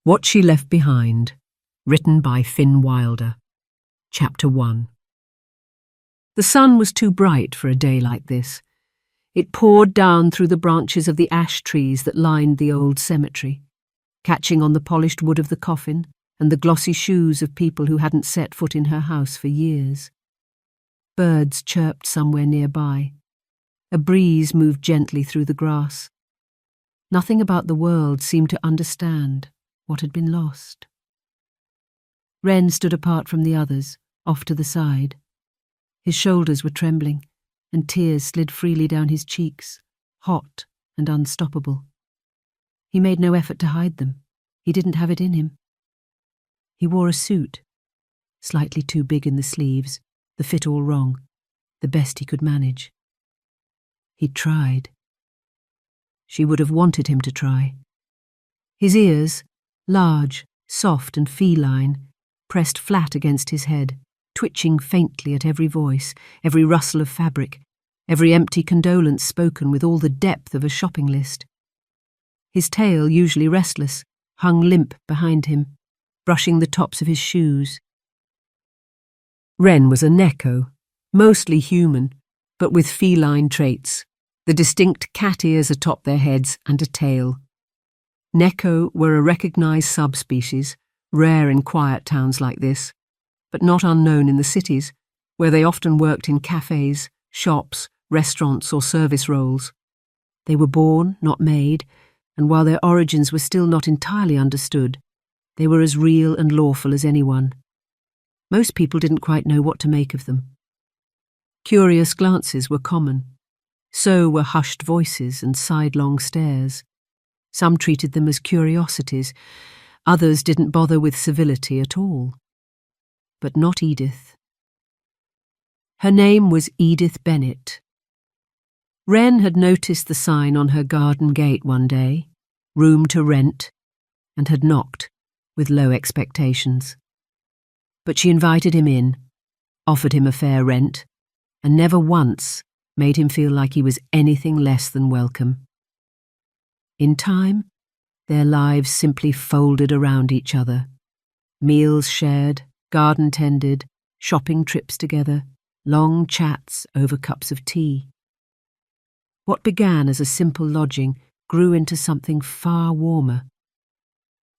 What She Left Behind, written by Finn Wilder. Chapter 1. The sun was too bright for a day like this. It poured down through the branches of the ash trees that lined the old cemetery, catching on the polished wood of the coffin and the glossy shoes of people who hadn't set foot in her house for years. Birds chirped somewhere nearby. A breeze moved gently through the grass. Nothing about the world seemed to understand what had been lost. Wren stood apart from the others, off to the side. His shoulders were trembling, and tears slid freely down his cheeks, hot and unstoppable. He made no effort to hide them. He didn't have it in him. He wore a suit, slightly too big in the sleeves, the fit all wrong, the best he could manage. He tried. She would have wanted him to try. His ears, large, soft and feline, pressed flat against his head, twitching faintly at every voice, every rustle of fabric, every empty condolence spoken with all the depth of a shopping list. His tail, usually restless, hung limp behind him, brushing the tops of his shoes. Wren was a Neko, mostly human, but with feline traits, the distinct cat ears atop their heads and a tail. Neko were a recognised subspecies, rare in quiet towns like this, but not unknown in the cities, where they often worked in cafés, shops, restaurants or service roles. They were born, not made, and while their origins were still not entirely understood, they were as real and lawful as anyone. Most people didn't quite know what to make of them. Curious glances were common. So were hushed voices and sidelong stares. Some treated them as curiosities, others didn't bother with civility at all. But not Edith. Her name was Edith Bennett. Wren had noticed the sign on her garden gate one day, room to rent, and had knocked, with low expectations. But she invited him in, offered him a fair rent, and never once made him feel like he was anything less than welcome. In time, their lives simply folded around each other. Meals shared, garden tended, shopping trips together, long chats over cups of tea. What began as a simple lodging grew into something far warmer.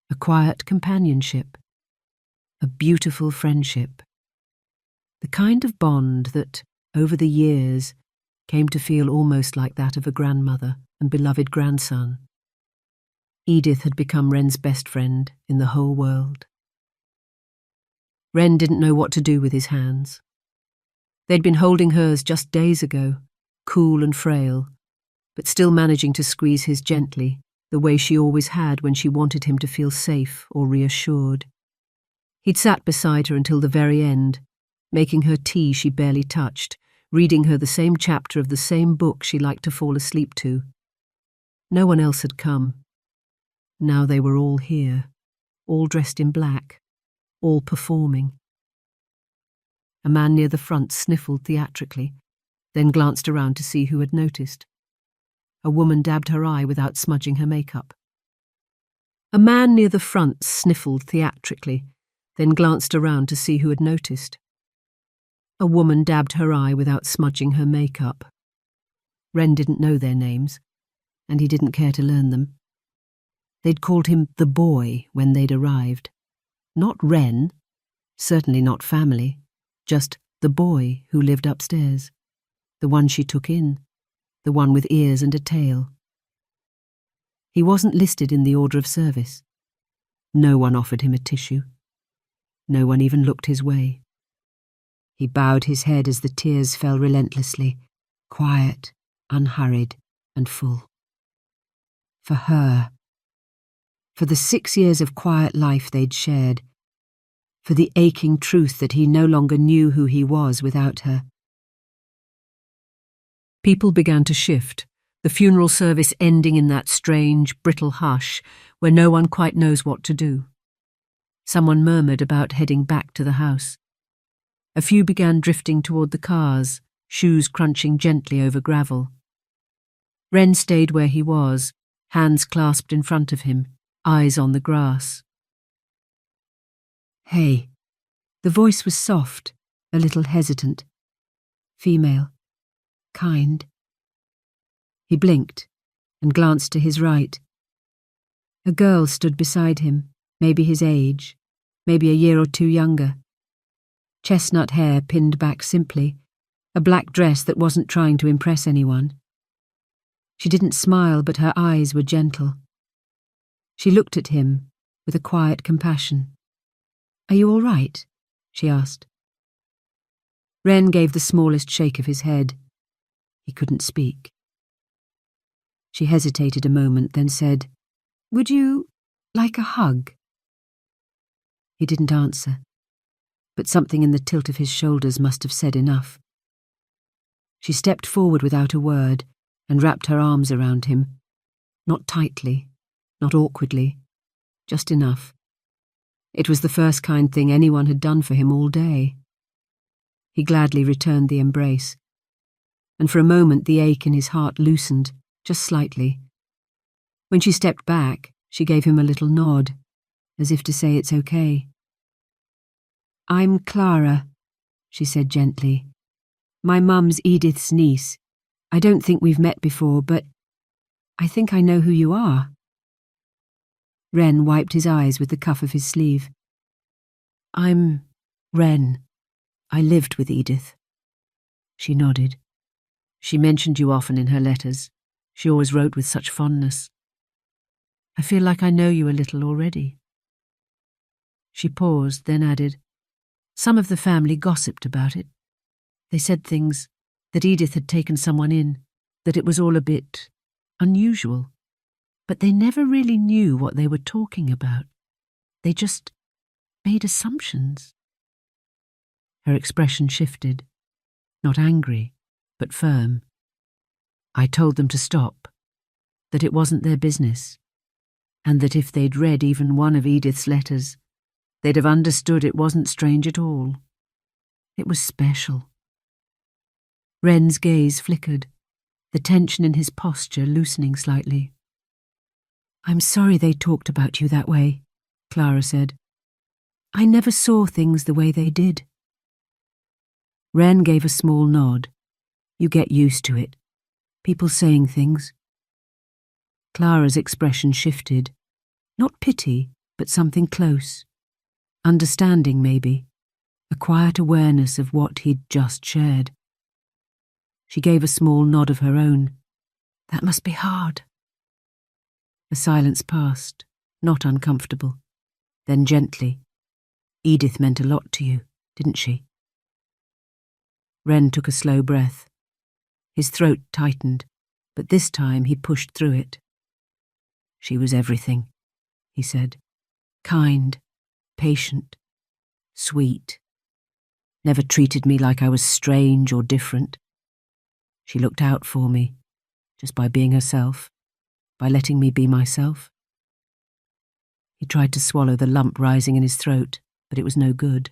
A quiet companionship. A beautiful friendship. The kind of bond that, over the years, came to feel almost like that of a grandmother and beloved grandson. Edith had become Wren's best friend in the whole world. Wren didn't know what to do with his hands. They'd been holding hers just days ago, cool and frail, but still managing to squeeze his gently, the way she always had when she wanted him to feel safe or reassured. He'd sat beside her until the very end, making her tea she barely touched, reading her the same chapter of the same book she liked to fall asleep to. No one else had come. Now they were all here, all dressed in black, all performing. A man near the front sniffled theatrically, then glanced around to see who had noticed. A woman dabbed her eye without smudging her makeup. A man near the front sniffled theatrically, then glanced around to see who had noticed. A woman dabbed her eye without smudging her makeup. Wren didn't know their names, and he didn't care to learn them. They'd called him the boy when they'd arrived. Not Wren, certainly not family, just the boy who lived upstairs, the one she took in, the one with ears and a tail. He wasn't listed in the order of service. No one offered him a tissue. No one even looked his way. He bowed his head as the tears fell relentlessly, quiet, unhurried, and full. For her. For the 6 years of quiet life they'd shared. For the aching truth that he no longer knew who he was without her. People began to shift, the funeral service ending in that strange, brittle hush where no one quite knows what to do. Someone murmured about heading back to the house. A few began drifting toward the cars, shoes crunching gently over gravel. Wren stayed where he was, hands clasped in front of him, eyes on the grass, Hey. The voice was soft, a little hesitant. Female. Kind. He blinked and glanced to his right. A girl stood beside him, maybe his age, maybe a year or two younger. Chestnut hair pinned back simply, a black dress that wasn't trying to impress anyone. She didn't smile, but her eyes were gentle. She looked at him with a quiet compassion. "Are you all right?" she asked. Ren gave the smallest shake of his head. He couldn't speak. She hesitated a moment, then said, "Would you like a hug?" He didn't answer, but something in the tilt of his shoulders must have said enough. She stepped forward without a word and wrapped her arms around him, not tightly, not awkwardly, just enough. It was the first kind thing anyone had done for him all day. He gladly returned the embrace, and for a moment the ache in his heart loosened, just slightly. When she stepped back, she gave him a little nod, as if to say it's okay. "I'm Clara," she said gently. "My mum's Edith's niece. I don't think we've met before, but I think I know who you are." Ren wiped his eyes with the cuff of his sleeve. "I'm Ren. I lived with Edith." She nodded. "She mentioned you often in her letters. She always wrote with such fondness. I feel like I know you a little already." She paused, then added, "Some of the family gossiped about it. They said things, that Edith had taken someone in, that it was all a bit unusual. But they never really knew what they were talking about. They just made assumptions." Her expression shifted, not angry, but firm. "I told them to stop, that it wasn't their business, and that if they'd read even one of Edith's letters, they'd have understood it wasn't strange at all. It was special." Ren's gaze flickered, the tension in his posture loosening slightly. "I'm sorry they talked about you that way," Clara said. "I never saw things the way they did." Ren gave a small nod. "You get used to it. People saying things." Clara's expression shifted. Not pity, but something close. Understanding, maybe. A quiet awareness of what he'd just shared. She gave a small nod of her own. "That must be hard." A silence passed, not uncomfortable. Then gently, "Edith meant a lot to you, didn't she?" Ren took a slow breath. His throat tightened, but this time he pushed through it. "She was everything," he said. "Kind, patient, sweet. Never treated me like I was strange or different. She looked out for me, just by being herself, by letting me be myself." He tried to swallow the lump rising in his throat, but it was no good.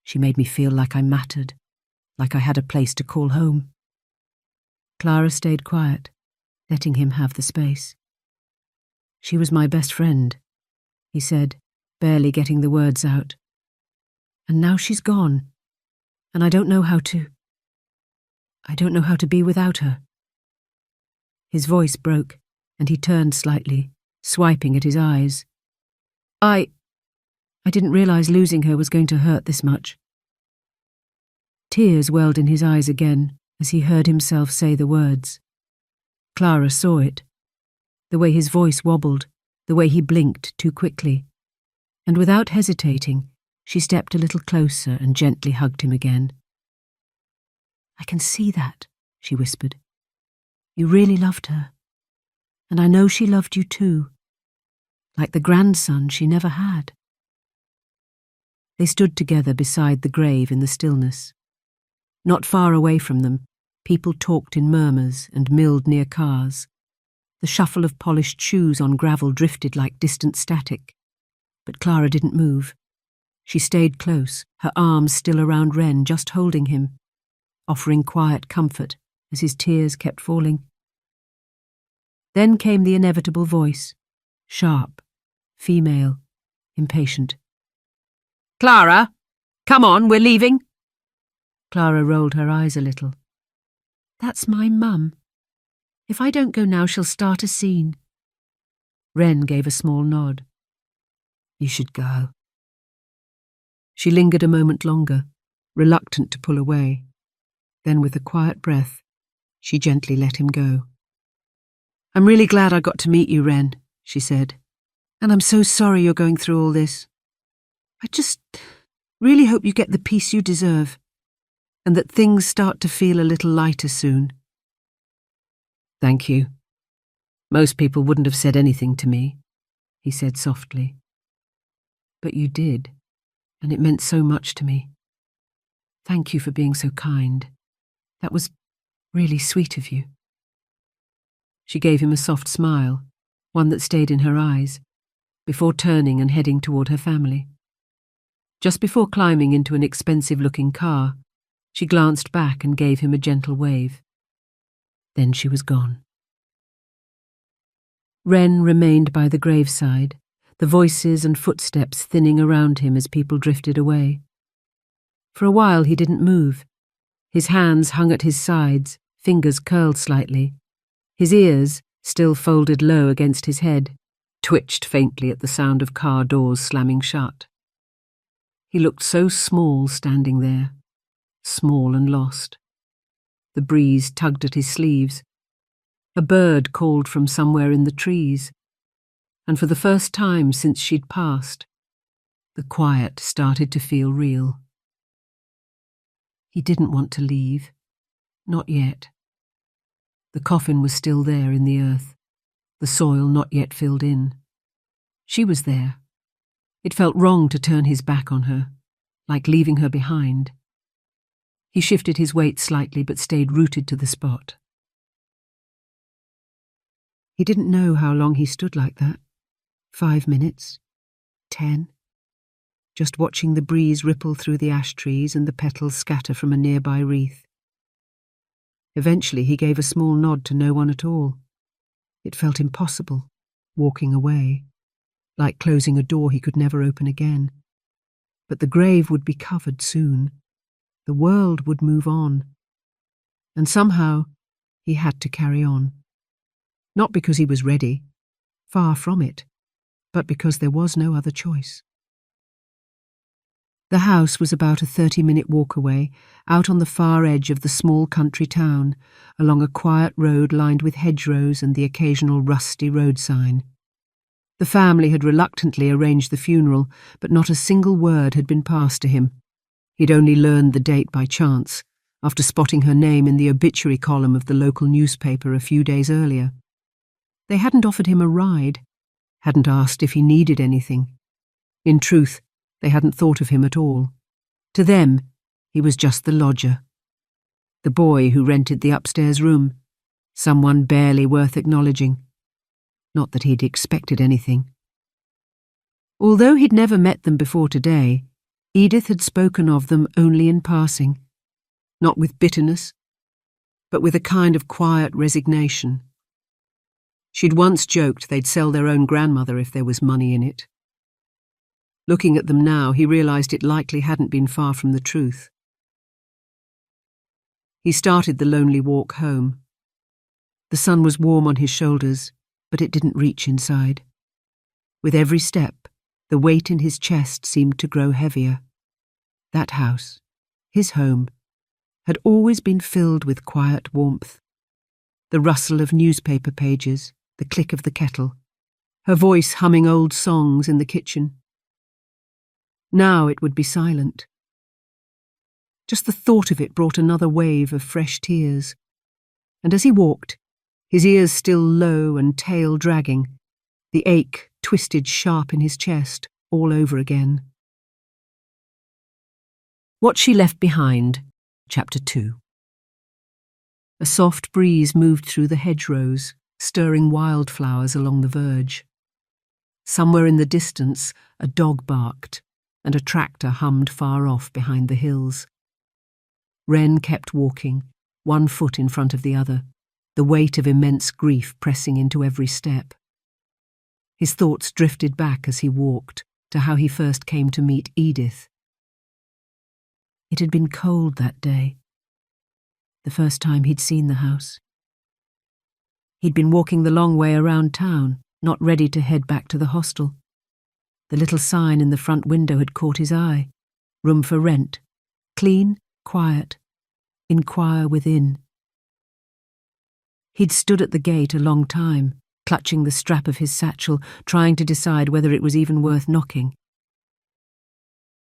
"She made me feel like I mattered, like I had a place to call home." Clara stayed quiet, letting him have the space. "She was my best friend," he said, barely getting the words out. "And now she's gone, and I don't know how to be without her." His voice broke, and he turned slightly, swiping at his eyes. I didn't realize losing her was going to hurt this much." Tears welled in his eyes again as he heard himself say the words. Clara saw it. The way his voice wobbled, the way he blinked too quickly. And without hesitating, she stepped a little closer and gently hugged him again. "I can see that," she whispered. "You really loved her. And I know she loved you too, like the grandson she never had." They stood together beside the grave in the stillness. Not far away from them, people talked in murmurs and milled near cars. The shuffle of polished shoes on gravel drifted like distant static. But Clara didn't move. She stayed close, her arms still around Ren, just holding him, offering quiet comfort as his tears kept falling. Then came the inevitable voice, sharp, female, impatient. Clara, come on, we're leaving. Clara rolled her eyes a little. That's my mum. If I don't go now, she'll start a scene. Wren gave a small nod. You should go. She lingered a moment longer, reluctant to pull away. Then, with a quiet breath, she gently let him go. I'm really glad I got to meet you, Wren, she said. And I'm so sorry you're going through all this. I just really hope you get the peace you deserve, and that things start to feel a little lighter soon. Thank you. Most people wouldn't have said anything to me, he said softly. But you did, and it meant so much to me. Thank you for being so kind. That was really sweet of you. She gave him a soft smile, one that stayed in her eyes, before turning and heading toward her family. Just before climbing into an expensive-looking car, she glanced back and gave him a gentle wave. Then she was gone. Wren remained by the graveside, the voices and footsteps thinning around him as people drifted away. For a while he didn't move. His hands hung at his sides, fingers curled slightly. His ears, still folded low against his head, twitched faintly at the sound of car doors slamming shut. He looked so small standing there, small and lost. The breeze tugged at his sleeves. A bird called from somewhere in the trees, and for the first time since she'd passed, the quiet started to feel real. He didn't want to leave, not yet. The coffin was still there in the earth, the soil not yet filled in. She was there. It felt wrong to turn his back on her, like leaving her behind. He shifted his weight slightly but stayed rooted to the spot. He didn't know how long he stood like that. 5 minutes, 10, just watching the breeze ripple through the ash trees and the petals scatter from a nearby wreath. Eventually he gave a small nod to no one at all. It felt impossible, walking away, like closing a door he could never open again. But the grave would be covered soon. The world would move on. And somehow he had to carry on. Not because he was ready, far from it, but because there was no other choice. The house was about a 30-minute walk away, out on the far edge of the small country town, along a quiet road lined with hedgerows and the occasional rusty road sign. The family had reluctantly arranged the funeral, but not a single word had been passed to him. He'd only learned the date by chance, after spotting her name in the obituary column of the local newspaper a few days earlier. They hadn't offered him a ride, hadn't asked if he needed anything. In truth, they hadn't thought of him at all. To them, he was just the lodger. The boy who rented the upstairs room. Someone barely worth acknowledging. Not that he'd expected anything. Although he'd never met them before today, Edith had spoken of them only in passing. Not with bitterness, but with a kind of quiet resignation. She'd once joked they'd sell their own grandmother if there was money in it. Looking at them now, he realized it likely hadn't been far from the truth. He started the lonely walk home. The sun was warm on his shoulders, but it didn't reach inside. With every step, the weight in his chest seemed to grow heavier. That house, his home, had always been filled with quiet warmth. The rustle of newspaper pages, the click of the kettle, her voice humming old songs in the kitchen. Now it would be silent. Just the thought of it brought another wave of fresh tears, and as he walked, his ears still low and tail dragging, the ache twisted sharp in his chest all over again. What She Left Behind, Chapter 2. A soft breeze moved through the hedgerows, stirring wildflowers along the verge. Somewhere in the distance, a dog barked, and a tractor hummed far off behind the hills. Wren kept walking, one foot in front of the other, the weight of immense grief pressing into every step. His thoughts drifted back as he walked, to to how he first came to meet Edith. It had been cold that day, the first time he'd seen the house. He'd been walking the long way around town, not ready to head back to the hostel. The little sign in the front window had caught his eye. Room for rent. Clean, quiet. Inquire within. He'd stood at the gate a long time, clutching the strap of his satchel, trying to decide whether it was even worth knocking.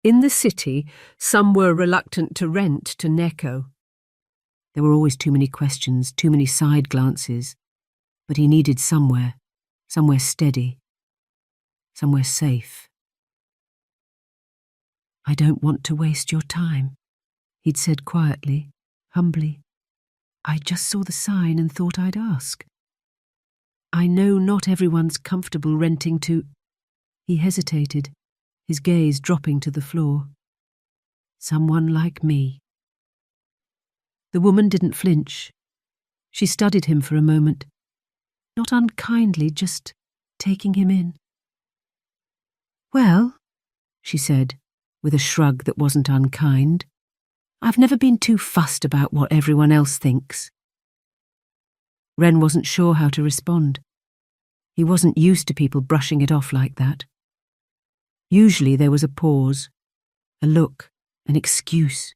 In the city, some were reluctant to rent to Neko. There were always too many questions, too many side glances, but he needed somewhere steady, somewhere safe. "I don't want to waste your time," he'd said quietly, humbly. "I just saw the sign and thought I'd ask. I know not everyone's comfortable renting to—" He hesitated, his gaze dropping to the floor. "Someone like me." The woman didn't flinch. She studied him for a moment, not unkindly, just taking him in. "Well," she said, with a shrug that wasn't unkind, "I've never been too fussed about what everyone else thinks." Wren wasn't sure how to respond. He wasn't used to people brushing it off like that. Usually there was a pause, a look, an excuse.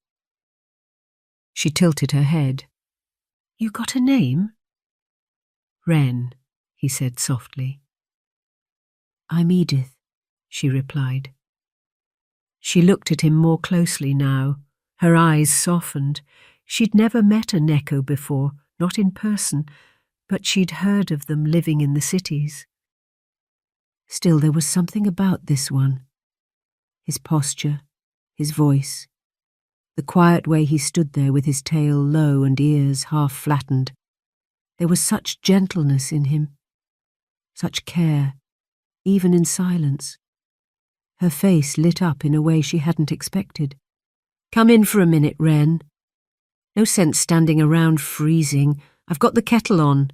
She tilted her head. "You got a name?" "Wren," he said softly. "I'm Edith," she replied. She looked at him more closely now, her eyes softened. She'd never met a Neko before, not in person, but she'd heard of them living in the cities. Still, there was something about this one. His posture, his voice, the quiet way he stood there with his tail low and ears half flattened. There was such gentleness in him, such care, even in silence. Her face lit up in a way she hadn't expected. "Come in for a minute, Wren. No sense standing around freezing. I've got the kettle on."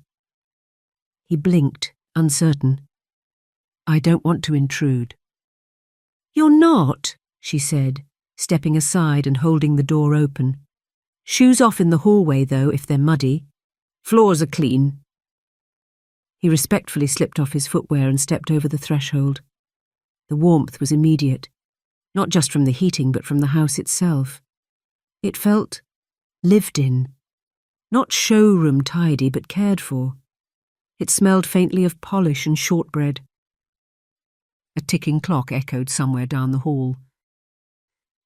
He blinked, uncertain. "I don't want to intrude." "You're not," she said, stepping aside and holding the door open. "Shoes off in the hallway, though, if they're muddy. Floors are clean." He respectfully slipped off his footwear and stepped over the threshold. The warmth was immediate, not just from the heating but from the house itself. It felt lived in, not showroom tidy but cared for. It smelled faintly of polish and shortbread. A ticking clock echoed somewhere down the hall.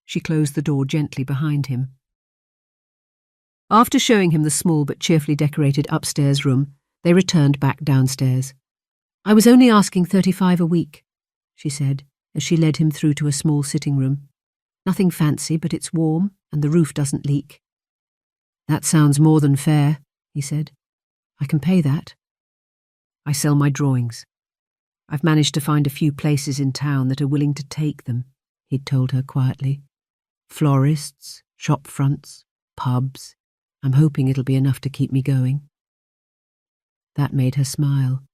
She closed the door gently behind him. After showing him the small but cheerfully decorated upstairs room, they returned back downstairs. "I was only asking $35 a week," she said, as she led him through to a small sitting room. "Nothing fancy, but it's warm and the roof doesn't leak." "That sounds more than fair," he said. "I can pay that. I sell my drawings. I've managed to find a few places in town that are willing to take them," he'd told her quietly. "Florists, shop fronts, pubs. I'm hoping it'll be enough to keep me going." That made her smile.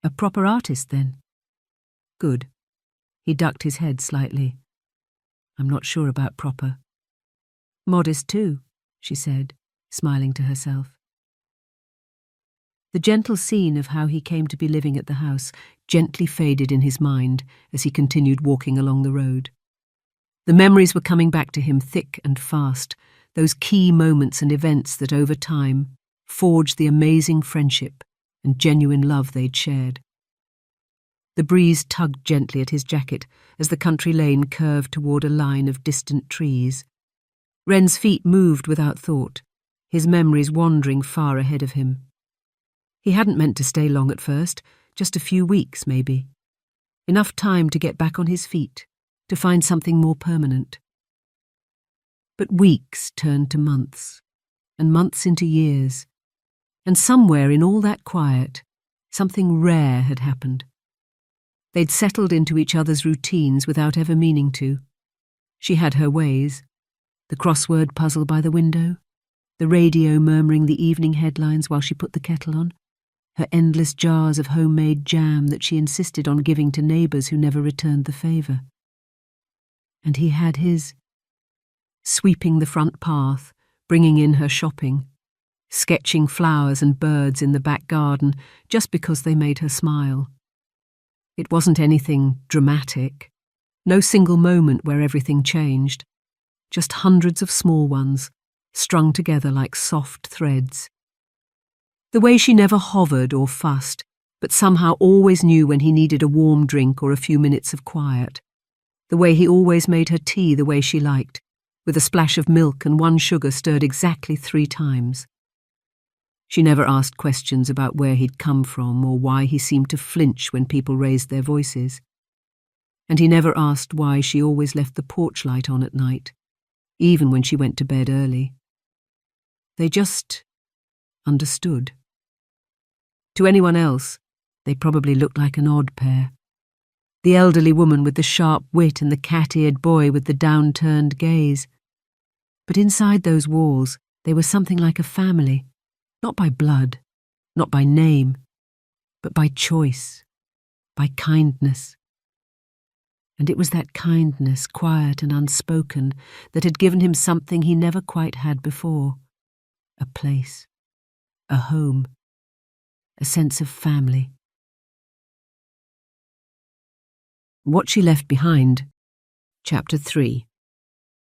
"A proper artist, then?" "Good." He ducked his head slightly. "I'm not sure about proper." "Modest too," she said, smiling to herself. The gentle scene of how he came to be living at the house gently faded in his mind as he continued walking along the road. The memories were coming back to him thick and fast, those key moments and events that over time forged the amazing friendship and genuine love they'd shared. The breeze tugged gently at his jacket as the country lane curved toward a line of distant trees. Wren's feet moved without thought, his memories wandering far ahead of him. He hadn't meant to stay long at first, just a few weeks maybe. Enough time to get back on his feet, to find something more permanent. But weeks turned to months, and months into years, and somewhere in all that quiet, something rare had happened. They'd settled into each other's routines without ever meaning to. She had her ways, the crossword puzzle by the window, the radio murmuring the evening headlines while she put the kettle on. her endless jars of homemade jam that she insisted on giving to neighbours who never returned the favour. And he had his, sweeping the front path, bringing in her shopping, sketching flowers and birds in the back garden just because they made her smile. It wasn't anything dramatic, no single moment where everything changed, just hundreds of small ones, strung together like soft threads. The way she never hovered or fussed, but somehow always knew when he needed a warm drink or a few minutes of quiet. The way he always made her tea the way she liked, with a splash of milk and one sugar stirred exactly 3 times. She never asked questions about where he'd come from or why he seemed to flinch when people raised their voices. And he never asked why she always left the porch light on at night, even when she went to bed early. They just understood. To anyone else, they probably looked like an odd pair. The elderly woman with the sharp wit and the cat-eared boy with the down-turned gaze. But inside those walls, they were something like a family, not by blood, not by name, but by choice, by kindness. And it was that kindness, quiet and unspoken, that had given him something he never quite had before. A place, a home, a sense of family. What she left behind. Chapter 3.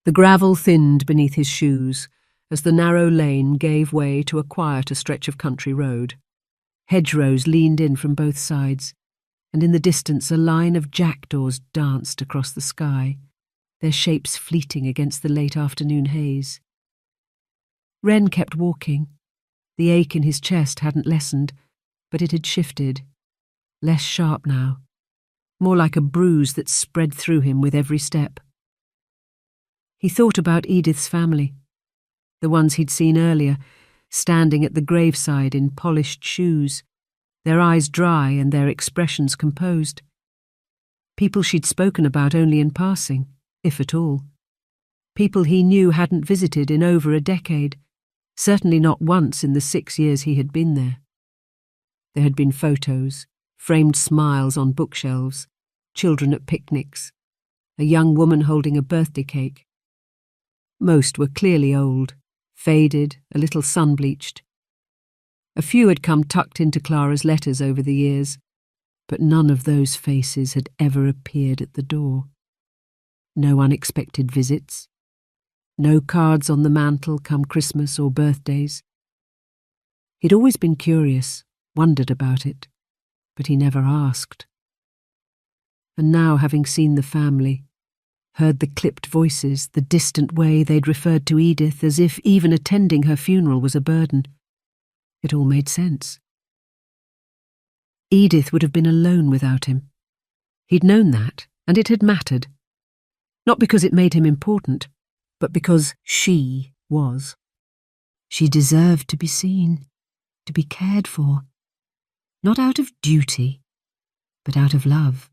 The gravel thinned beneath his shoes as the narrow lane gave way to a quieter stretch of country road. Hedgerows leaned in from both sides, and in the distance a line of jackdaws danced across the sky, their shapes fleeting against the late afternoon haze. Wren kept walking. The ache in his chest hadn't lessened, but it had shifted, less sharp now, more like a bruise that spread through him with every step. He thought about Edith's family, the ones he'd seen earlier, standing at the graveside in polished shoes, their eyes dry and their expressions composed. People she'd spoken about only in passing, if at all. People he knew hadn't visited in over a decade, certainly not once in the 6 years he had been there. There had been photos, framed smiles on bookshelves, children at picnics, a young woman holding a birthday cake. Most were clearly old, faded, a little sun-bleached. A few had come tucked into Clara's letters over the years, but none of those faces had ever appeared at the door. No unexpected visits. No cards on the mantel come Christmas or birthdays. He'd always been curious, wondered about it, but he never asked. And now, having seen the family, heard the clipped voices, the distant way they'd referred to Edith as if even attending her funeral was a burden, it all made sense. Edith would have been alone without him. He'd known that, and it had mattered. Not because it made him important, but because she was. She deserved to be seen, to be cared for, not out of duty, but out of love.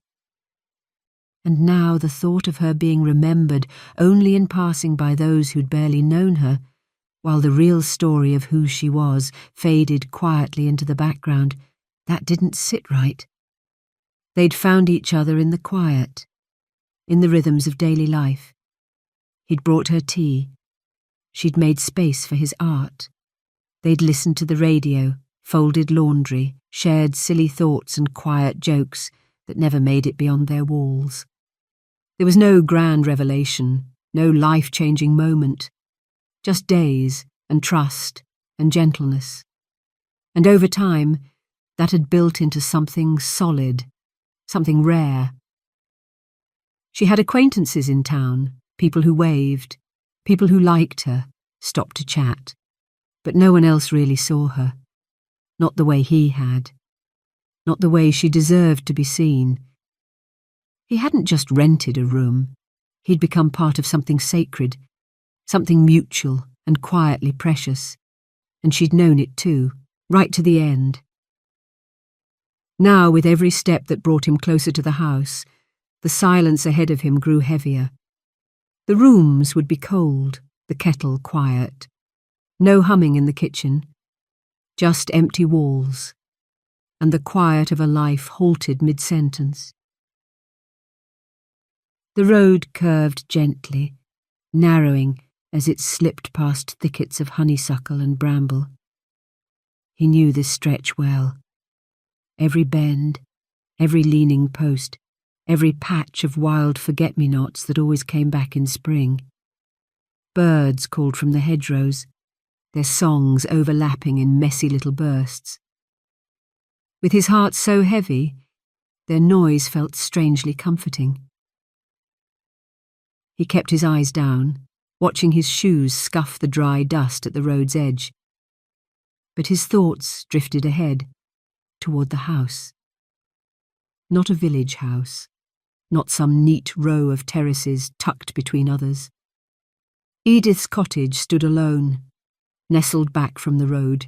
And now the thought of her being remembered only in passing by those who'd barely known her, while the real story of who she was faded quietly into the background, that didn't sit right. They'd found each other in the quiet, in the rhythms of daily life. He'd brought her tea. She'd made space for his art. They'd listened to the radio, folded laundry, shared silly thoughts and quiet jokes that never made it beyond their walls. There was no grand revelation, no life-changing moment, just days and trust and gentleness. And over time, that had built into something solid, something rare. She had acquaintances in town, people who waved, people who liked her, stopped to chat, but no one else really saw her. Not the way he had. Not the way she deserved to be seen. He hadn't just rented a room. He'd become part of something sacred, something mutual and quietly precious, and she'd known it too, right to the end. Now, with every step that brought him closer to the house, the silence ahead of him grew heavier. The rooms would be cold, the kettle quiet. No humming in the kitchen. Just empty walls, and the quiet of a life halted mid-sentence. The road curved gently, narrowing as it slipped past thickets of honeysuckle and bramble. He knew this stretch well. Every bend, every leaning post, every patch of wild forget-me-nots that always came back in spring. Birds called from the hedgerows, their songs overlapping in messy little bursts. With his heart so heavy, their noise felt strangely comforting. He kept his eyes down, watching his shoes scuff the dry dust at the road's edge. But his thoughts drifted ahead, toward the house. Not a village house, not some neat row of terraces tucked between others. Edith's cottage stood alone, nestled back from the road,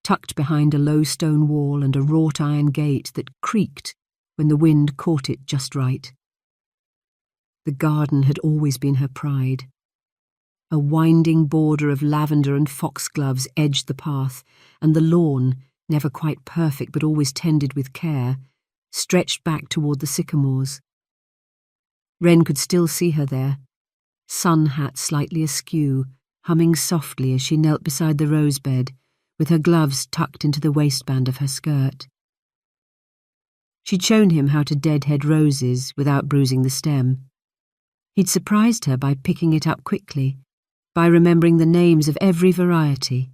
tucked behind a low stone wall and a wrought iron gate that creaked when the wind caught it just right. The garden had always been her pride. A winding border of lavender and foxgloves edged the path, and the lawn, never quite perfect but always tended with care, stretched back toward the sycamores. Wren could still see her there, sun hat slightly askew, humming softly as she knelt beside the rose bed, with her gloves tucked into the waistband of her skirt. She'd shown him how to deadhead roses without bruising the stem. He'd surprised her by picking it up quickly, by remembering the names of every variety: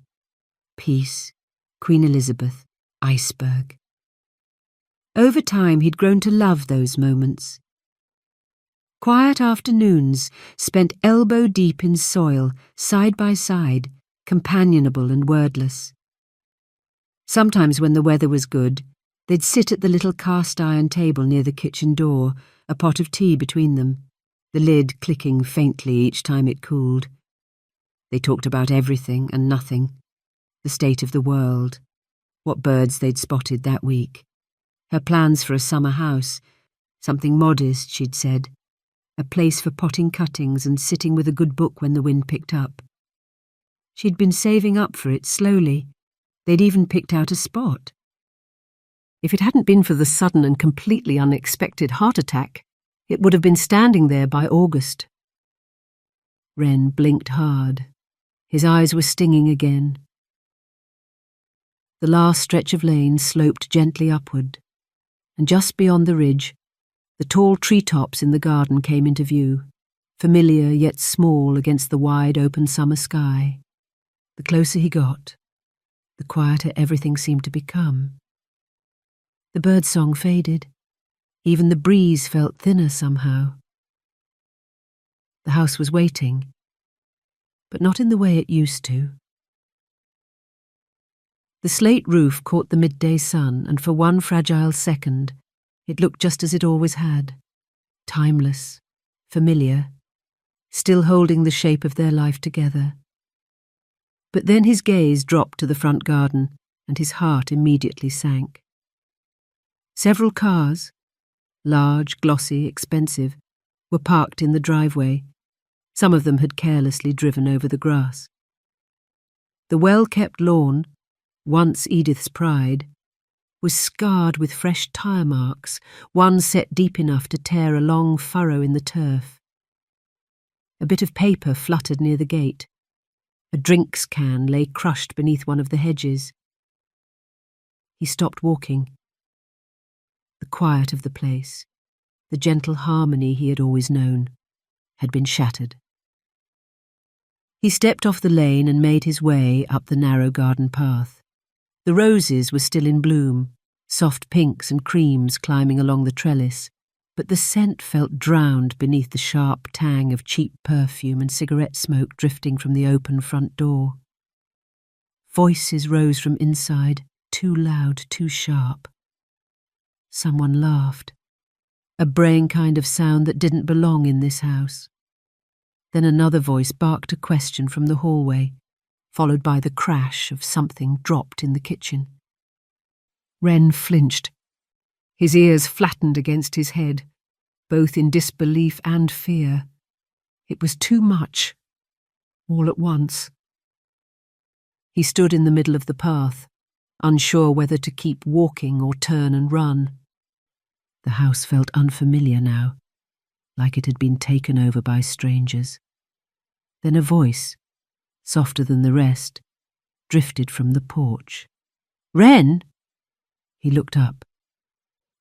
Peace, Queen Elizabeth, Iceberg. Over time he'd grown to love those moments. Quiet afternoons spent elbow-deep in soil, side by side, companionable and wordless. Sometimes when the weather was good, they'd sit at the little cast-iron table near the kitchen door, a pot of tea between them, the lid clicking faintly each time it cooled. They talked about everything and nothing, the state of the world, what birds they'd spotted that week, her plans for a summer house, something modest, she'd said, a place for potting cuttings and sitting with a good book when the wind picked up. She'd been saving up for it slowly. They'd even picked out a spot. If it hadn't been for the sudden and completely unexpected heart attack, it would have been standing there by August. Wren blinked hard. His eyes were stinging again. The last stretch of lane sloped gently upward, and just beyond the ridge, the tall treetops in the garden came into view, familiar yet small against the wide open summer sky. The closer he got, the quieter everything seemed to become. The birdsong faded. Even the breeze felt thinner somehow. The house was waiting, but not in the way it used to. The slate roof caught the midday sun, and for one fragile second, it looked just as it always had, timeless, familiar, still holding the shape of their life together. But then his gaze dropped to the front garden, and his heart immediately sank. Several cars, large, glossy, expensive, were parked in the driveway. Some of them had carelessly driven over the grass. The well-kept lawn, once Edith's pride, was scarred with fresh tire marks, one set deep enough to tear a long furrow in the turf. A bit of paper fluttered near the gate. A drinks can lay crushed beneath one of the hedges. He stopped walking. The quiet of the place, the gentle harmony he had always known, had been shattered. He stepped off the lane and made his way up the narrow garden path. The roses were still in bloom, soft pinks and creams climbing along the trellis, but the scent felt drowned beneath the sharp tang of cheap perfume and cigarette smoke drifting from the open front door. Voices rose from inside, too loud, too sharp. Someone laughed, a braying kind of sound that didn't belong in this house. Then another voice barked a question from the hallway, followed by the crash of something dropped in the kitchen. Wren flinched. His ears flattened against his head, both in disbelief and fear. It was too much, all at once. He stood in the middle of the path, unsure whether to keep walking or turn and run. The house felt unfamiliar now, like it had been taken over by strangers. Then a voice, softer than the rest, drifted from the porch. "Wren?" He looked up.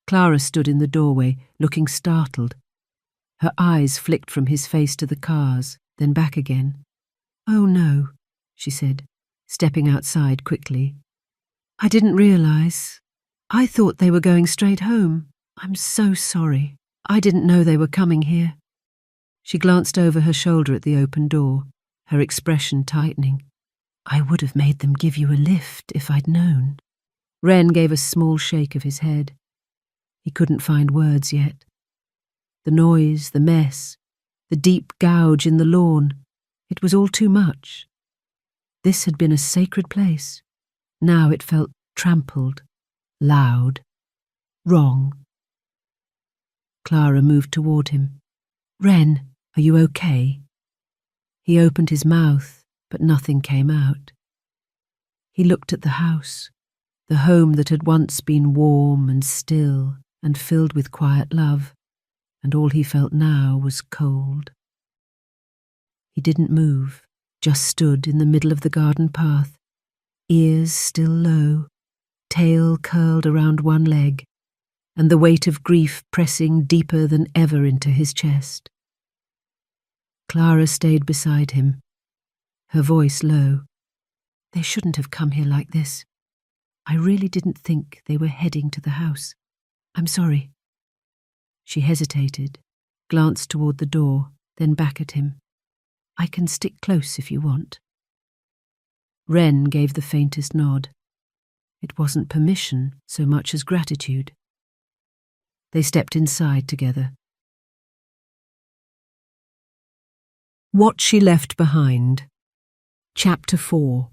Clara stood in the doorway, looking startled. Her eyes flicked from his face to the cars, then back again. "Oh no," she said, stepping outside quickly. "I didn't realize. I thought they were going straight home. I'm so sorry. I didn't know they were coming here." She glanced over her shoulder at the open door, her expression tightening. "I would have made them give you a lift if I'd known." Wren gave a small shake of his head. He couldn't find words yet. The noise, the mess, the deep gouge in the lawn, it was all too much. This had been a sacred place. Now it felt trampled, loud, wrong. Clara moved toward him. "Wren, are you okay?" He opened his mouth, but nothing came out. He looked at the house, the home that had once been warm and still and filled with quiet love, and all he felt now was cold. He didn't move, just stood in the middle of the garden path, ears still low, tail curled around one leg, and the weight of grief pressing deeper than ever into his chest. Clara stayed beside him, her voice low. "They shouldn't have come here like this. I really didn't think they were heading to the house. I'm sorry." She hesitated, glanced toward the door, then back at him. "I can stick close if you want." Wren gave the faintest nod. It wasn't permission so much as gratitude. They stepped inside together. What She Left Behind. Chapter 4.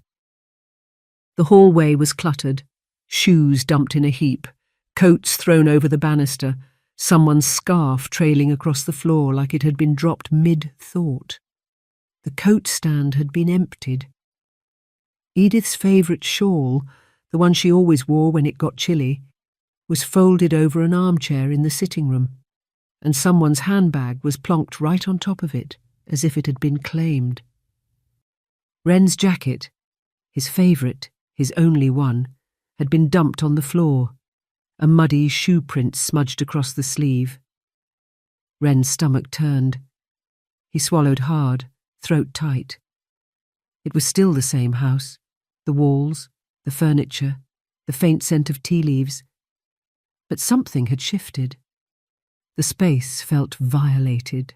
The hallway was cluttered, shoes dumped in a heap, coats thrown over the banister, someone's scarf trailing across the floor like it had been dropped mid-thought. The coat stand had been emptied. Edith's favourite shawl, the one she always wore when it got chilly, was folded over an armchair in the sitting room, and someone's handbag was plonked right on top of it, as if it had been claimed. Wren's jacket, his favourite, his only one, had been dumped on the floor, a muddy shoe print smudged across the sleeve. Wren's stomach turned. He swallowed hard, throat tight. It was still the same house, the walls, the furniture, the faint scent of tea leaves. But something had shifted. The space felt violated,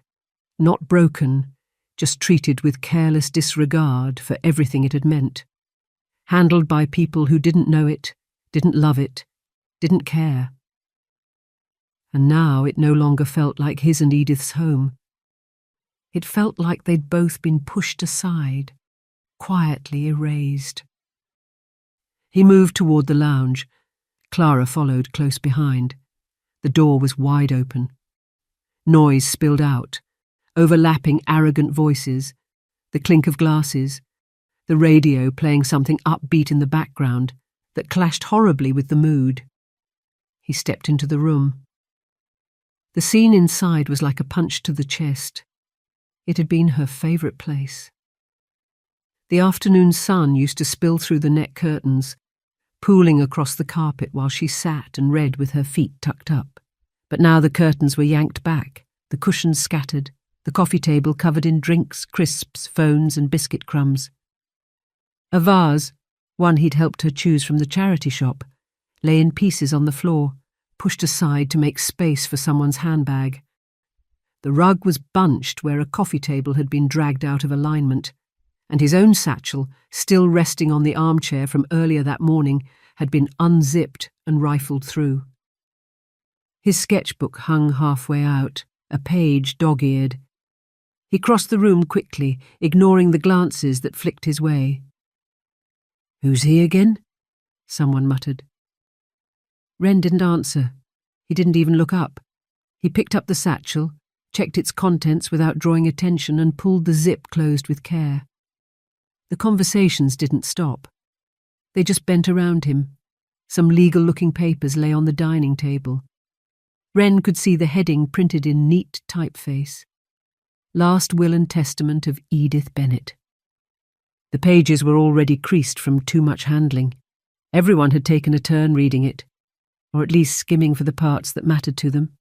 not broken, just treated with careless disregard for everything it had meant, handled by people who didn't know it, didn't love it, didn't care. And now it no longer felt like his and Edith's home. It felt like they'd both been pushed aside, quietly erased. He moved toward the lounge. Clara followed close behind. The door was wide open. Noise spilled out, overlapping arrogant voices, the clink of glasses, the radio playing something upbeat in the background that clashed horribly with the mood. He stepped into the room. The scene inside was like a punch to the chest. It had been her favourite place. The afternoon sun used to spill through the net curtains, pooling across the carpet while she sat and read with her feet tucked up. But now the curtains were yanked back, the cushions scattered, the coffee table covered in drinks, crisps, phones and biscuit crumbs. A vase, one he'd helped her choose from the charity shop, lay in pieces on the floor, pushed aside to make space for someone's handbag. The rug was bunched where a coffee table had been dragged out of alignment, and his own satchel, still resting on the armchair from earlier that morning, had been unzipped and rifled through. His sketchbook hung halfway out, a page dog-eared. He crossed the room quickly, ignoring the glances that flicked his way. "Who's he again?" someone muttered. Wren didn't answer. He didn't even look up. He picked up the satchel, checked its contents without drawing attention, and pulled the zip closed with care. The conversations didn't stop. They just bent around him, Some legal-looking papers lay on the dining table. Wren could see the heading printed in neat typeface. Last Will and Testament of Edith Bennet. The pages were already creased from too much handling. Everyone had taken a turn reading it, or at least skimming for the parts that mattered to them.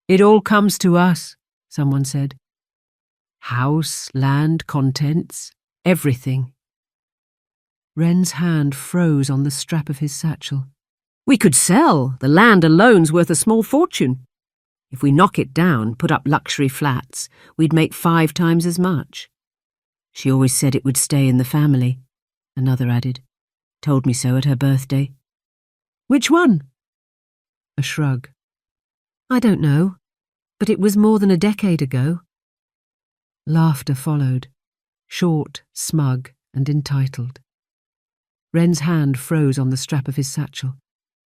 "It all comes to us," someone said. "House, land, contents, everything." Wren's hand froze on the strap of his satchel. "We could sell. The land alone's worth a small fortune. If we knock it down, put up luxury flats, we'd make 5 times as much." "She always said it would stay in the family," another added. "Told me so at her birthday." "Which one?" A shrug. "I don't know, but it was more than a decade ago." Laughter followed, short, smug, and entitled. Wren's hand froze on the strap of his satchel.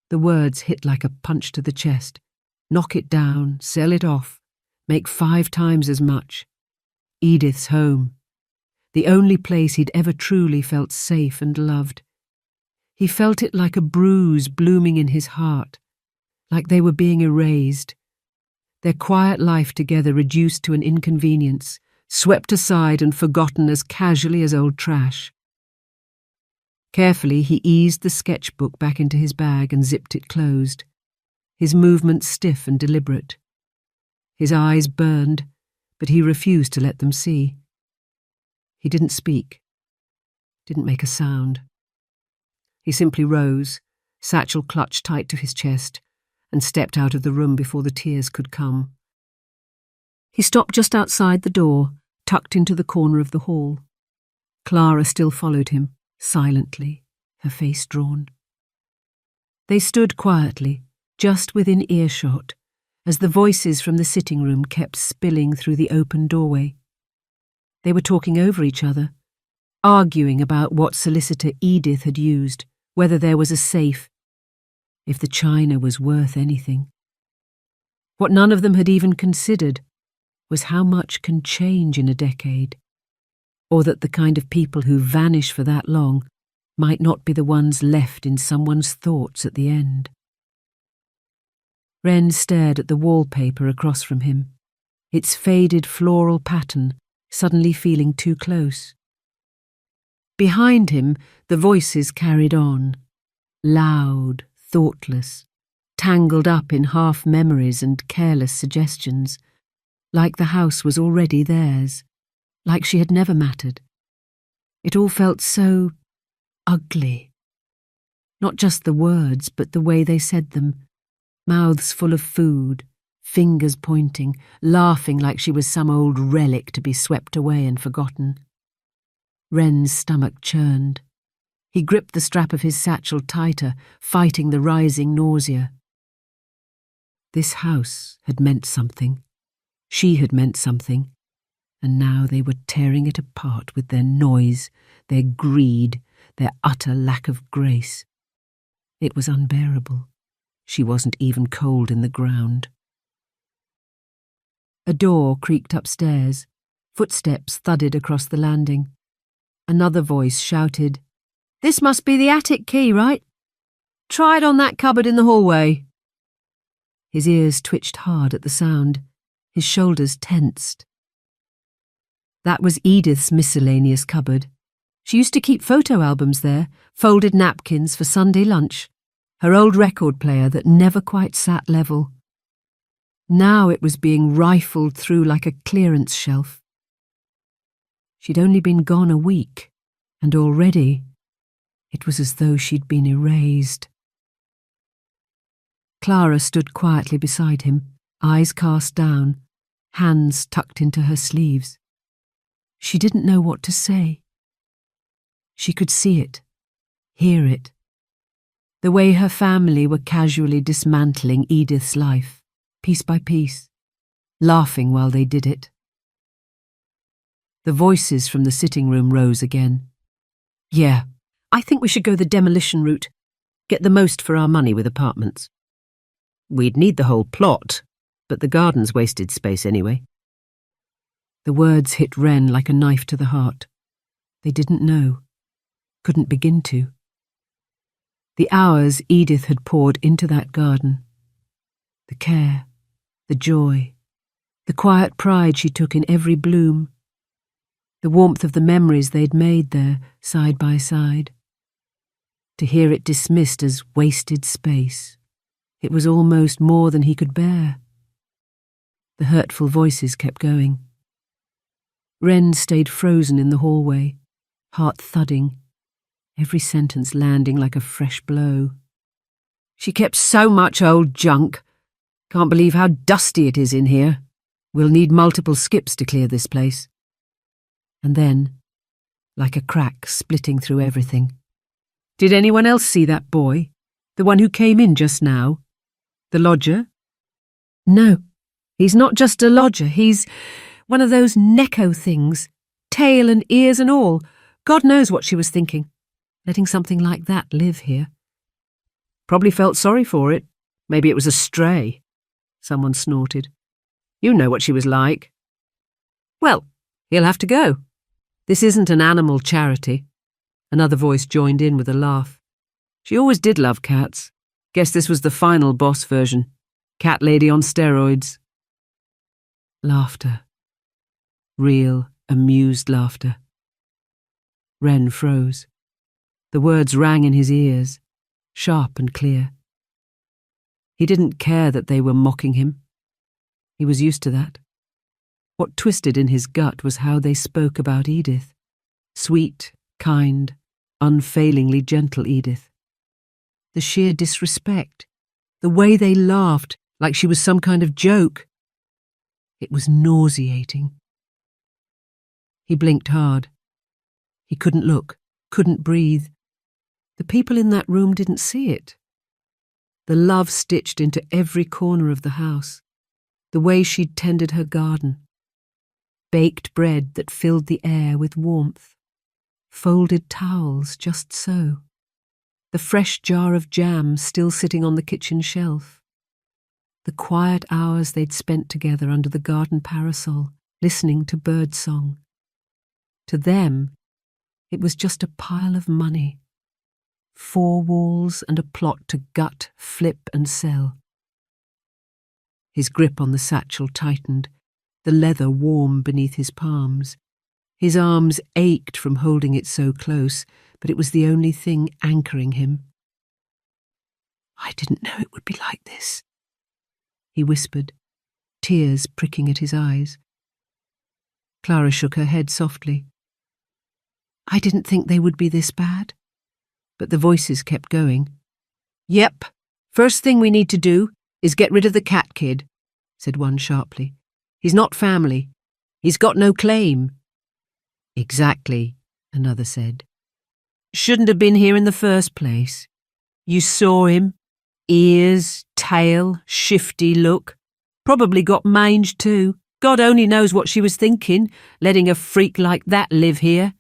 The words hit like a punch to the chest. Knock it down, sell it off, make 5 times as much. Edith's home. The only place he'd ever truly felt safe and loved. He felt it like a bruise blooming in his heart, like they were being erased. Their quiet life together reduced to an inconvenience, swept aside and forgotten as casually as old trash. Carefully, he eased the sketchbook back into his bag and zipped it closed, his movements stiff and deliberate. His eyes burned, but he refused to let them see. He didn't speak, didn't make a sound. He simply rose, satchel clutched tight to his chest, and stepped out of the room before the tears could come. He stopped just outside the door, tucked into the corner of the hall. Clara still followed him, silently, her face drawn. They stood quietly, just within earshot, as the voices from the sitting room kept spilling through the open doorway. They were talking over each other, arguing about what solicitor Edith had used, whether there was a safe, if the china was worth anything. What none of them had even considered was how much can change in a decade, or that the kind of people who vanish for that long might not be the ones left in someone's thoughts at the end. Wren stared at the wallpaper across from him, its faded floral pattern suddenly feeling too close. Behind him, the voices carried on, loud, thoughtless, tangled up in half-memories and careless suggestions, like the house was already theirs, like she had never mattered. It all felt so ugly. Not just the words, but the way they said them, mouths full of food, fingers pointing, laughing like she was some old relic to be swept away and forgotten. Wren's stomach churned. He gripped the strap of his satchel tighter, fighting the rising nausea. This house had meant something. She had meant something. And now they were tearing it apart with their noise, their greed, their utter lack of grace. It was unbearable. She wasn't even cold in the ground. A door creaked upstairs. Footsteps thudded across the landing. Another voice shouted, "This must be the attic key, right? Try it on that cupboard in the hallway." His ears twitched hard at the sound. His shoulders tensed. That was Edith's miscellaneous cupboard. She used to keep photo albums there, folded napkins for Sunday lunch, her old record player that never quite sat level. Now it was being rifled through like a clearance shelf. She'd only been gone a week, and already it was as though she'd been erased. Clara stood quietly beside him, eyes cast down, hands tucked into her sleeves. She didn't know what to say. She could see it, hear it, the way her family were casually dismantling Edith's life, piece by piece, laughing while they did it. The voices from the sitting room rose again. "Yeah, I think we should go the demolition route. Get the most for our money with apartments. We'd need the whole plot, but the garden's wasted space anyway." The words hit Wren like a knife to the heart. They didn't know, couldn't begin to. The hours Edith had poured into that garden. The care, the joy, the quiet pride she took in every bloom. The warmth of the memories they'd made there, side by side. To hear it dismissed as wasted space, it was almost more than he could bear. The hurtful voices kept going. Wren stayed frozen in the hallway, heart thudding, every sentence landing like a fresh blow. She kept so much old junk. Can't believe how dusty it is in here. We'll need multiple skips to clear this place. And then, like a crack splitting through everything. Did anyone else see that boy? The one who came in just now? The lodger? No, he's not just a lodger, he's one of those Neko things, tail and ears and all. God knows what she was thinking, letting something like that live here. Probably felt sorry for it. Maybe it was a stray. Someone snorted. You know what she was like. Well, he'll have to go. This isn't an animal charity. Another voice joined in with a laugh. She always did love cats. Guess this was the final boss version. Cat lady on steroids. Laughter. Real, amused laughter. Wren froze. The words rang in his ears, sharp and clear. He didn't care that they were mocking him. He was used to that. What twisted in his gut was how they spoke about Edith. Sweet, kind, unfailingly gentle Edith. The sheer disrespect. The way they laughed, like she was some kind of joke. It was nauseating. He blinked hard. He couldn't look, couldn't breathe. The people in that room didn't see it. The love stitched into every corner of the house. The way she'd tended her garden. Baked bread that filled the air with warmth. Folded towels just so. The fresh jar of jam still sitting on the kitchen shelf. The quiet hours they'd spent together under the garden parasol, listening to birdsong. To them, it was just a pile of money. 4 walls and a plot to gut, flip and sell. His grip on the satchel tightened, the leather warm beneath his palms. His arms ached from holding it so close, but it was the only thing anchoring him. I didn't know it would be like this, he whispered, tears pricking at his eyes. Clara shook her head softly. I didn't think they would be this bad. But the voices kept going. Yep, first thing we need to do is get rid of the cat kid, said one sharply. He's not family. He's got no claim. Exactly, another said. Shouldn't have been here in the first place. You saw him. Ears, tail, shifty look. Probably got mange too. God only knows what she was thinking, letting a freak like that live here.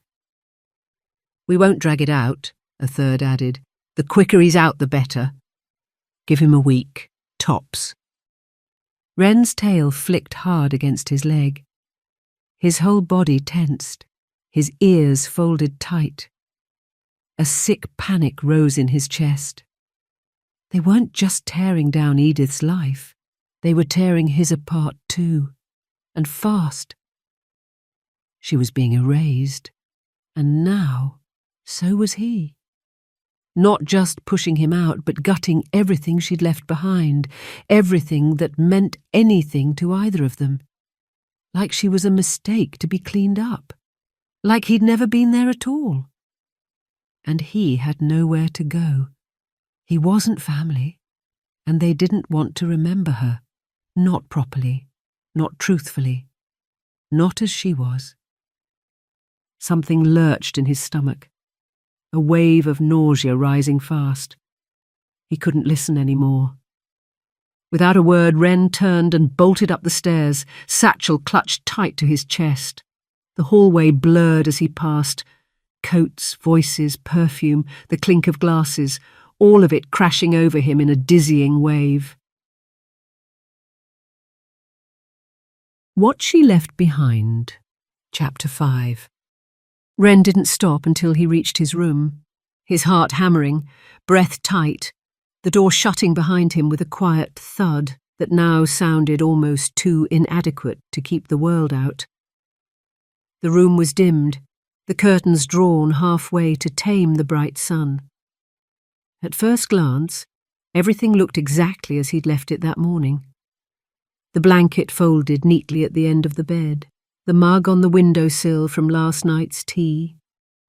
We won't drag it out, a third added. The quicker he's out, the better. Give him a week, tops. Wren's tail flicked hard against his leg. His whole body tensed, his ears folded tight. A sick panic rose in his chest. They weren't just tearing down Edith's life. They were tearing his apart too, and fast. She was being erased, and now so was he. Not just pushing him out, but gutting everything she'd left behind, everything that meant anything to either of them. Like she was a mistake to be cleaned up. Like he'd never been there at all. And he had nowhere to go. He wasn't family, and they didn't want to remember her. Not properly, not truthfully, not as she was. Something lurched in his stomach. A wave of nausea rising fast. He couldn't listen anymore. Without a word, Wren turned and bolted up the stairs, satchel clutched tight to his chest. The hallway blurred as he passed. Coats, voices, perfume, the clink of glasses, all of it crashing over him in a dizzying wave. What She Left Behind, Chapter 5. Wren didn't stop until he reached his room. his heart hammering, breath tight, the door shutting behind him with a quiet thud that now sounded almost too inadequate to keep the world out. The room was dimmed, the curtains drawn halfway to tame the bright sun. At first glance, everything looked exactly as he'd left it that morning. The blanket folded neatly at the end of the bed, the mug on the windowsill from last night's tea,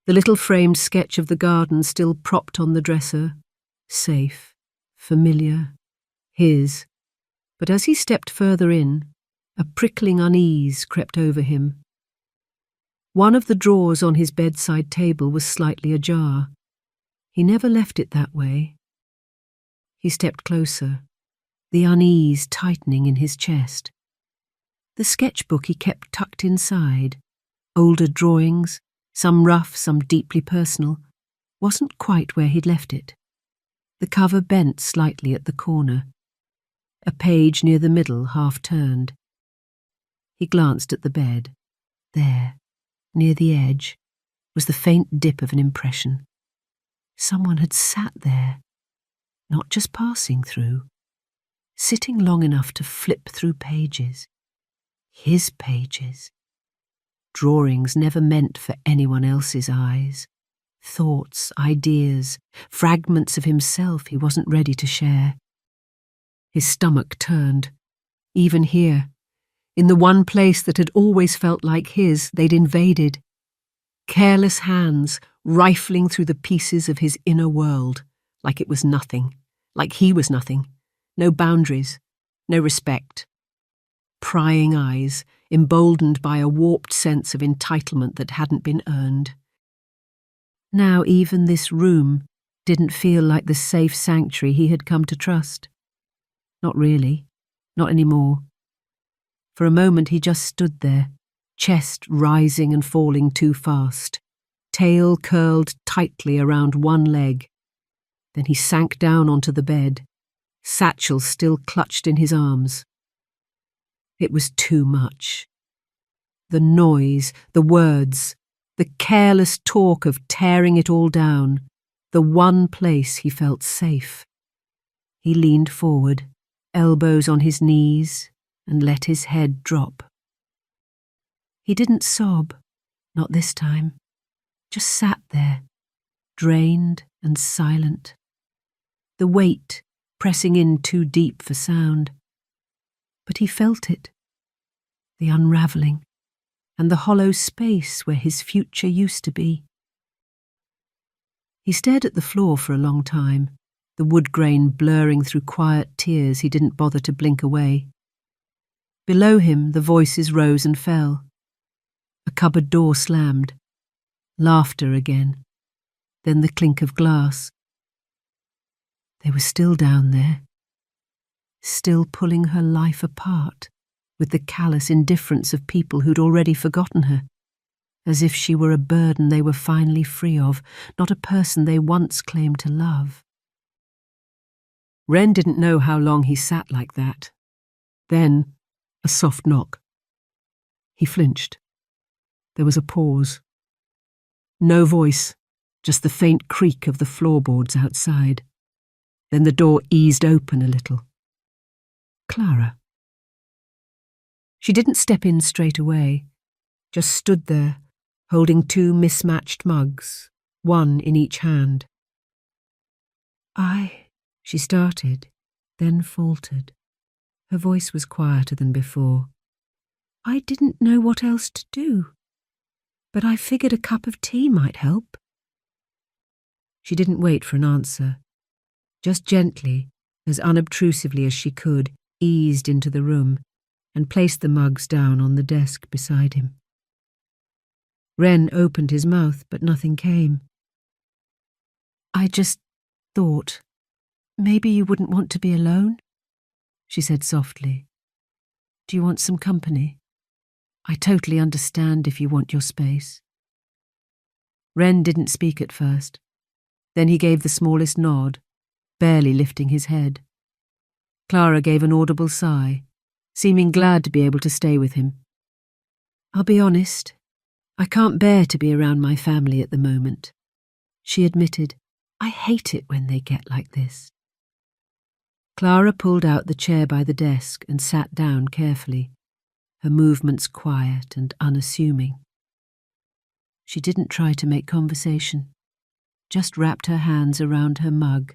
the little framed sketch of the garden still propped on the dresser, safe, familiar, his. But as he stepped further in, a prickling unease crept over him. One of the drawers on his bedside table was slightly ajar. He never left it that way. He stepped closer, the unease tightening in his chest. The sketchbook he kept tucked inside, older drawings, some rough, some deeply personal, wasn't quite where he'd left it. The cover bent slightly at the corner, a page near the middle half turned. He glanced at the bed. There, near the edge, was the faint dip of an impression. Someone had sat there, not just passing through, sitting long enough to flip through pages. His pages. Drawings never meant for anyone else's eyes. Thoughts, ideas, fragments of himself he wasn't ready to share. His stomach turned. Even here, in the one place that had always felt like his, they'd invaded. Careless hands rifling through the pieces of his inner world, like it was nothing, like he was nothing. No boundaries, no respect. Prying eyes, emboldened by a warped sense of entitlement that hadn't been earned. Now even this room didn't feel like the safe sanctuary he had come to trust. Not really, not anymore. For a moment he just stood there, chest rising and falling too fast, tail curled tightly around one leg. Then he sank down onto the bed, satchel still clutched in his arms. It was too much. The noise, the words, the careless talk of tearing it all down, the one place he felt safe. He leaned forward, elbows on his knees, and let his head drop. He didn't sob, not this time, just sat there, drained and silent, the weight pressing in too deep for sound. But he felt it, the unravelling, and the hollow space where his future used to be. He stared at the floor for a long time, the wood grain blurring through quiet tears he didn't bother to blink away. Below him the voices rose and fell. A cupboard door slammed. Laughter again. Then the clink of glass. They were still down there, still pulling her life apart with the callous indifference of people who'd already forgotten her, as if she were a burden they were finally free of, not a person they once claimed to love. Wren didn't know how long he sat like that. Then, a soft knock. He flinched. There was a pause. No voice, just the faint creak of the floorboards outside. Then the door eased open a little. Clara. She didn't step in straight away, just stood there, holding two mismatched mugs, one in each hand. She started, then faltered. Her voice was quieter than before. I didn't know what else to do, but I figured a cup of tea might help. She didn't wait for an answer. Just gently, as unobtrusively as she could, eased into the room and placed the mugs down on the desk beside him. Wren opened his mouth, but nothing came. I just thought, maybe you wouldn't want to be alone, she said softly. Do you want some company? I totally understand if you want your space. Wren didn't speak at first. Then he gave the smallest nod, barely lifting his head. Clara gave an audible sigh, seeming glad to be able to stay with him. I'll be honest, I can't bear to be around my family at the moment, she admitted, I hate it when they get like this. Clara pulled out the chair by the desk and sat down carefully, her movements quiet and unassuming. She didn't try to make conversation, just wrapped her hands around her mug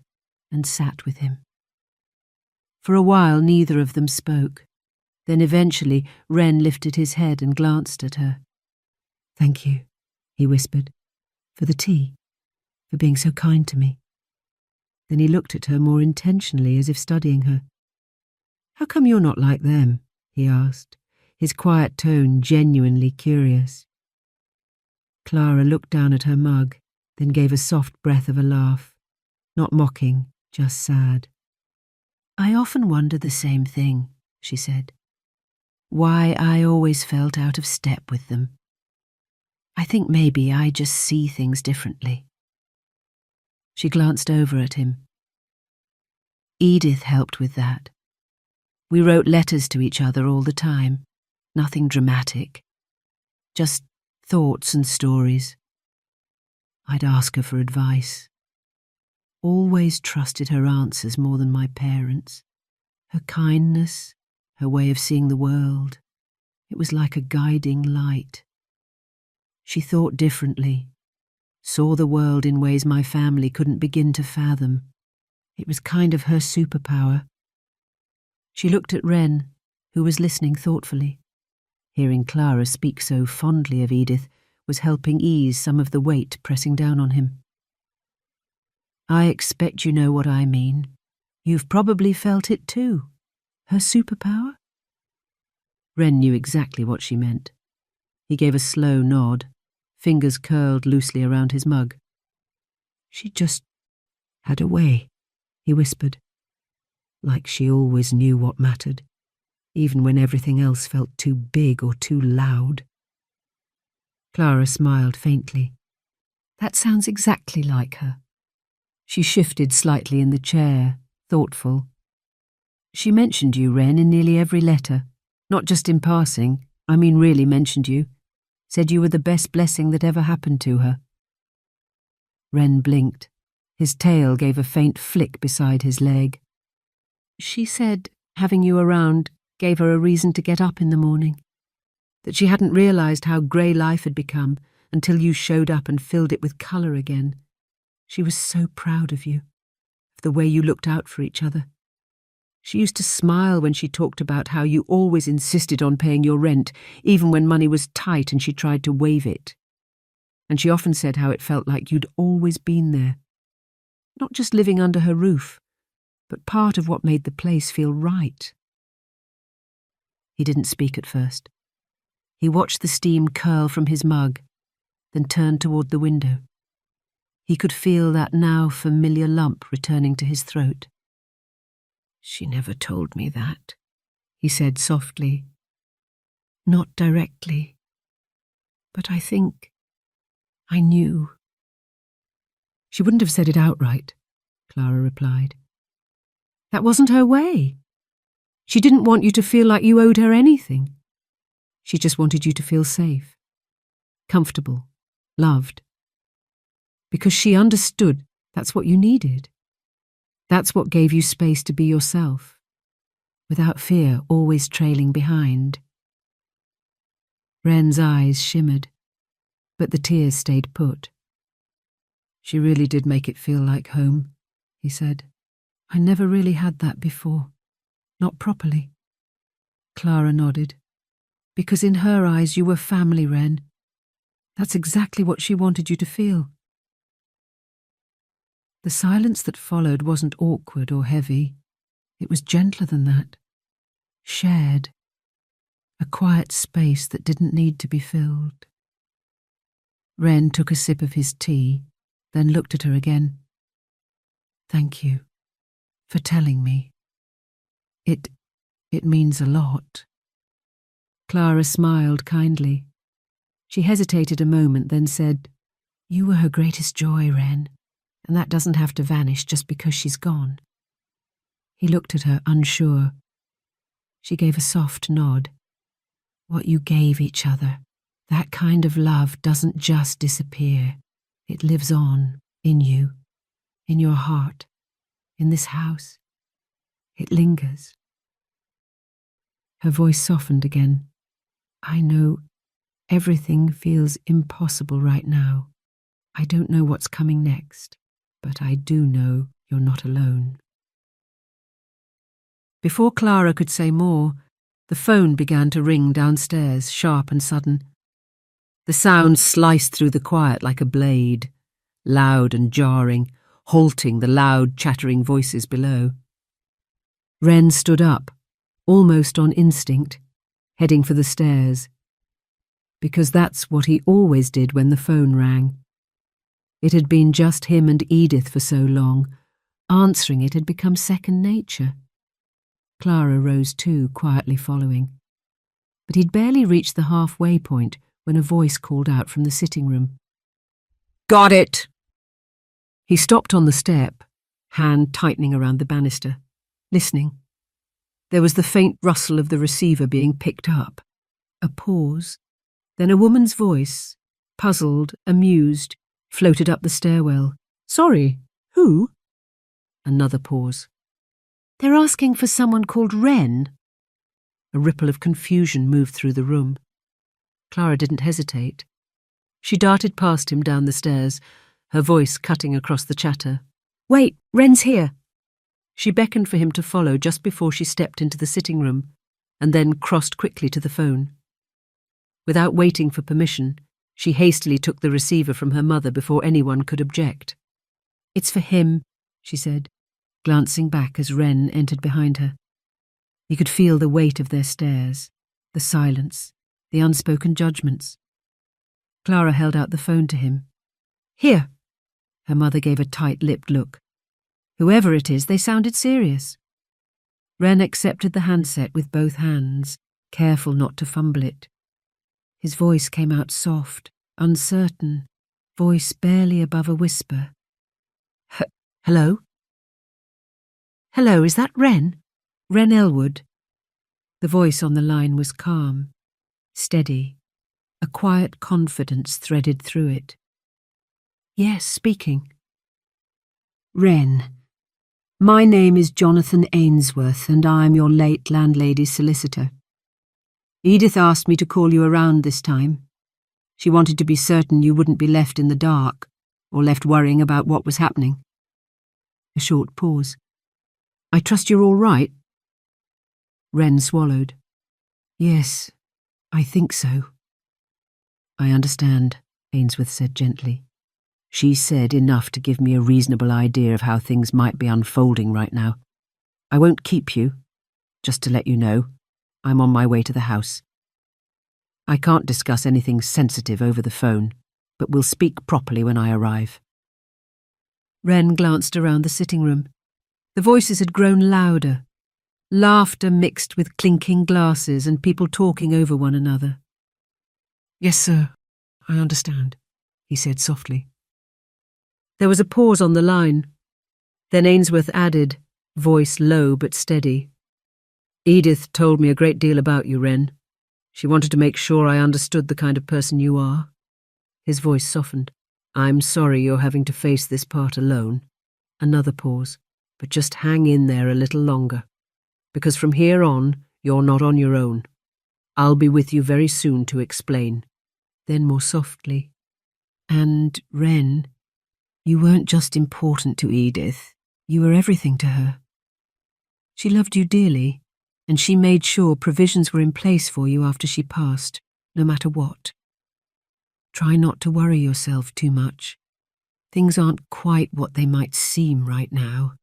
and sat with him. For a while neither of them spoke. Then eventually Ren lifted his head and glanced at her. "Thank you," he whispered, "for the tea, for being so kind to me." Then he looked at her more intentionally, as if studying her. "How come you're not like them?" he asked, his quiet tone genuinely curious. Clara looked down at her mug, then gave a soft breath of a laugh, not mocking, just sad. "I often wonder the same thing," she said. "Why I always felt out of step with them. I think maybe I just see things differently." She glanced over at him. "Edith helped with that. We wrote letters to each other all the time, nothing dramatic, just thoughts and stories. I'd ask her for advice. Always trusted her answers more than my parents. Her kindness, her way of seeing the world, it was like a guiding light. She thought differently, saw the world in ways my family couldn't begin to fathom. It was kind of her superpower." She looked at Ren, who was listening thoughtfully. Hearing Clara speak so fondly of Edith was helping ease some of the weight pressing down on him. "I expect you know what I mean. You've probably felt it too. Her superpower?" Ren knew exactly what she meant. He gave a slow nod, fingers curled loosely around his mug. "She just had a way," he whispered, like she always knew what mattered, even when everything else felt too big or too loud. Clara smiled faintly. "That sounds exactly like her." She shifted slightly in the chair, thoughtful. "She mentioned you, Ren, in nearly every letter. Not just in passing, I mean really mentioned you. Said you were the best blessing that ever happened to her." Ren blinked. His tail gave a faint flick beside his leg. "She said having you around gave her a reason to get up in the morning. That she hadn't realized how grey life had become until you showed up and filled it with colour again. She was so proud of you, of the way you looked out for each other. She used to smile when she talked about how you always insisted on paying your rent, even when money was tight and she tried to waive it. And she often said how it felt like you'd always been there. Not just living under her roof, but part of what made the place feel right." He didn't speak at first. He watched the steam curl from his mug, then turned toward the window. He could feel that now familiar lump returning to his throat. "She never told me that," he said softly. "Not directly, but I think I knew." "She wouldn't have said it outright," Clara replied. "That wasn't her way. She didn't want you to feel like you owed her anything. She just wanted you to feel safe, comfortable, loved. Because she understood that's what you needed. That's what gave you space to be yourself, without fear always trailing behind." Ren's eyes shimmered, but the tears stayed put. "She really did make it feel like home," he said. "I never really had that before. Not properly." Clara nodded. "Because in her eyes you were family, Ren. That's exactly what she wanted you to feel." The silence that followed wasn't awkward or heavy. It was gentler than that. Shared. A quiet space that didn't need to be filled. Ren took a sip of his tea, then looked at her again. "Thank you for telling me. It means a lot." Clara smiled kindly. She hesitated a moment, then said, "You were her greatest joy, Ren, and that doesn't have to vanish just because she's gone." He looked at her, unsure. She gave a soft nod. "What you gave each other, that kind of love doesn't just disappear. It lives on in you. In your heart, in this house. It lingers. Her voice softened again. I know everything feels impossible right now. I don't know what's coming next, but I do know you're not alone. Before Clara could say more, the phone began to ring downstairs, sharp and sudden. The sound sliced through the quiet like a blade, loud and jarring, halting the loud, chattering voices below. Wren stood up, almost on instinct, heading for the stairs, because that's what he always did when the phone rang. It had been just him and Edith for so long. Answering it had become second nature. Clara rose too, quietly following. But he'd barely reached the halfway point when a voice called out from the sitting room. Got it! He stopped on the step, hand tightening around the banister, listening. There was the faint rustle of the receiver being picked up. A pause. Then a woman's voice, puzzled, amused, floated up the stairwell. Sorry, who? Another pause. They're asking for someone called Wren. A ripple of confusion moved through the room. Clara didn't hesitate. She darted past him down the stairs, her voice cutting across the chatter. Wait, Wren's here. She beckoned for him to follow just before she stepped into the sitting room, and then crossed quickly to the phone. Without waiting for permission, she hastily took the receiver from her mother before anyone could object. It's for him, she said, glancing back as Wren entered behind her. He could feel the weight of their stares, the silence, the unspoken judgments. Clara held out the phone to him. Here. Her mother gave a tight-lipped look. Whoever it is, they sounded serious. Wren accepted the handset with both hands, careful not to fumble it. His voice came out soft, uncertain, voice barely above a whisper. Hello? Hello, is that Wren? Wren Elwood? The voice on the line was calm, steady, a quiet confidence threaded through it. Yes, speaking. Wren. My name is Jonathan Ainsworth, and I am your late landlady's solicitor. Edith asked me to call you around this time. She wanted to be certain you wouldn't be left in the dark, or left worrying about what was happening. A short pause. I trust you're all right? Wren swallowed. Yes, I think so. I understand, Ainsworth said gently. She said enough to give me a reasonable idea of how things might be unfolding right now. I won't keep you. Just to let you know, I'm on my way to the house. I can't discuss anything sensitive over the phone, but we'll speak properly when I arrive. Wren glanced around the sitting room. The voices had grown louder, laughter mixed with clinking glasses and people talking over one another. Yes, sir, I understand, he said softly. There was a pause on the line. Then Ainsworth added, voice low but steady. Edith told me a great deal about you, Wren. She wanted to make sure I understood the kind of person you are. His voice softened. I'm sorry you're having to face this part alone. Another pause, but just hang in there a little longer. Because from here on, you're not on your own. I'll be with you very soon to explain. Then more softly. And, Wren, you weren't just important to Edith, you were everything to her. She loved you dearly, and she made sure provisions were in place for you after she passed, no matter what. Try not to worry yourself too much. Things aren't quite what they might seem right now.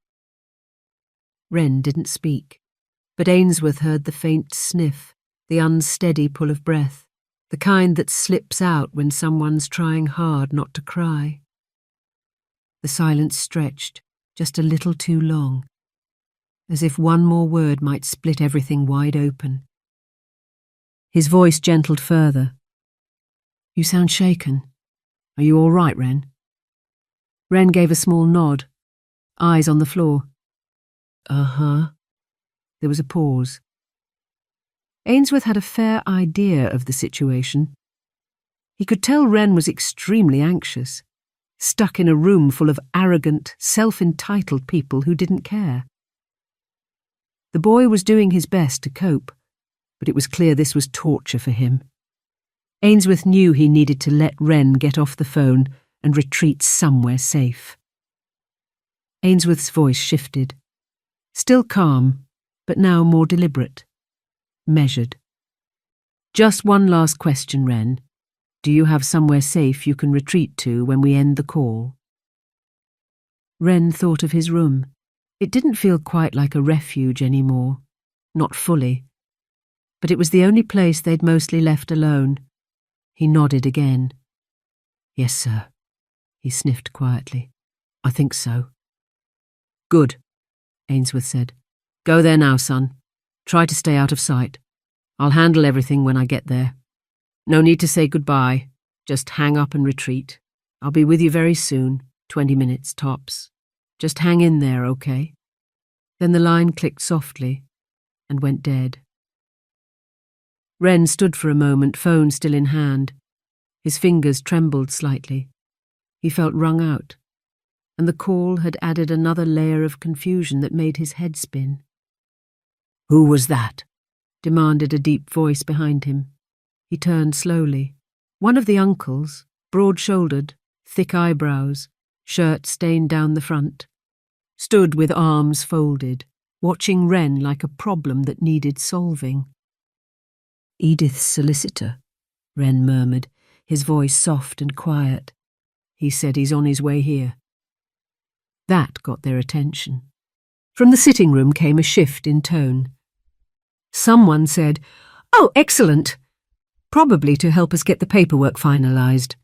Wren didn't speak, but Ainsworth heard the faint sniff, the unsteady pull of breath, the kind that slips out when someone's trying hard not to cry. The silence stretched, just a little too long, as if one more word might split everything wide open. His voice gentled further. You sound shaken. Are you all right, Wren? Wren gave a small nod, eyes on the floor. Uh-huh. There was a pause. Ainsworth had a fair idea of the situation. He could tell Wren was extremely anxious. stuck in a room full of arrogant, self-entitled people who didn't care. The boy was doing his best to cope, but it was clear this was torture for him. Ainsworth knew he needed to let Wren get off the phone and retreat somewhere safe. Ainsworth's voice shifted. Still calm, but now more deliberate. Measured. Just one last question, Wren. Do you have somewhere safe you can retreat to when we end the call? Wren thought of his room. It didn't feel quite like a refuge anymore. Not fully. But it was the only place they'd mostly left alone. He nodded again. Yes, sir. He sniffed quietly. I think so. Good, Ainsworth said. Go there now, son. Try to stay out of sight. I'll handle everything when I get there. No need to say goodbye. Just hang up and retreat. I'll be with you very soon, 20 minutes tops. Just hang in there, okay? Then the line clicked softly and went dead. Wren stood for a moment, phone still in hand. His fingers trembled slightly. He felt wrung out, and the call had added another layer of confusion that made his head spin. Who was that? Demanded a deep voice behind him. He turned slowly. One of the uncles, broad-shouldered, thick eyebrows, shirt stained down the front, stood with arms folded, watching Wren like a problem that needed solving. Edith's solicitor, Wren murmured, his voice soft and quiet. He said he's on his way here. That got their attention. From the sitting room came a shift in tone. Someone said, "Oh, excellent! Probably to help us get the paperwork finalised."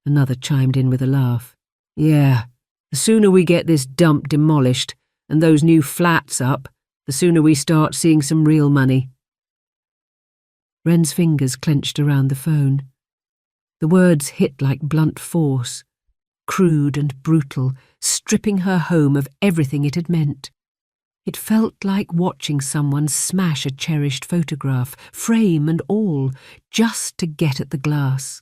Another chimed in with a laugh. Yeah, the sooner we get this dump demolished and those new flats up, the sooner we start seeing some real money. Wren's fingers clenched around the phone. The words hit like blunt force, crude and brutal, stripping her home of everything it had meant. It felt like watching someone smash a cherished photograph, frame and all, just to get at the glass.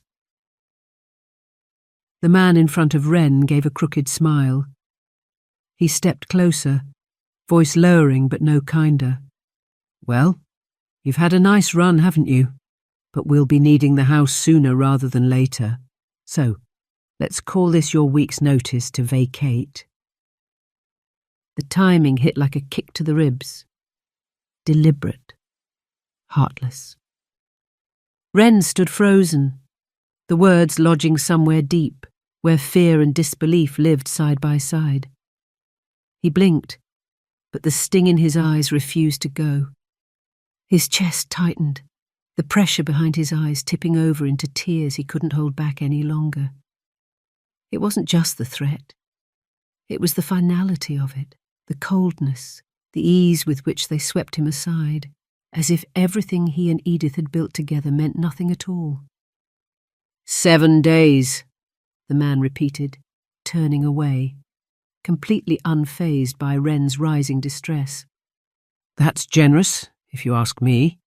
The man in front of Wren gave a crooked smile. He stepped closer, voice lowering but no kinder. Well, you've had a nice run, haven't you? But we'll be needing the house sooner rather than later. So, let's call this your week's notice to vacate. The timing hit like a kick to the ribs. Deliberate. Heartless. Wren stood frozen, the words lodging somewhere deep, where fear and disbelief lived side by side. He blinked, but the sting in his eyes refused to go. His chest tightened, the pressure behind his eyes tipping over into tears he couldn't hold back any longer. It wasn't just the threat. It was the finality of it, the coldness, the ease with which they swept him aside, as if everything he and Edith had built together meant nothing at all. 7 days, the man repeated, turning away, completely unfazed by Wren's rising distress. That's generous, if you ask me.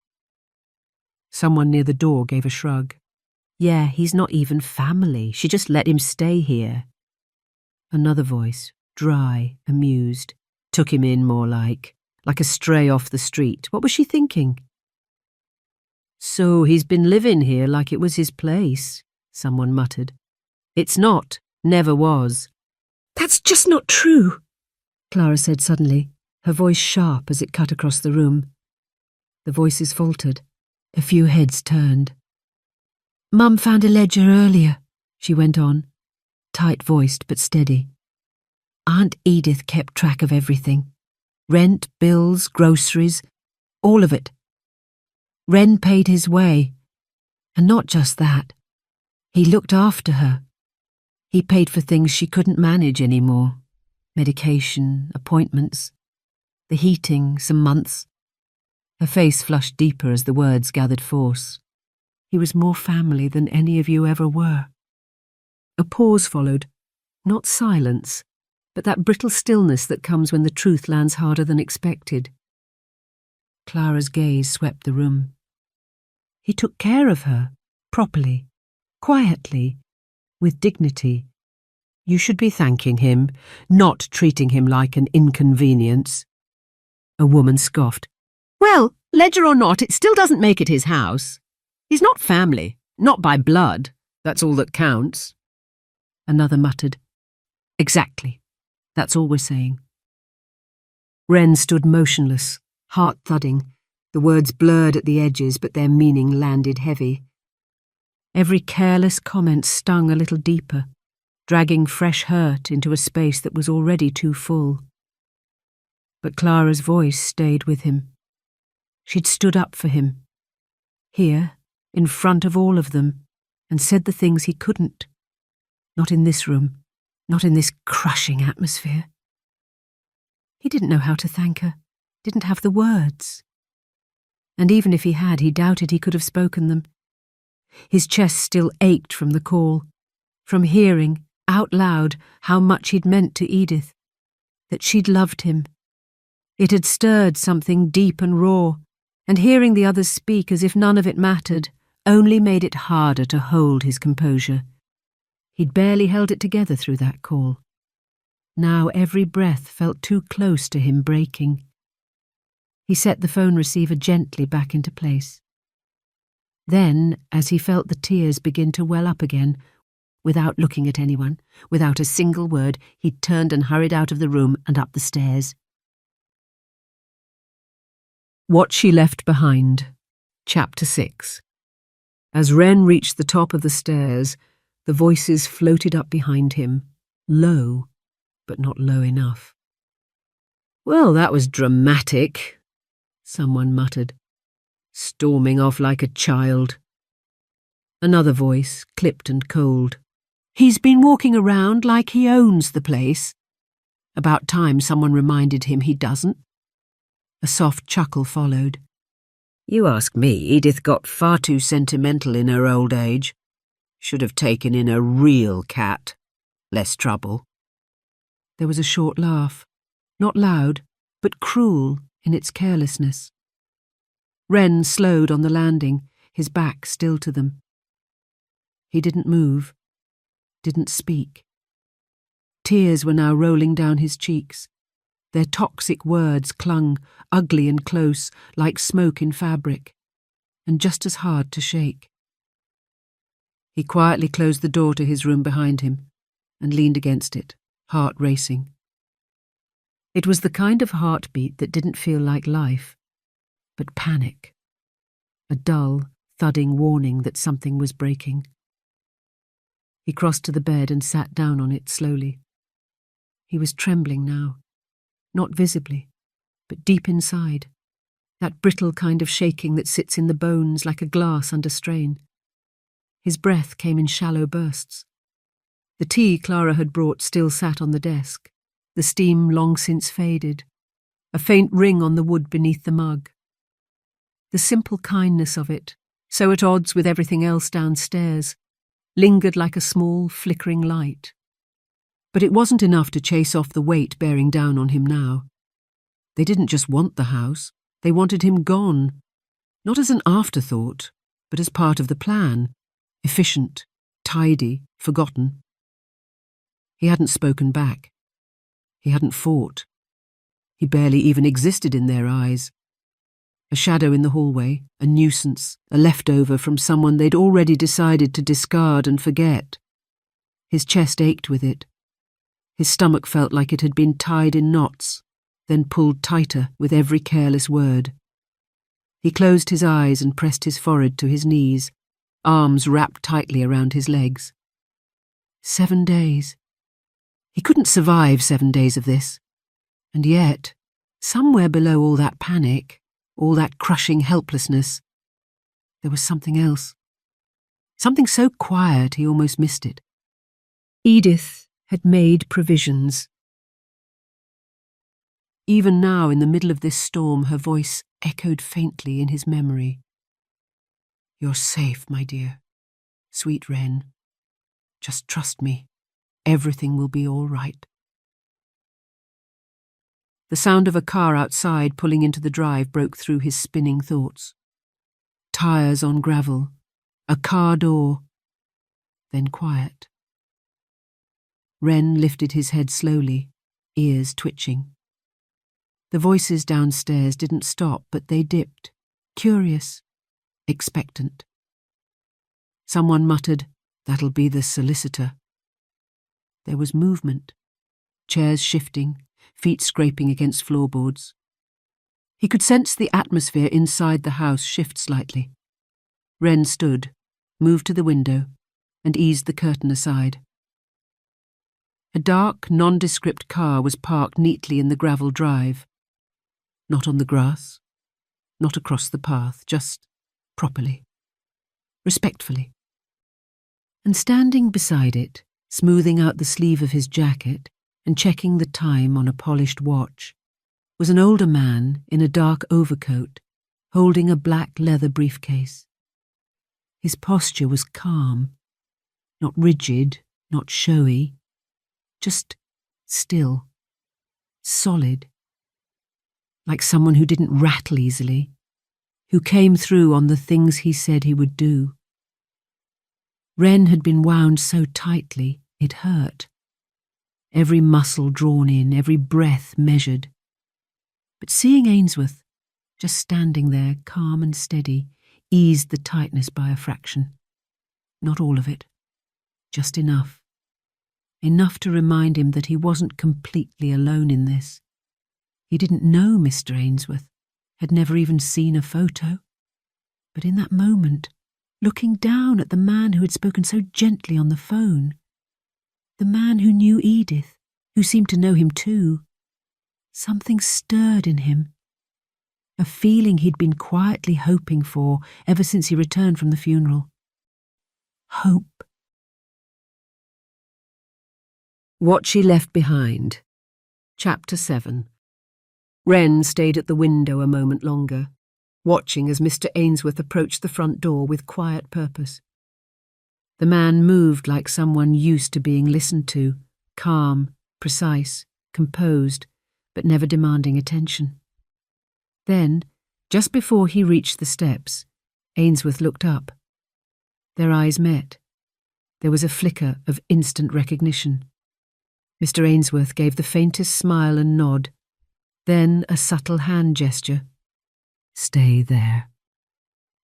Someone near the door gave a shrug. Yeah, he's not even family. She just let him stay here. Another voice, dry, amused, took him in more like a stray off the street. What was she thinking? So he's been living here like it was his place, someone muttered. It's not, never was. That's just not true, Clara said suddenly, her voice sharp as it cut across the room. The voices faltered. A few heads turned. Mum found a ledger earlier, she went on, tight-voiced but steady. Aunt Edith kept track of everything. Rent, bills, groceries, all of it. Wren paid his way. And not just that. He looked after her. He paid for things she couldn't manage anymore. Medication, appointments, the heating, some months. Her face flushed deeper as the words gathered force. He was more family than any of you ever were. A pause followed. Not silence, but that brittle stillness that comes when the truth lands harder than expected. Clara's gaze swept the room. He took care of her, properly, quietly, with dignity, You should be thanking him, not treating him like an inconvenience. A woman scoffed. Well, ledger or not, it still doesn't make it his house. He's not family, not by blood. That's all that counts. Another muttered. Exactly. That's all we're saying. Wren stood motionless, heart thudding, the words blurred at the edges, but their meaning landed heavy. Every careless comment stung a little deeper, dragging fresh hurt into a space that was already too full. But Clara's voice stayed with him. She'd stood up for him, here, in front of all of them, and said the things he couldn't. Not in this room, not in this crushing atmosphere. He didn't know how to thank her, didn't have the words. And even if he had, he doubted he could have spoken them. His chest still ached from the call, from hearing, out loud, how much he'd meant to Edith, that she'd loved him. It had stirred something deep and raw, and hearing the others speak as if none of it mattered only made it harder to hold his composure. He'd barely held it together through that call. Now every breath felt too close to him breaking. He set the phone receiver gently back into place. Then, as he felt the tears begin to well up again, without looking at anyone, without a single word, he turned and hurried out of the room and up the stairs. What She Left Behind, Chapter 6. As Wren reached the top of the stairs, the voices floated up behind him, low, but not low enough. Well, that was dramatic, someone muttered, storming off like a child. Another voice, clipped and cold. He's been walking around like he owns the place. About time someone reminded him he doesn't. A soft chuckle followed. You ask me, Edith got far too sentimental in her old age. Should have taken in a real cat. Less trouble. There was a short laugh, not loud, but cruel in its carelessness. Wren slowed on the landing, his back still to them. He didn't move, didn't speak. Tears were now rolling down his cheeks. Their toxic words clung, ugly and close, like smoke in fabric, and just as hard to shake. He quietly closed the door to his room behind him and leaned against it, heart racing. It was the kind of heartbeat that didn't feel like life, but panic. A dull, thudding warning that something was breaking. He crossed to the bed and sat down on it slowly. He was trembling now, not visibly, but deep inside, that brittle kind of shaking that sits in the bones like a glass under strain. His breath came in shallow bursts. The tea Clara had brought still sat on the desk, the steam long since faded, a faint ring on the wood beneath the mug. The simple kindness of it, so at odds with everything else downstairs, lingered like a small, flickering light. But it wasn't enough to chase off the weight bearing down on him now. They didn't just want the house, they wanted him gone. Not as an afterthought, but as part of the plan. Efficient, tidy, forgotten. He hadn't spoken back. He hadn't fought. He barely even existed in their eyes. A shadow in the hallway, a nuisance, a leftover from someone they'd already decided to discard and forget. His chest ached with it. His stomach felt like it had been tied in knots, then pulled tighter with every careless word. He closed his eyes and pressed his forehead to his knees, arms wrapped tightly around his legs. 7 days. He couldn't survive 7 days of this. And yet, somewhere below all that panic, all that crushing helplessness, there was something else. Something so quiet he almost missed it. Edith had made provisions. Even now, in the middle of this storm, her voice echoed faintly in his memory. You're safe, my dear. Sweet Wren. Just trust me. Everything will be all right. The sound of a car outside pulling into the drive broke through his spinning thoughts. Tires on gravel. A car door. Then quiet. Wren lifted his head slowly, ears twitching. The voices downstairs didn't stop, but they dipped, curious, expectant. Someone muttered, "That'll be the solicitor." There was movement, chairs shifting, feet scraping against floorboards. He could sense the atmosphere inside the house shift slightly. Wren stood, moved to the window, and eased the curtain aside. A dark, nondescript car was parked neatly in the gravel drive. Not on the grass, not across the path, just properly, respectfully. And standing beside it, smoothing out the sleeve of his jacket and checking the time on a polished watch, was an older man in a dark overcoat, holding a black leather briefcase. His posture was calm, not rigid, not showy, just still, solid, like someone who didn't rattle easily, who came through on the things he said he would do. Wren had been wound so tightly it hurt. Every muscle drawn in, every breath measured. But seeing Ainsworth, just standing there, calm and steady, eased the tightness by a fraction. Not all of it, just enough. Enough to remind him that he wasn't completely alone in this. He didn't know Mr. Ainsworth, had never even seen a photo. But in that moment, looking down at the man who had spoken so gently on the phone, the man who knew Edith, who seemed to know him too, something stirred in him. A feeling he'd been quietly hoping for ever since he returned from the funeral. Hope. What She Left Behind. Chapter 7. Wren stayed at the window a moment longer, watching as Mr. Ainsworth approached the front door with quiet purpose. The man moved like someone used to being listened to, calm, precise, composed, but never demanding attention. Then, just before he reached the steps, Ainsworth looked up. Their eyes met. There was a flicker of instant recognition. Mr. Ainsworth gave the faintest smile and nod, then a subtle hand gesture. "Stay there."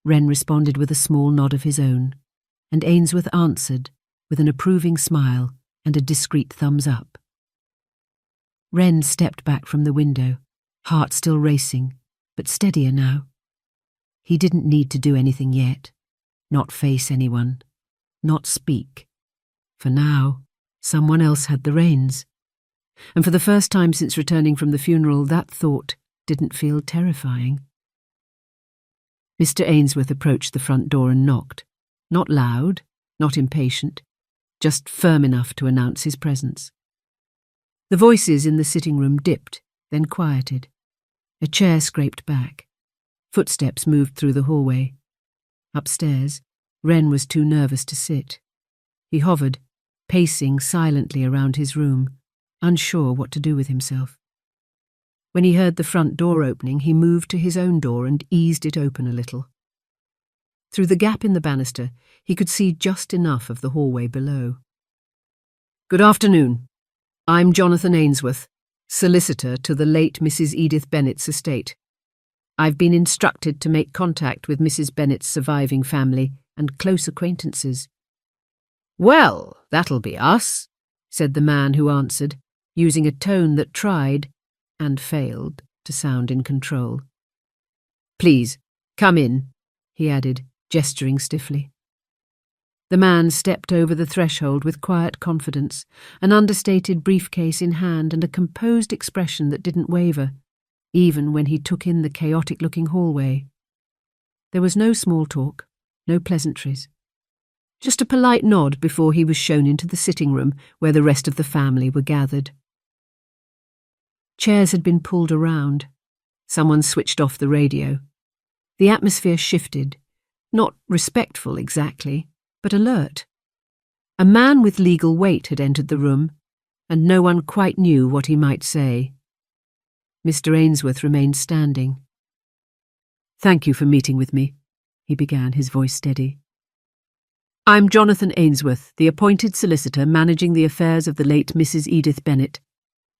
Wren responded with a small nod of his own, and Ainsworth answered with an approving smile and a discreet thumbs up. Wren stepped back from the window, heart still racing, but steadier now. He didn't need to do anything yet, not face anyone, not speak. For now, someone else had the reins. And for the first time since returning from the funeral, that thought didn't feel terrifying. Mr. Ainsworth approached the front door and knocked, not loud, not impatient, just firm enough to announce his presence. The voices in the sitting room dipped, then quieted. A chair scraped back. Footsteps moved through the hallway. Upstairs, Wren was too nervous to sit. He hovered, pacing silently around his room, unsure what to do with himself. When he heard the front door opening, he moved to his own door and eased it open a little. Through the gap in the banister, he could see just enough of the hallway below. "Good afternoon. I'm Jonathan Ainsworth, solicitor to the late Mrs. Edith Bennett's estate. I've been instructed to make contact with Mrs. Bennett's surviving family and close acquaintances." "Well, that'll be us," said the man who answered, using a tone that tried, and failed, to sound in control. "Please, come in," he added, gesturing stiffly. The man stepped over the threshold with quiet confidence, an understated briefcase in hand and a composed expression that didn't waver, even when he took in the chaotic-looking hallway. There was no small talk, no pleasantries. Just a polite nod before he was shown into the sitting room where the rest of the family were gathered. Chairs had been pulled around. Someone switched off the radio. The atmosphere shifted, not respectful exactly, but alert. A man with legal weight had entered the room, and no one quite knew what he might say. Mr. Ainsworth remained standing. "Thank you for meeting with me," he began, his voice steady. I'm Jonathan Ainsworth, the appointed solicitor managing the affairs of the late Mrs. Edith Bennet.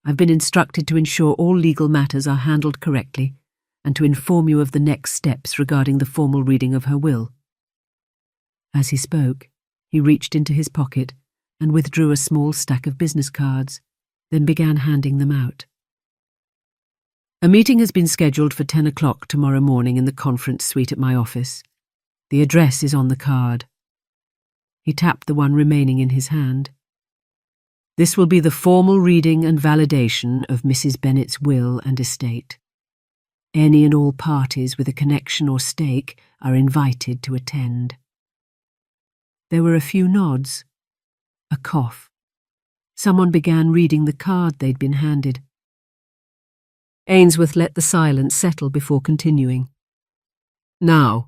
I've been instructed to ensure all legal matters are handled correctly and to inform you of the next steps regarding the formal reading of her will. As he spoke, he reached into his pocket and withdrew a small stack of business cards, then began handing them out. A meeting has been scheduled for 10 o'clock tomorrow morning in the conference suite at my office. The address is on the card. He tapped the one remaining in his hand. This will be the formal reading and validation of Mrs. Bennet's will and estate. Any and all parties with a connection or stake are invited to attend. There were a few nods, a cough. Someone began reading the card they'd been handed. Ainsworth let the silence settle before continuing. "Now,"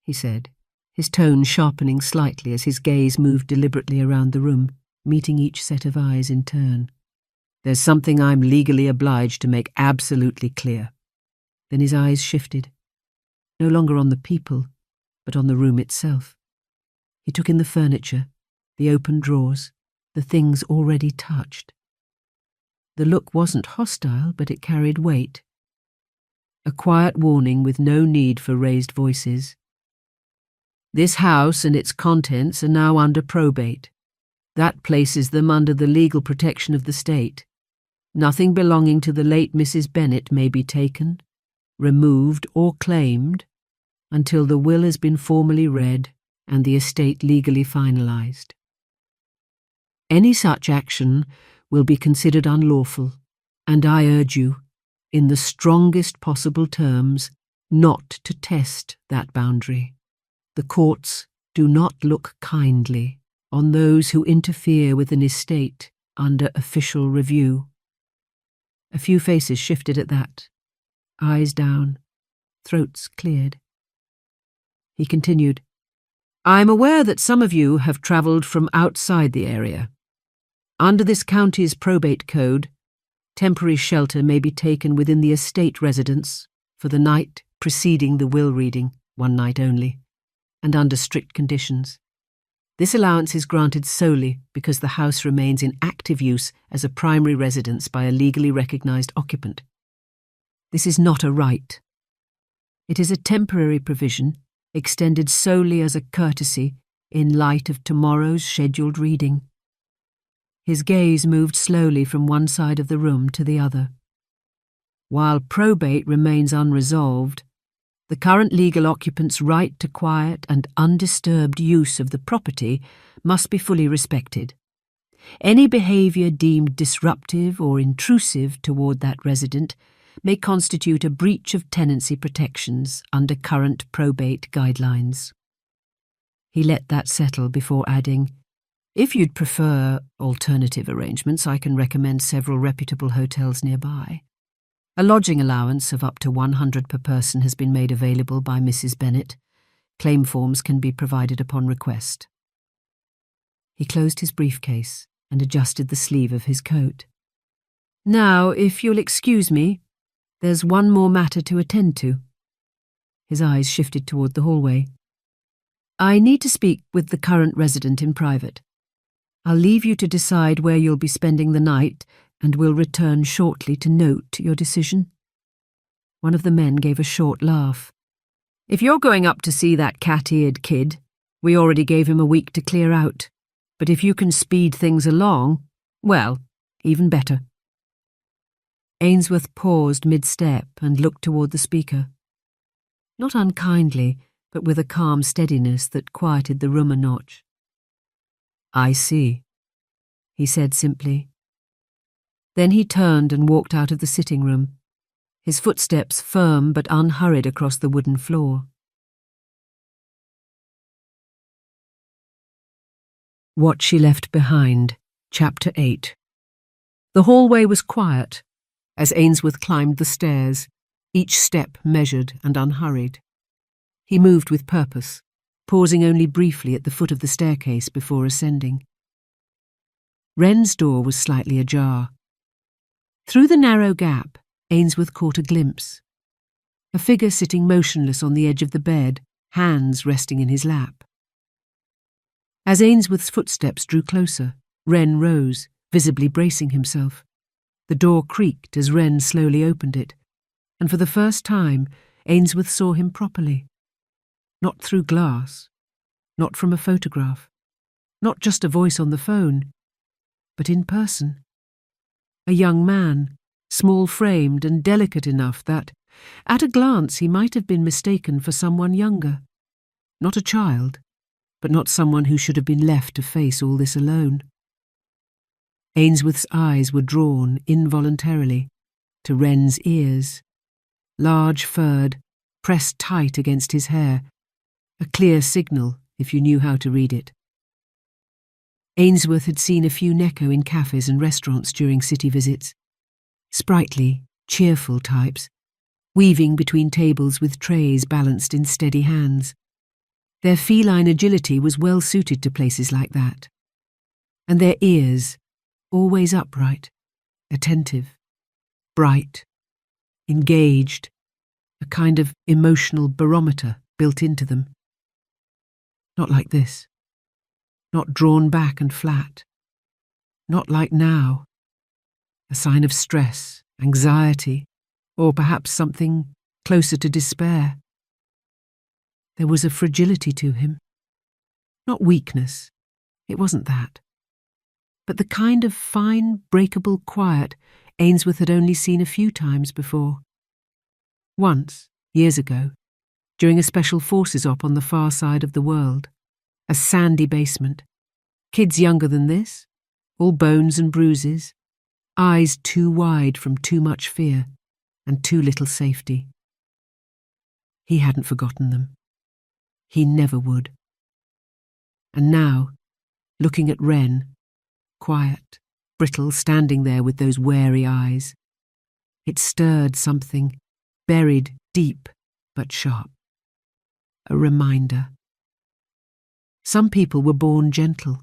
he said, his tone sharpening slightly as his gaze moved deliberately around the room, meeting each set of eyes in turn. "There's something I'm legally obliged to make absolutely clear." Then his eyes shifted, no longer on the people, but on the room itself. He took in the furniture, the open drawers, the things already touched. The look wasn't hostile, but it carried weight. A quiet warning with no need for raised voices. This house and its contents are now under probate. That places them under the legal protection of the state. Nothing belonging to the late Mrs. Bennet may be taken, removed or claimed until the will has been formally read and the estate legally finalised. Any such action will be considered unlawful, and I urge you, in the strongest possible terms, not to test that boundary. The courts do not look kindly on those who interfere with an estate under official review. A few faces shifted at that, eyes down, throats cleared. He continued, "I'm aware that some of you have travelled from outside the area. Under this county's probate code, temporary shelter may be taken within the estate residence for the night preceding the will reading, one night only, and under strict conditions. This allowance is granted solely because the house remains in active use as a primary residence by a legally recognised occupant. This is not a right. It is a temporary provision extended solely as a courtesy in light of tomorrow's scheduled reading." His gaze moved slowly from one side of the room to the other. "While probate remains unresolved, the current legal occupant's right to quiet and undisturbed use of the property must be fully respected. Any behaviour deemed disruptive or intrusive toward that resident may constitute a breach of tenancy protections under current probate guidelines." He let that settle before adding, "If you'd prefer alternative arrangements, I can recommend several reputable hotels nearby. A lodging allowance of up to 100 per person has been made available by Mrs. Bennet. Claim forms can be provided upon request." He closed his briefcase and adjusted the sleeve of his coat. "Now, if you'll excuse me, there's one more matter to attend to." His eyes shifted toward the hallway. "I need to speak with the current resident in private. I'll leave you to decide where you'll be spending the night, and will return shortly to note your decision." One of the men gave a short laugh. "If you're going up to see that cat-eared kid, we already gave him a week to clear out. But if you can speed things along, well, even better." Ainsworth paused mid-step and looked toward the speaker. Not unkindly, but with a calm steadiness that quieted the room a notch. "I see," he said simply. Then he turned and walked out of the sitting room, his footsteps firm but unhurried across the wooden floor. What She Left Behind, Chapter 8. The hallway was quiet as Ainsworth climbed the stairs, each step measured and unhurried. He moved with purpose, pausing only briefly at the foot of the staircase before ascending. Wren's door was slightly ajar. Through the narrow gap, Ainsworth caught a glimpse. A figure sitting motionless on the edge of the bed, hands resting in his lap. As Ainsworth's footsteps drew closer, Wren rose, visibly bracing himself. The door creaked as Wren slowly opened it, and for the first time Ainsworth saw him properly. Not through glass, not from a photograph, not just a voice on the phone, but in person. A young man, small-framed and delicate enough that, at a glance, he might have been mistaken for someone younger. Not a child, but not someone who should have been left to face all this alone. Ainsworth's eyes were drawn, involuntarily, to Wren's ears, large-furred, pressed tight against his hair, a clear signal if you knew how to read it. Ainsworth had seen a few Neko in cafés and restaurants during city visits. Sprightly, cheerful types, weaving between tables with trays balanced in steady hands. Their feline agility was well suited to places like that. And their ears, always upright, attentive, bright, engaged, a kind of emotional barometer built into them. Not like this. Not drawn back and flat. Not like now. A sign of stress, anxiety, or perhaps something closer to despair. There was a fragility to him. Not weakness, it wasn't that. But the kind of fine, breakable quiet Ainsworth had only seen a few times before. Once, years ago, during a special forces op on the far side of the world. A sandy basement. Kids younger than this, all bones and bruises, eyes too wide from too much fear and too little safety. He hadn't forgotten them. He never would. And now, looking at Wren, quiet, brittle, standing there with those wary eyes, it stirred something, buried deep but sharp. A reminder. Some people were born gentle,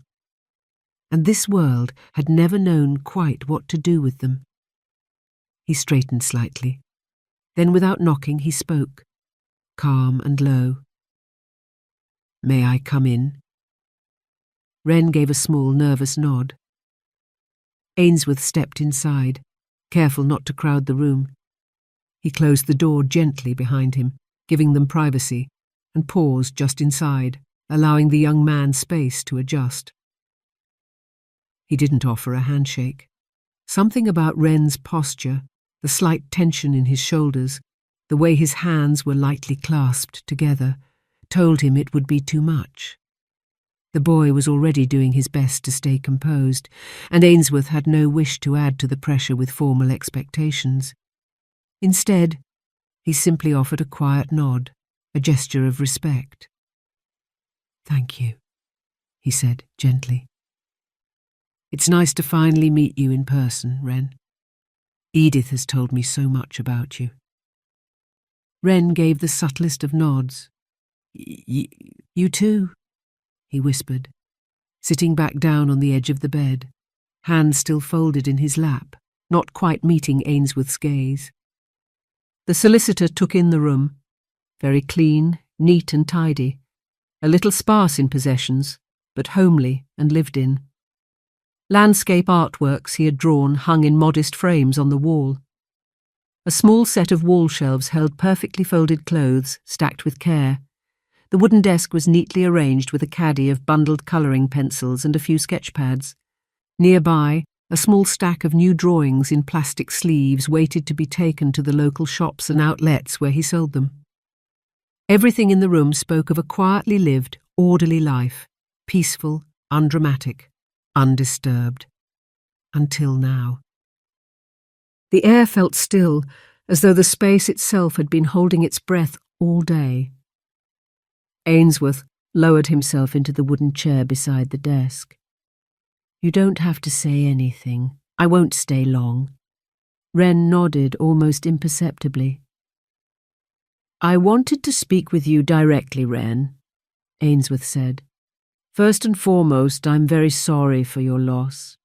and this world had never known quite what to do with them. He straightened slightly. Then without knocking he spoke, calm and low. "May I come in?" Wren gave a small, nervous nod. Ainsworth stepped inside, careful not to crowd the room. He closed the door gently behind him, giving them privacy, and paused just inside, allowing the young man space to adjust. He didn't offer a handshake. Something about Wren's posture, the slight tension in his shoulders, the way his hands were lightly clasped together, told him it would be too much. The boy was already doing his best to stay composed, and Ainsworth had no wish to add to the pressure with formal expectations. Instead, he simply offered a quiet nod, a gesture of respect. "Thank you," he said gently. "It's nice to finally meet you in person, Wren. Edith has told me so much about you." Wren gave the subtlest of nods. You too," he whispered, sitting back down on the edge of the bed, hands still folded in his lap, not quite meeting Ainsworth's gaze. The solicitor took in the room, very clean, neat and tidy, a little sparse in possessions, but homely and lived in. Landscape artworks he had drawn hung in modest frames on the wall. A small set of wall shelves held perfectly folded clothes, stacked with care. The wooden desk was neatly arranged with a caddy of bundled colouring pencils and a few sketch pads. Nearby, a small stack of new drawings in plastic sleeves waited to be taken to the local shops and outlets where he sold them. Everything in the room spoke of a quietly lived, orderly life, peaceful, undramatic, undisturbed. Until now. The air felt still, as though the space itself had been holding its breath all day. Ainsworth lowered himself into the wooden chair beside the desk. "You don't have to say anything. I won't stay long." Wren nodded almost imperceptibly. "I wanted to speak with you directly, Wren," Ainsworth said. "First and foremost, I'm very sorry for your loss.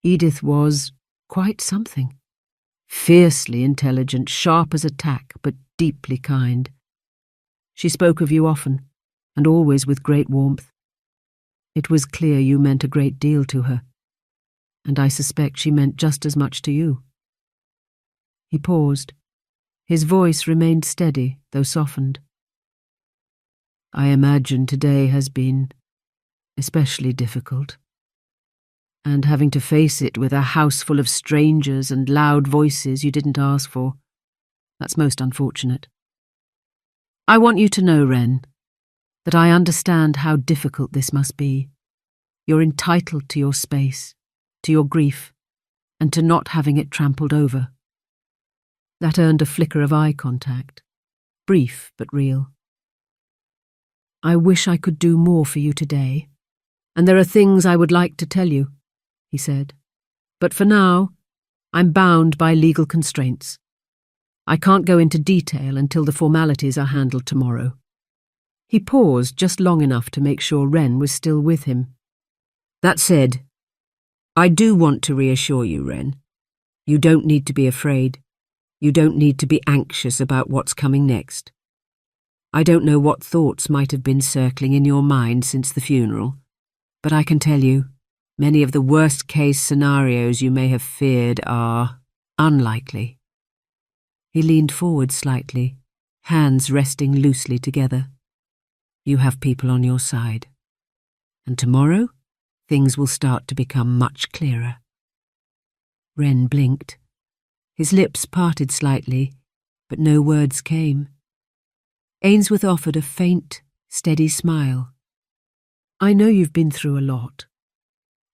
Edith was quite something. Fiercely intelligent, sharp as a tack, but deeply kind. She spoke of you often, and always with great warmth. It was clear you meant a great deal to her, and I suspect she meant just as much to you. He paused. His voice remained steady, though softened. I imagine today has been especially difficult. And having to face it with a house full of strangers and loud voices you didn't ask for, that's most unfortunate. I want you to know, Wren, that I understand how difficult this must be. You're entitled to your space, to your grief, and to not having it trampled over. That earned a flicker of eye contact, brief but real. I wish I could do more for you today, and there are things I would like to tell you, he said. But for now, I'm bound by legal constraints. I can't go into detail until the formalities are handled tomorrow. He paused just long enough to make sure Wren was still with him. That said, I do want to reassure you, Wren. You don't need to be afraid. You don't need to be anxious about what's coming next. I don't know what thoughts might have been circling in your mind since the funeral, but I can tell you, many of the worst-case scenarios you may have feared are unlikely. He leaned forward slightly, hands resting loosely together. You have people on your side. And tomorrow, things will start to become much clearer. Wren blinked. His lips parted slightly, but no words came. Ainsworth offered a faint, steady smile. I know you've been through a lot,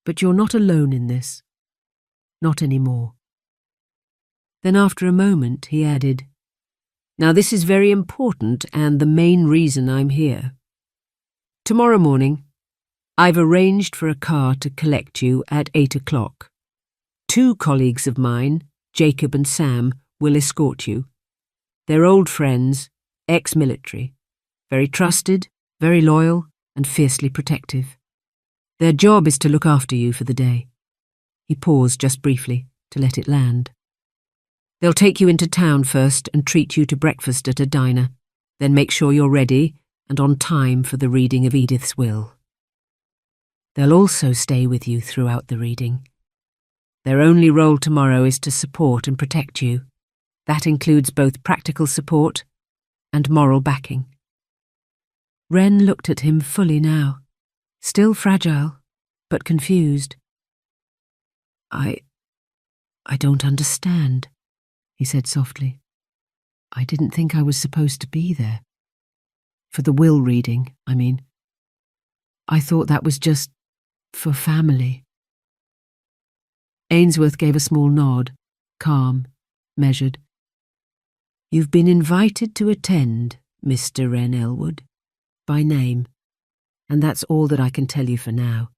but you're not alone in this. Not anymore. Then after a moment he added, Now this is very important and the main reason I'm here. Tomorrow morning, I've arranged for a car to collect you at 8 o'clock. 2 colleagues of mine, Jacob and Sam, will escort you. They're old friends, ex-military, very trusted, very loyal, and fiercely protective. Their job is to look after you for the day. He paused just briefly to let it land. They'll take you into town first and treat you to breakfast at a diner, then make sure you're ready and on time for the reading of Edith's will. They'll also stay with you throughout the reading. Their only role tomorrow is to support and protect you. That includes both practical support and moral backing. Wren looked at him fully now, still fragile, but confused. I don't understand, he said softly. I didn't think I was supposed to be there. For the will reading, I mean. I thought that was just for family. Ainsworth gave a small nod, calm, measured. You've been invited to attend, Mr. Wren Elwood, by name, and that's all that I can tell you for now.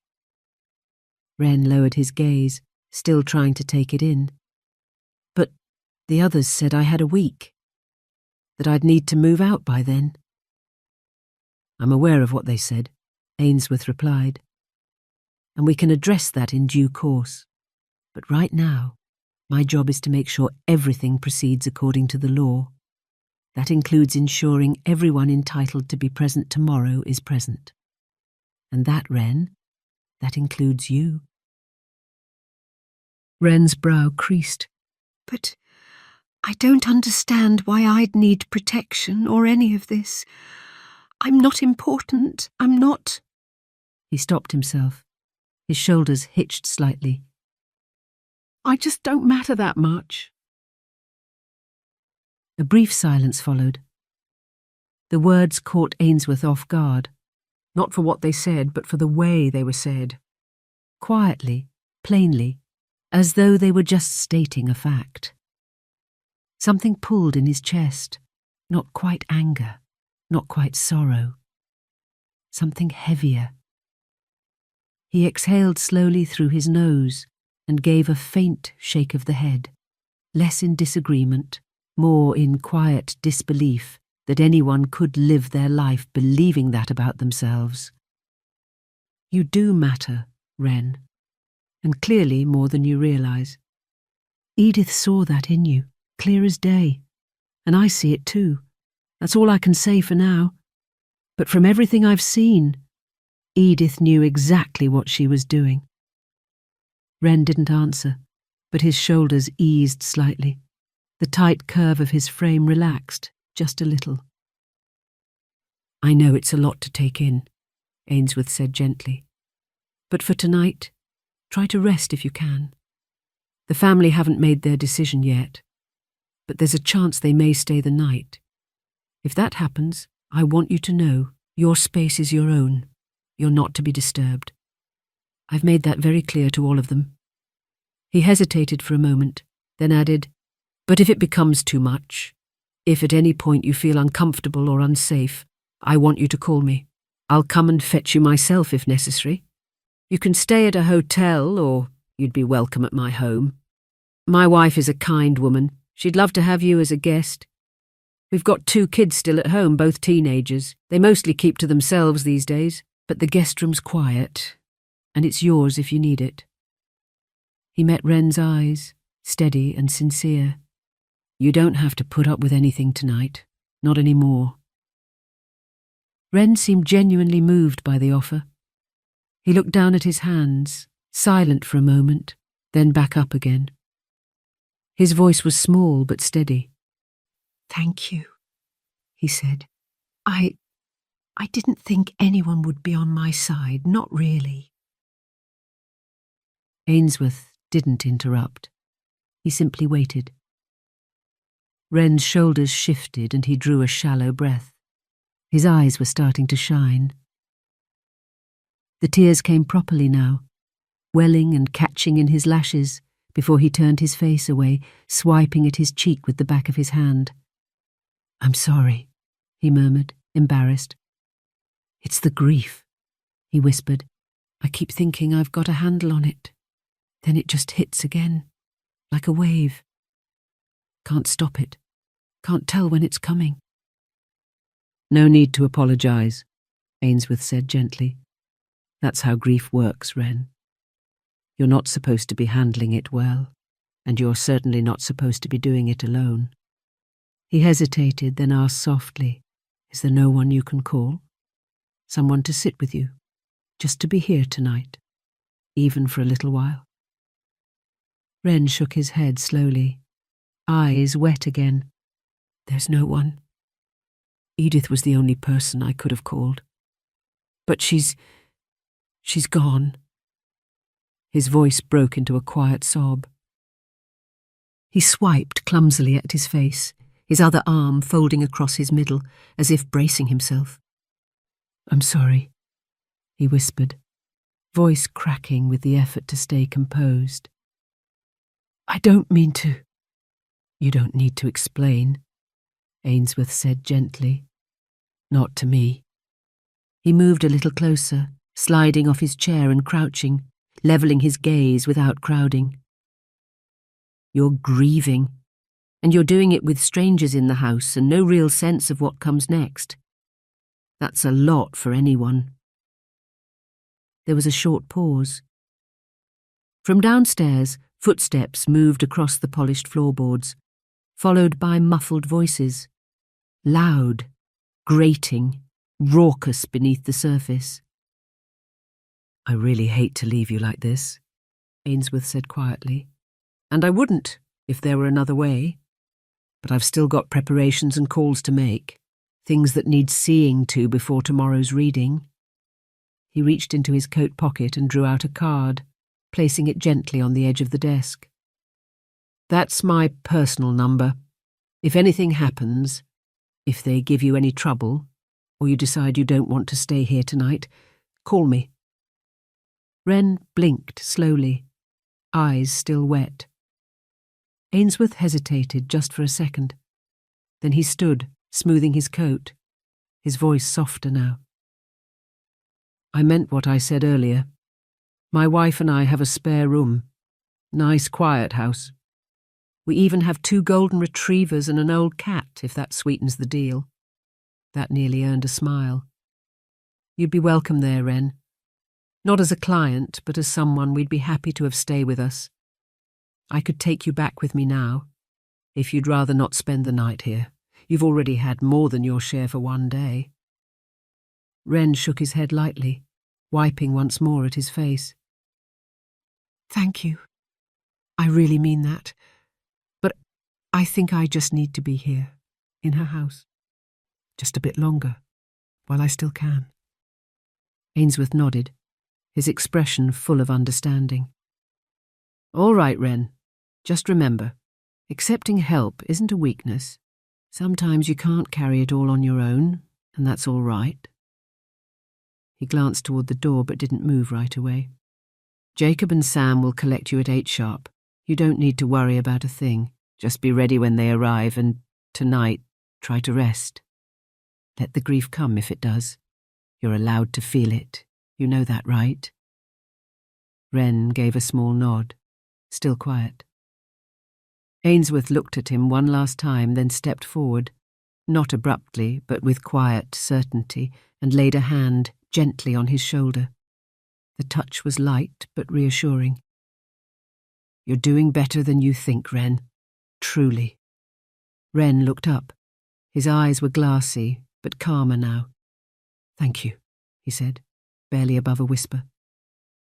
Wren lowered his gaze, still trying to take it in. But the others said I had a week, that I'd need to move out by then. I'm aware of what they said, Ainsworth replied, and we can address that in due course. But right now, my job is to make sure everything proceeds according to the law. That includes ensuring everyone entitled to be present tomorrow is present. And that, Wren, that includes you. Wren's brow creased. But I don't understand why I'd need protection or any of this. I'm not important. I'm not. He stopped himself. His shoulders hitched slightly. I just don't matter that much. A brief silence followed. The words caught Ainsworth off guard, not for what they said, but for the way they were said. Quietly, plainly, as though they were just stating a fact. Something pulled in his chest, not quite anger, not quite sorrow. Something heavier. He exhaled slowly through his nose and gave a faint shake of the head, less in disagreement, more in quiet disbelief that anyone could live their life believing that about themselves. You do matter, Wren, and clearly more than you realise. Edith saw that in you, clear as day, and I see it too. That's all I can say for now. But from everything I've seen, Edith knew exactly what she was doing. Wren didn't answer, but his shoulders eased slightly. The tight curve of his frame relaxed just a little. "I know it's a lot to take in," Ainsworth said gently. "But for tonight, try to rest if you can. The family haven't made their decision yet, but there's a chance they may stay the night. If that happens, I want you to know your space is your own. You're not to be disturbed. I've made that very clear to all of them." He hesitated for a moment, then added, "But if it becomes too much, if at any point you feel uncomfortable or unsafe, I want you to call me. I'll come and fetch you myself if necessary. You can stay at a hotel or you'd be welcome at my home. My wife is a kind woman. She'd love to have you as a guest. We've got 2 kids still at home, both teenagers. They mostly keep to themselves these days, but the guest room's quiet, and it's yours if you need it." He met Wren's eyes, steady and sincere. "You don't have to put up with anything tonight, not anymore." Wren seemed genuinely moved by the offer. He looked down at his hands, silent for a moment, then back up again. His voice was small but steady. "Thank you," he said. I didn't think anyone would be on my side, not really." Ainsworth didn't interrupt. He simply waited. Wren's shoulders shifted and he drew a shallow breath. His eyes were starting to shine. The tears came properly now, welling and catching in his lashes before he turned his face away, swiping at his cheek with the back of his hand. "I'm sorry," he murmured, embarrassed. "It's the grief," he whispered. "I keep thinking I've got a handle on it. Then it just hits again, like a wave. Can't stop it. Can't tell when it's coming." "No need to apologize," Ainsworth said gently. "That's how grief works, Wren. You're not supposed to be handling it well, and you're certainly not supposed to be doing it alone." He hesitated, then asked softly, "Is there no one you can call? Someone to sit with you, just to be here tonight, even for a little while?" Wren shook his head slowly, eyes wet again. "There's no one. Edith was the only person I could have called. But she's gone." His voice broke into a quiet sob. He swiped clumsily at his face, his other arm folding across his middle, as if bracing himself. "I'm sorry," he whispered, voice cracking with the effort to stay composed. "I don't mean to—" "You don't need to explain," Ainsworth said gently. "Not to me." He moved a little closer, sliding off his chair and crouching, levelling his gaze without crowding. "You're grieving, and you're doing it with strangers in the house and no real sense of what comes next. That's a lot for anyone." There was a short pause. From downstairs, footsteps moved across the polished floorboards, followed by muffled voices, loud, grating, raucous beneath the surface. "I really hate to leave you like this," Ainsworth said quietly. "And I wouldn't, if there were another way. But I've still got preparations and calls to make, things that need seeing to before tomorrow's reading." He reached into his coat pocket and drew out a card, placing it gently on the edge of the desk. "That's my personal number. If anything happens, if they give you any trouble, or you decide you don't want to stay here tonight, call me." Wren blinked slowly, eyes still wet. Ainsworth hesitated just for a second. Then he stood, smoothing his coat, his voice softer now. "I meant what I said earlier. My wife and I have a spare room. Nice quiet house. We even have 2 golden retrievers and an old cat, if that sweetens the deal." That nearly earned a smile. "You'd be welcome there, Wren. Not as a client, but as someone we'd be happy to have stay with us. I could take you back with me now, if you'd rather not spend the night here. You've already had more than your share for one day." Wren shook his head lightly, wiping once more at his face. "Thank you. I really mean that. But I think I just need to be here, in her house. Just a bit longer, while I still can." Ainsworth nodded, his expression full of understanding. "All right, Wren. Just remember, accepting help isn't a weakness. Sometimes you can't carry it all on your own, and that's all right." He glanced toward the door but didn't move right away. "Jacob and Sam will collect you at 8 sharp. You don't need to worry about a thing. Just be ready when they arrive, and tonight, try to rest. Let the grief come if it does. You're allowed to feel it. You know that, right?" Wren gave a small nod, still quiet. Ainsworth looked at him one last time, then stepped forward, not abruptly, but with quiet certainty, and laid a hand gently on his shoulder. The touch was light but reassuring. "You're doing better than you think, Wren. Truly." Wren looked up. His eyes were glassy, but calmer now. "Thank you," he said, barely above a whisper.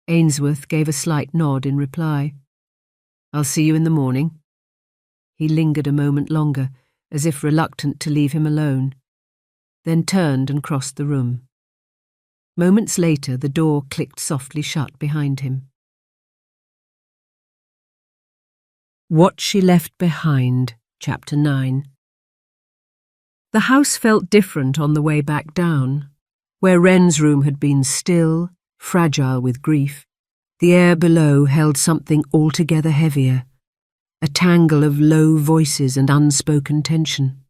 Ainsworth gave a slight nod in reply. "I'll see you in the morning." He lingered a moment longer, as if reluctant to leave him alone, then turned and crossed the room. Moments later, the door clicked softly shut behind him. What She Left Behind, Chapter 9. The house felt different on the way back down. Where Wren's room had been still, fragile with grief, the air below held something altogether heavier, a tangle of low voices and unspoken tension.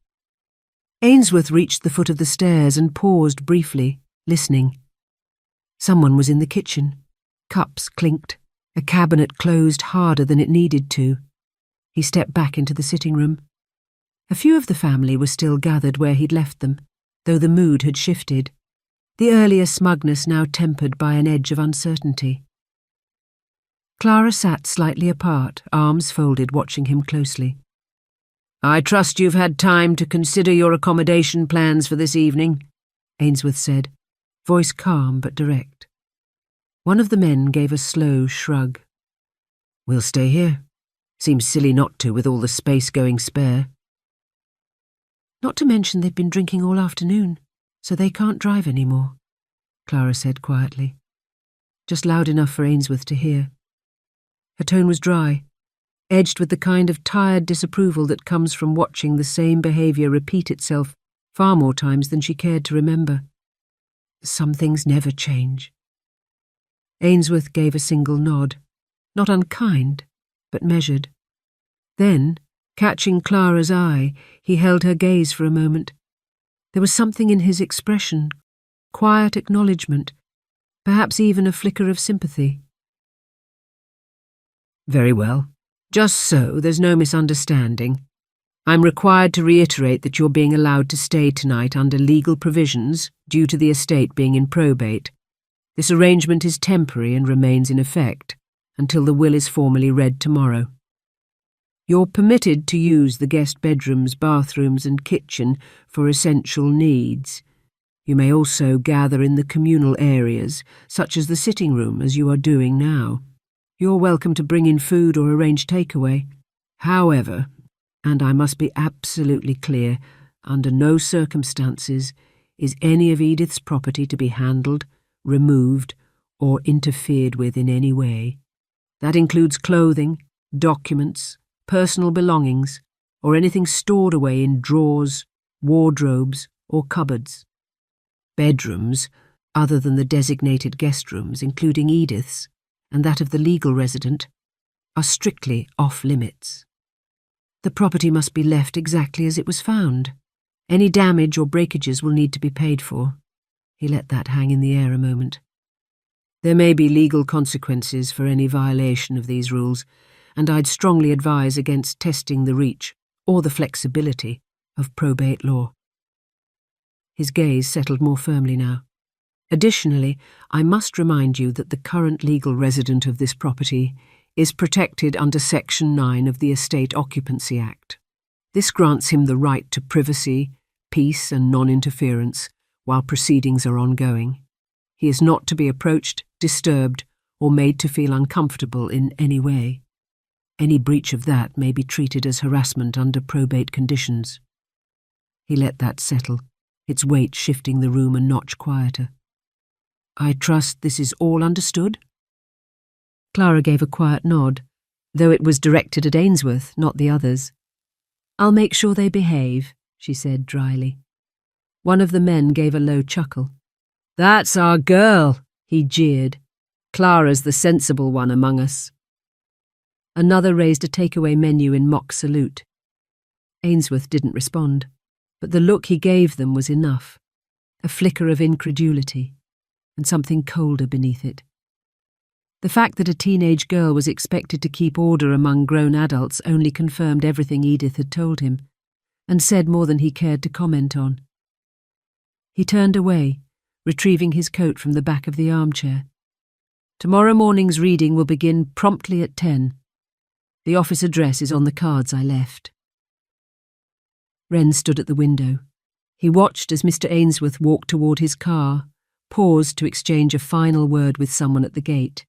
Ainsworth reached the foot of the stairs and paused briefly, listening. Someone was in the kitchen. Cups clinked. A cabinet closed harder than it needed to. He stepped back into the sitting room. A few of the family were still gathered where he'd left them, though the mood had shifted, the earlier smugness now tempered by an edge of uncertainty. Clara sat slightly apart, arms folded, watching him closely. "I trust you've had time to consider your accommodation plans for this evening," Ainsworth said, voice calm but direct. One of the men gave a slow shrug. "We'll stay here. Seems silly not to, with all the space going spare." "Not to mention they've been drinking all afternoon, so they can't drive any more," Clara said quietly, just loud enough for Ainsworth to hear. Her tone was dry, edged with the kind of tired disapproval that comes from watching the same behaviour repeat itself far more times than she cared to remember. Some things never change. Ainsworth gave a single nod, not unkind, but measured. Then, catching Clara's eye, he held her gaze for a moment. There was something in his expression, quiet acknowledgement, perhaps even a flicker of sympathy. "Very well. Just so there's no misunderstanding. I'm required to reiterate that you're being allowed to stay tonight under legal provisions due to the estate being in probate. This arrangement is temporary and remains in effect until the will is formally read tomorrow. You're permitted to use the guest bedrooms, bathrooms and kitchen for essential needs. You may also gather in the communal areas, such as the sitting room, as you are doing now. You're welcome to bring in food or arrange takeaway. However, and I must be absolutely clear, under no circumstances is any of Edith's property to be handled, removed, or interfered with in any way. That includes clothing, documents, personal belongings, or anything stored away in drawers, wardrobes, or cupboards. Bedrooms, other than the designated guest rooms, including Edith's, and that of the legal resident, are strictly off-limits. The property must be left exactly as it was found. Any damage or breakages will need to be paid for." He let that hang in the air a moment. "There may be legal consequences for any violation of these rules, and I'd strongly advise against testing the reach or the flexibility of probate law." His gaze settled more firmly now. "Additionally, I must remind you that the current legal resident of this property is protected under Section 9 of the Estate Occupancy Act. This grants him the right to privacy, peace and non-interference while proceedings are ongoing. He is not to be approached, disturbed, or made to feel uncomfortable in any way. Any breach of that may be treated as harassment under probate conditions. He let that settle, its weight shifting the room a notch quieter. I trust this is all understood? Clara gave a quiet nod, though it was directed at Ainsworth, not the others. I'll make sure they behave, she said dryly. One of the men gave a low chuckle. That's our girl, he jeered. Clara's the sensible one among us. Another raised a takeaway menu in mock salute. Ainsworth didn't respond, but the look he gave them was enough, a flicker of incredulity, and something colder beneath it. The fact that a teenage girl was expected to keep order among grown adults only confirmed everything Edith had told him, and said more than he cared to comment on. He turned away, retrieving his coat from the back of the armchair. Tomorrow morning's reading will begin promptly at 10. The office address is on the cards I left. Wren stood at the window. He watched as Mr. Ainsworth walked toward his car, paused to exchange a final word with someone at the gate,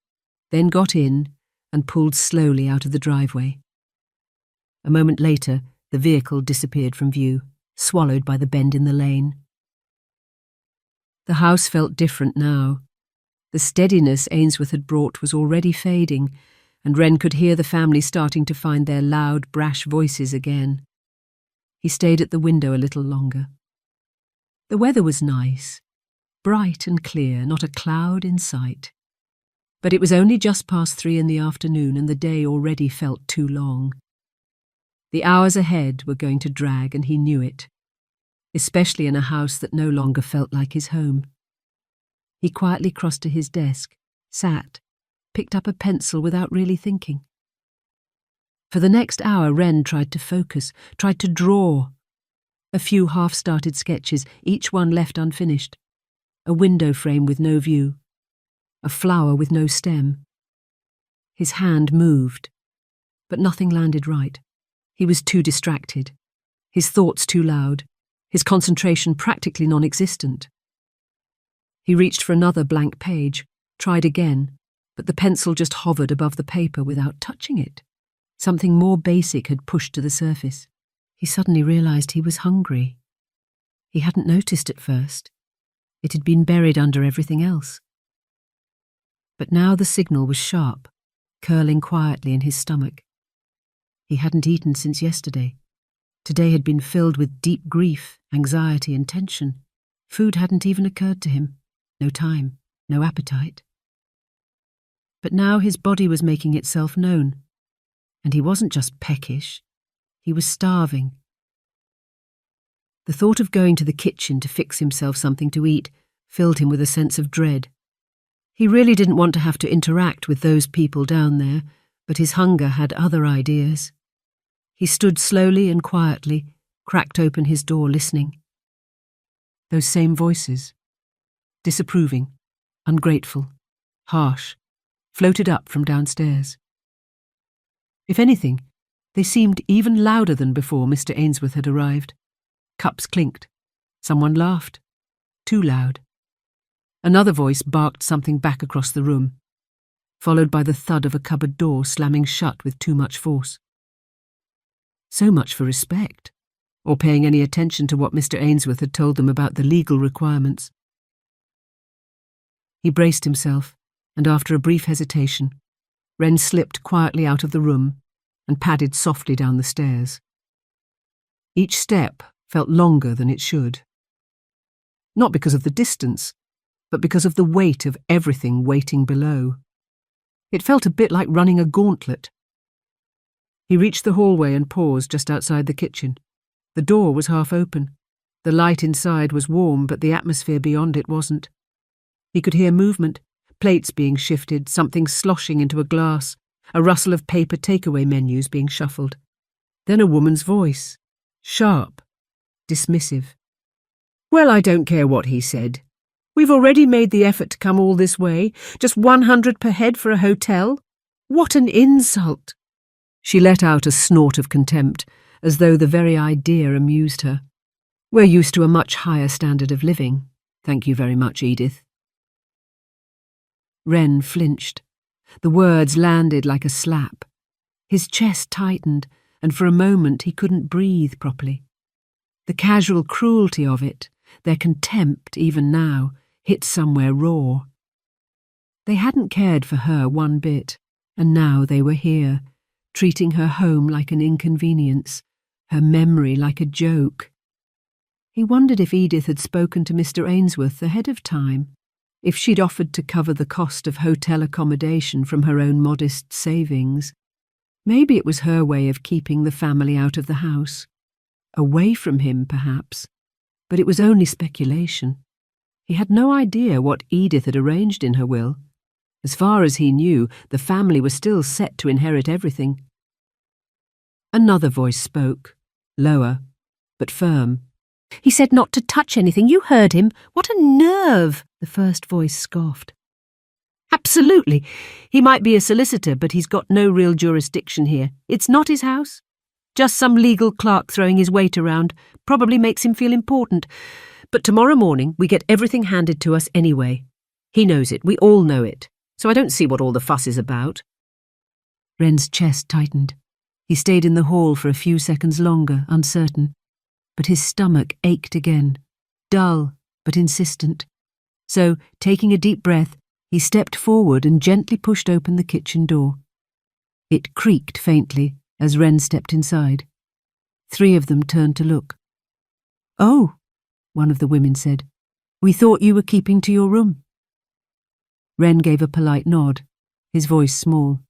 then got in and pulled slowly out of the driveway. A moment later, the vehicle disappeared from view, swallowed by the bend in the lane. The house felt different now. The steadiness Ainsworth had brought was already fading, and Wren could hear the family starting to find their loud, brash voices again. He stayed at the window a little longer. The weather was nice, bright and clear, not a cloud in sight. But it was only just past 3 in the afternoon, and the day already felt too long. The hours ahead were going to drag, and he knew it, especially in a house that no longer felt like his home. He quietly crossed to his desk, sat, picked up a pencil without really thinking. For the next hour, Wren tried to focus, tried to draw. A few half-started sketches, each one left unfinished. A window frame with no view. A flower with no stem. His hand moved, but nothing landed right. He was too distracted, his thoughts too loud, his concentration practically non-existent. He reached for another blank page, tried again, but the pencil just hovered above the paper without touching it. Something more basic had pushed to the surface. He suddenly realized he was hungry. He hadn't noticed at first. It had been buried under everything else. But now the signal was sharp, curling quietly in his stomach. He hadn't eaten since yesterday. Today had been filled with deep grief, anxiety, and tension. Food hadn't even occurred to him. No time, no appetite. But now his body was making itself known. And he wasn't just peckish. He was starving. The thought of going to the kitchen to fix himself something to eat filled him with a sense of dread. He really didn't want to have to interact with those people down there, but his hunger had other ideas. He stood slowly and quietly, cracked open his door, listening. Those same voices, disapproving, ungrateful, harsh, floated up from downstairs. If anything, they seemed even louder than before Mr. Ainsworth had arrived. Cups clinked. Someone laughed. Too loud. Another voice barked something back across the room, followed by the thud of a cupboard door slamming shut with too much force. So much for respect, or paying any attention to what Mr. Ainsworth had told them about the legal requirements. He braced himself, and after a brief hesitation, Wren slipped quietly out of the room and padded softly down the stairs. Each step felt longer than it should. Not because of the distance, but because of the weight of everything waiting below. It felt a bit like running a gauntlet. He reached the hallway and paused just outside the kitchen. The door was half open. The light inside was warm, but the atmosphere beyond it wasn't. He could hear movement, plates being shifted, something sloshing into a glass, a rustle of paper takeaway menus being shuffled. Then a woman's voice, sharp, dismissive. Well, I don't care what he said. We've already made the effort to come all this way, just 100 per head for a hotel. What an insult! She let out a snort of contempt, as though the very idea amused her. We're used to a much higher standard of living. Thank you very much, Edith. Wren flinched. The words landed like a slap. His chest tightened, and for a moment he couldn't breathe properly. The casual cruelty of it, their contempt even now, hit somewhere raw. They hadn't cared for her one bit, and now they were here, treating her home like an inconvenience, her memory like a joke. He wondered if Edith had spoken to Mr. Ainsworth ahead of time, if she'd offered to cover the cost of hotel accommodation from her own modest savings. Maybe it was her way of keeping the family out of the house. Away from him, perhaps. But it was only speculation. He had no idea what Edith had arranged in her will. As far as he knew, the family was still set to inherit everything. Another voice spoke, lower, but firm. "He said not to touch anything. You heard him. What a nerve!" the first voice scoffed. "Absolutely. He might be a solicitor, but he's got no real jurisdiction here. It's not his house. Just some legal clerk throwing his weight around. Probably makes him feel important. But tomorrow morning we get everything handed to us anyway. He knows it. We all know it. So I don't see what all the fuss is about." Wren's chest tightened. He stayed in the hall for a few seconds longer, uncertain. But his stomach ached again, dull but insistent. So, taking a deep breath, he stepped forward and gently pushed open the kitchen door. It creaked faintly as Wren stepped inside. 3 of them turned to look. "Oh," one of the women said. "We thought you were keeping to your room." Wren gave a polite nod, his voice small.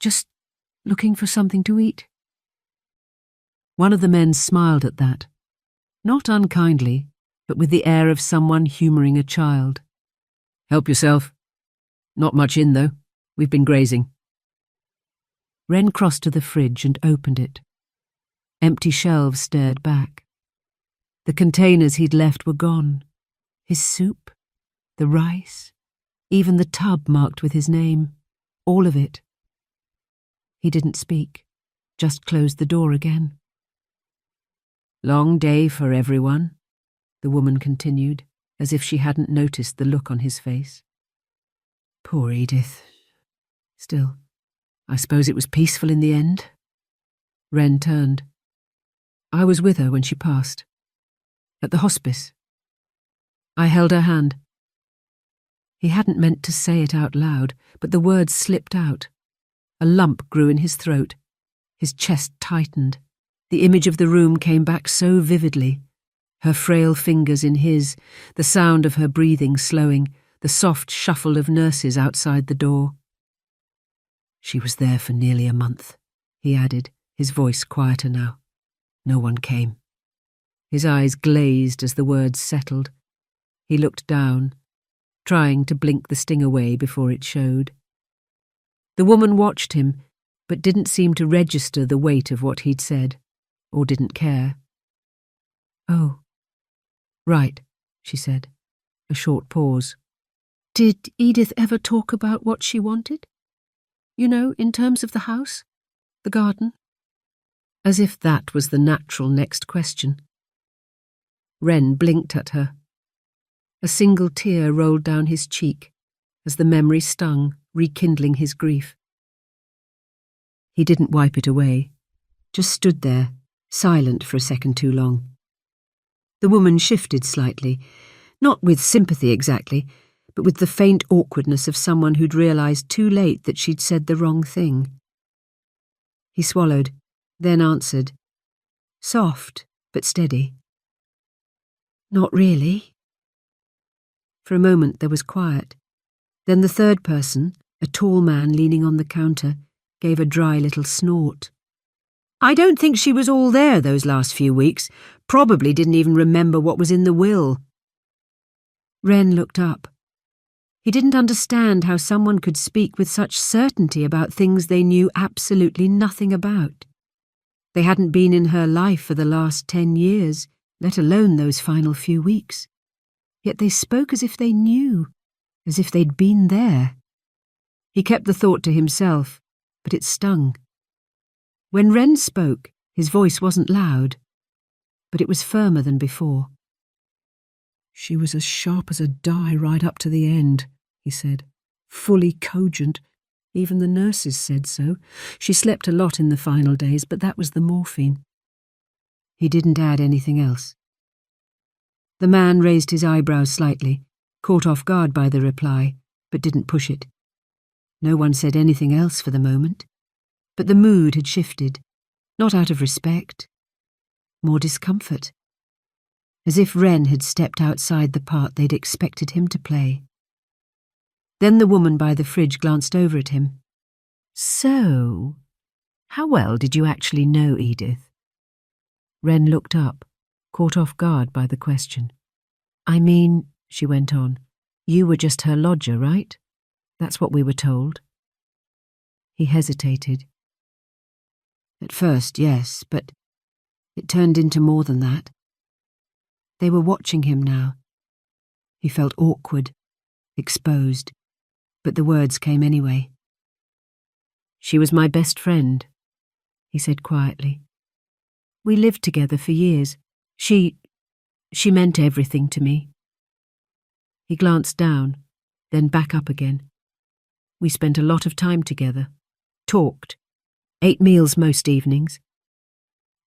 "Just looking for something to eat." One of the men smiled at that, not unkindly, but with the air of someone humouring a child. "Help yourself. Not much in, though. We've been grazing." Wren crossed to the fridge and opened it. Empty shelves stared back. The containers he'd left were gone. His soup, the rice, even the tub marked with his name. All of it. He didn't speak, just closed the door again. "Long day for everyone," the woman continued, as if she hadn't noticed the look on his face. Poor Edith. Still, I suppose it was peaceful in the end. Wren turned. I was with her when she passed. At the hospice. I held her hand. He hadn't meant to say it out loud, but the words slipped out. A lump grew in his throat. His chest tightened. The image of the room came back so vividly. Her frail fingers in his, the sound of her breathing slowing, the soft shuffle of nurses outside the door. She was there for nearly a month, he added, his voice quieter now. No one came. His eyes glazed as the words settled. He looked down, trying to blink the sting away before it showed. The woman watched him, but didn't seem to register the weight of what he'd said, or didn't care. Oh, right, she said, a short pause. Did Edith ever talk about what she wanted? You know, in terms of the house, the garden? As if that was the natural next question. Wren blinked at her. A single tear rolled down his cheek as the memory stung, rekindling his grief. He didn't wipe it away, just stood there, silent for a second too long. The woman shifted slightly, not with sympathy exactly, but with the faint awkwardness of someone who'd realised too late that she'd said the wrong thing. He swallowed, then answered, soft but steady. Not really. For a moment there was quiet. Then the third person, a tall man leaning on the counter, gave a dry little snort. I don't think she was all there those last few weeks. Probably didn't even remember what was in the will. Wren looked up. He didn't understand how someone could speak with such certainty about things they knew absolutely nothing about. They hadn't been in her life for the last 10 years, let alone those final few weeks. Yet they spoke as if they knew, as if they'd been there. He kept the thought to himself, but it stung. When Wren spoke, his voice wasn't loud, but it was firmer than before. She was as sharp as a die right up to the end, he said, fully cogent. Even the nurses said so. She slept a lot in the final days, but that was the morphine. He didn't add anything else. The man raised his eyebrows slightly, caught off guard by the reply, but didn't push it. No one said anything else for the moment, but the mood had shifted, not out of respect, more discomfort, as if Wren had stepped outside the part they'd expected him to play. Then the woman by the fridge glanced over at him. So, how well did you actually know Edith? Wren looked up, caught off guard by the question. I mean, she went on, you were just her lodger, right? That's what we were told. He hesitated. At first, yes, but it turned into more than that. They were watching him now. He felt awkward, exposed, but the words came anyway. She was my best friend, he said quietly. We lived together for years. She meant everything to me. He glanced down, then back up again. We spent a lot of time together, talked, ate meals most evenings.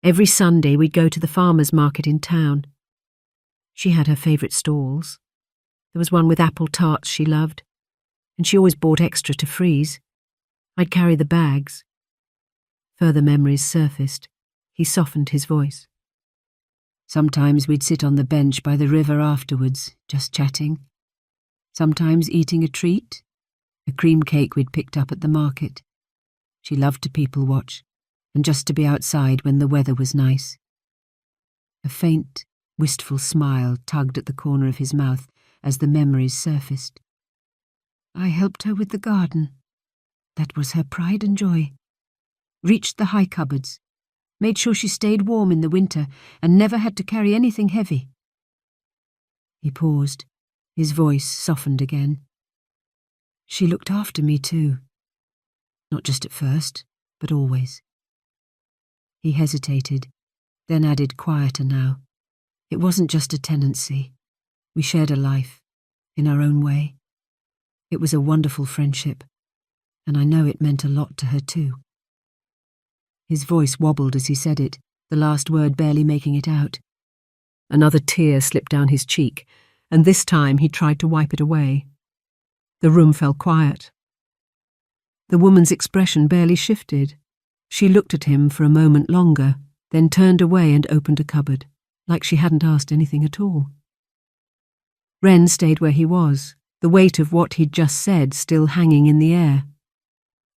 Every Sunday we'd go to the farmer's market in town. She had her favourite stalls. There was one with apple tarts she loved, and she always bought extra to freeze. I'd carry the bags. Further memories surfaced. He softened his voice. Sometimes we'd sit on the bench by the river afterwards, just chatting. Sometimes eating a treat, a cream cake we'd picked up at the market. She loved to people watch, and just to be outside when the weather was nice. A faint, wistful smile tugged at the corner of his mouth as the memories surfaced. I helped her with the garden. That was her pride and joy. Reached the high cupboards, made sure she stayed warm in the winter and never had to carry anything heavy. He paused, his voice softened again. She looked after me too. Not just at first, but always. He hesitated, then added quieter now. It wasn't just a tenancy. We shared a life, in our own way. It was a wonderful friendship, and I know it meant a lot to her too. His voice wobbled as he said it, the last word barely making it out. Another tear slipped down his cheek, and this time he tried to wipe it away. The room fell quiet. The woman's expression barely shifted. She looked at him for a moment longer, then turned away and opened a cupboard, like she hadn't asked anything at all. Wren stayed where he was, the weight of what he'd just said still hanging in the air.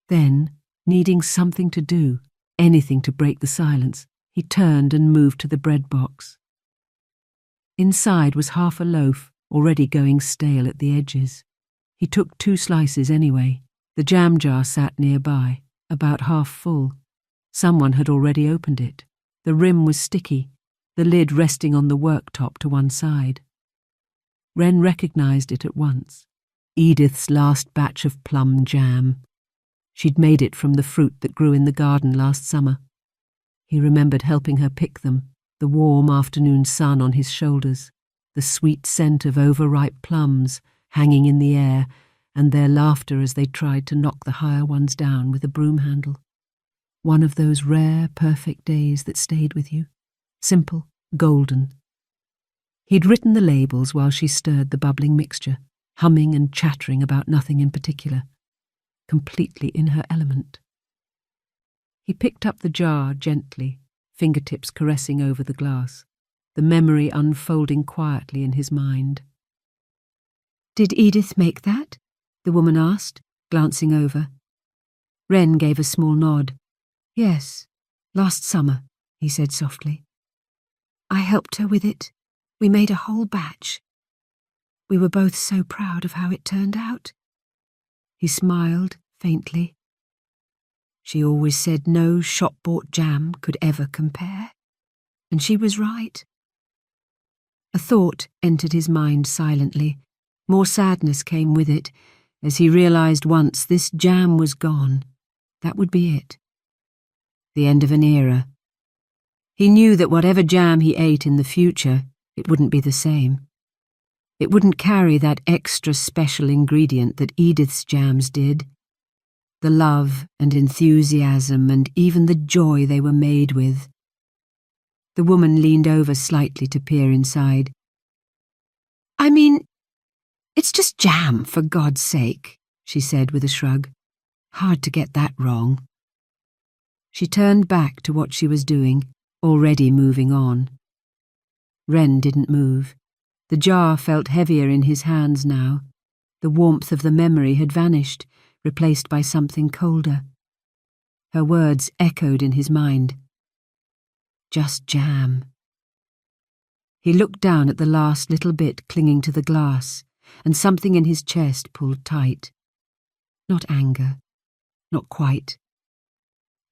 Then, needing something to do, anything to break the silence, he turned and moved to the bread box. Inside was half a loaf, already going stale at the edges. He took 2 slices anyway. The jam jar sat nearby, about half full. Someone had already opened it. The rim was sticky, the lid resting on the worktop to one side. Wren recognised it at once. Edith's last batch of plum jam. She'd made it from the fruit that grew in the garden last summer. He remembered helping her pick them, the warm afternoon sun on his shoulders, the sweet scent of overripe plums hanging in the air, and their laughter as they tried to knock the higher ones down with a broom handle. One of those rare, perfect days that stayed with you. Simple, golden. He'd written the labels while she stirred the bubbling mixture, humming and chattering about nothing in particular, completely in her element. He picked up the jar gently, fingertips caressing over the glass, the memory unfolding quietly in his mind. Did Edith make that? The woman asked, glancing over. Wren gave a small nod. Yes, last summer, he said softly. I helped her with it. We made a whole batch. We were both so proud of how it turned out. He smiled faintly. She always said no shop-bought jam could ever compare. And she was right. A thought entered his mind silently. More sadness came with it, as he realised once this jam was gone. That would be it. The end of an era. He knew that whatever jam he ate in the future, it wouldn't be the same. It wouldn't carry that extra special ingredient that Edith's jams did. The love and enthusiasm and even the joy they were made with. The woman leaned over slightly to peer inside. "I mean, it's just jam, for God's sake," she said with a shrug. "Hard to get that wrong." She turned back to what she was doing, already moving on. Wren didn't move. The jar felt heavier in his hands now. The warmth of the memory had vanished, replaced by something colder. Her words echoed in his mind. Just jam. He looked down at the last little bit clinging to the glass, and something in his chest pulled tight. Not anger. Not quite.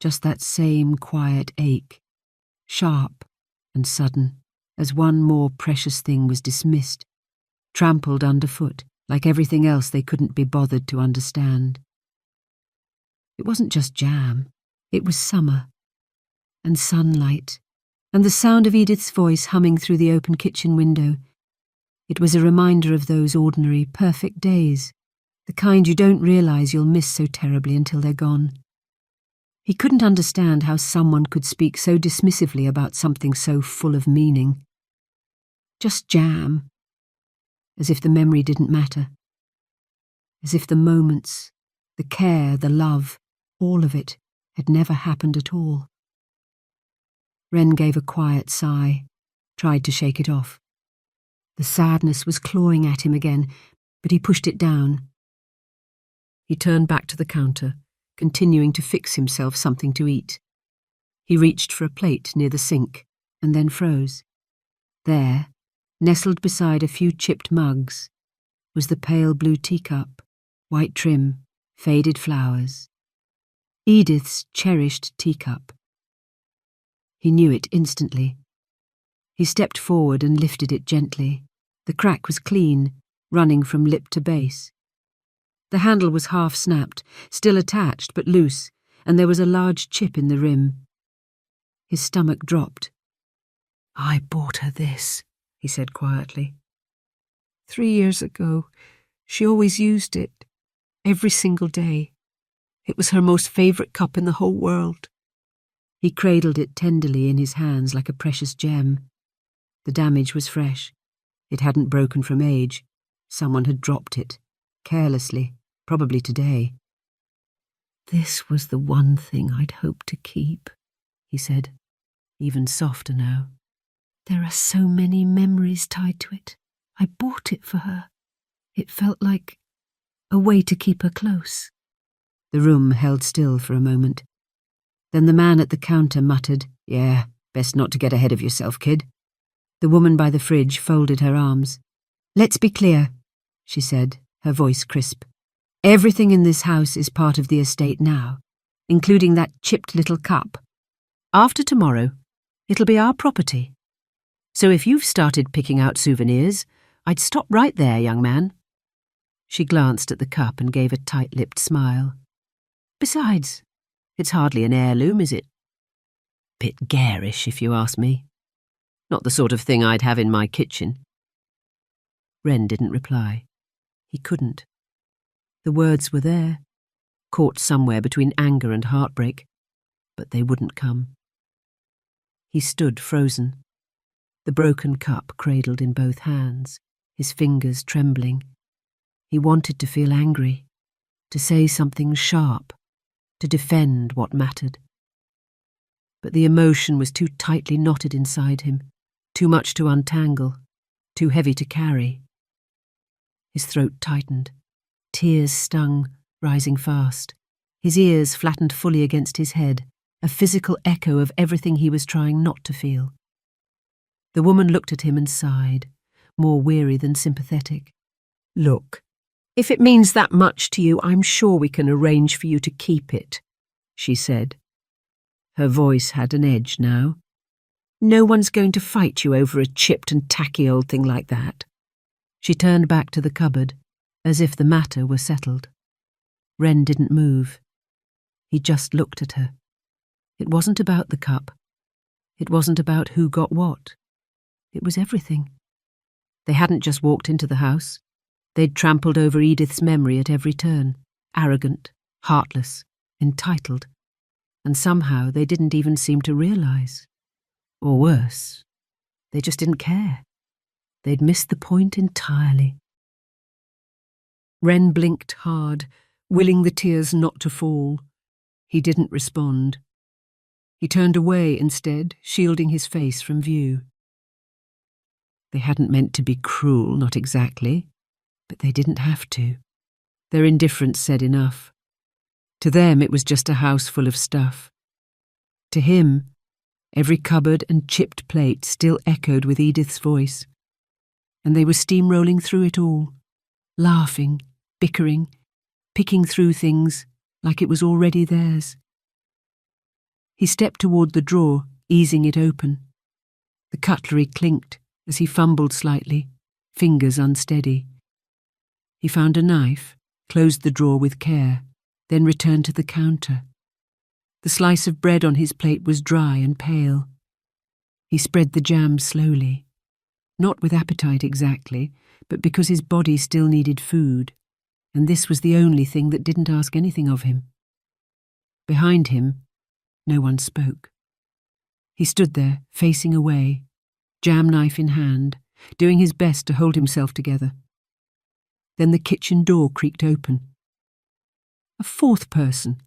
Just that same quiet ache, sharp and sudden, as one more precious thing was dismissed, trampled underfoot, like everything else they couldn't be bothered to understand. It wasn't just jam. It was summer, and sunlight, and the sound of Edith's voice humming through the open kitchen window. It was a reminder of those ordinary, perfect days, the kind you don't realize you'll miss so terribly until they're gone. He couldn't understand how someone could speak so dismissively about something so full of meaning. Just jam. As if the memory didn't matter. As if the moments, the care, the love, all of it, had never happened at all. Wren gave a quiet sigh, tried to shake it off. The sadness was clawing at him again, but he pushed it down. He turned back to the counter, continuing to fix himself something to eat. He reached for a plate near the sink, and then froze. There, nestled beside a few chipped mugs, was the pale blue teacup, white trim, faded flowers. Edith's cherished teacup. He knew it instantly. He stepped forward and lifted it gently. The crack was clean, running from lip to base. The handle was half snapped, still attached but loose, and there was a large chip in the rim. His stomach dropped. "I bought her this," he said quietly. 3 years ago, she always used it, every single day. It was her most favourite cup in the whole world. He cradled it tenderly in his hands like a precious gem. The damage was fresh. It hadn't broken from age. Someone had dropped it, carelessly, probably today. "This was the one thing I'd hoped to keep," he said, even softer now. "There are so many memories tied to it. I bought it for her. It felt like a way to keep her close." The room held still for a moment. Then the man at the counter muttered, "Yeah, best not to get ahead of yourself, kid." The woman by the fridge folded her arms. "Let's be clear," she said, her voice crisp. "Everything in this house is part of the estate now, including that chipped little cup. After tomorrow, it'll be our property. So if you've started picking out souvenirs, I'd stop right there, young man." She glanced at the cup and gave a tight-lipped smile. "Besides, it's hardly an heirloom, is it? Bit garish, if you ask me. Not the sort of thing I'd have in my kitchen." Wren didn't reply. He couldn't. The words were there, caught somewhere between anger and heartbreak, but they wouldn't come. He stood frozen, the broken cup cradled in both hands, his fingers trembling. He wanted to feel angry, to say something sharp, to defend what mattered. But the emotion was too tightly knotted inside him, too much to untangle, too heavy to carry. His throat tightened. Tears stung, rising fast. His ears flattened fully against his head, a physical echo of everything he was trying not to feel. The woman looked at him and sighed, more weary than sympathetic. "Look, if it means that much to you, I'm sure we can arrange for you to keep it," she said. Her voice had an edge now. "No one's going to fight you over a chipped and tacky old thing like that." She turned back to the cupboard, as if the matter were settled. Wren didn't move. He just looked at her. It wasn't about the cup. It wasn't about who got what. It was everything. They hadn't just walked into the house. They'd trampled over Edith's memory at every turn, arrogant, heartless, entitled, and somehow they didn't even seem to realise. Or worse, they just didn't care. They'd missed the point entirely. Wren blinked hard, willing the tears not to fall. He didn't respond. He turned away instead, shielding his face from view. They hadn't meant to be cruel, not exactly, but they didn't have to. Their indifference said enough. To them it was just a house full of stuff. To him, every cupboard and chipped plate still echoed with Edith's voice, and they were steamrolling through it all, laughing, bickering, picking through things like it was already theirs. He stepped toward the drawer, easing it open. The cutlery clinked as he fumbled slightly, fingers unsteady. He found a knife, closed the drawer with care, then returned to the counter. The slice of bread on his plate was dry and pale. He spread the jam slowly, not with appetite exactly, but because his body still needed food, and this was the only thing that didn't ask anything of him. Behind him, no one spoke. He stood there, facing away, jam knife in hand, doing his best to hold himself together. Then the kitchen door creaked open. A fourth person,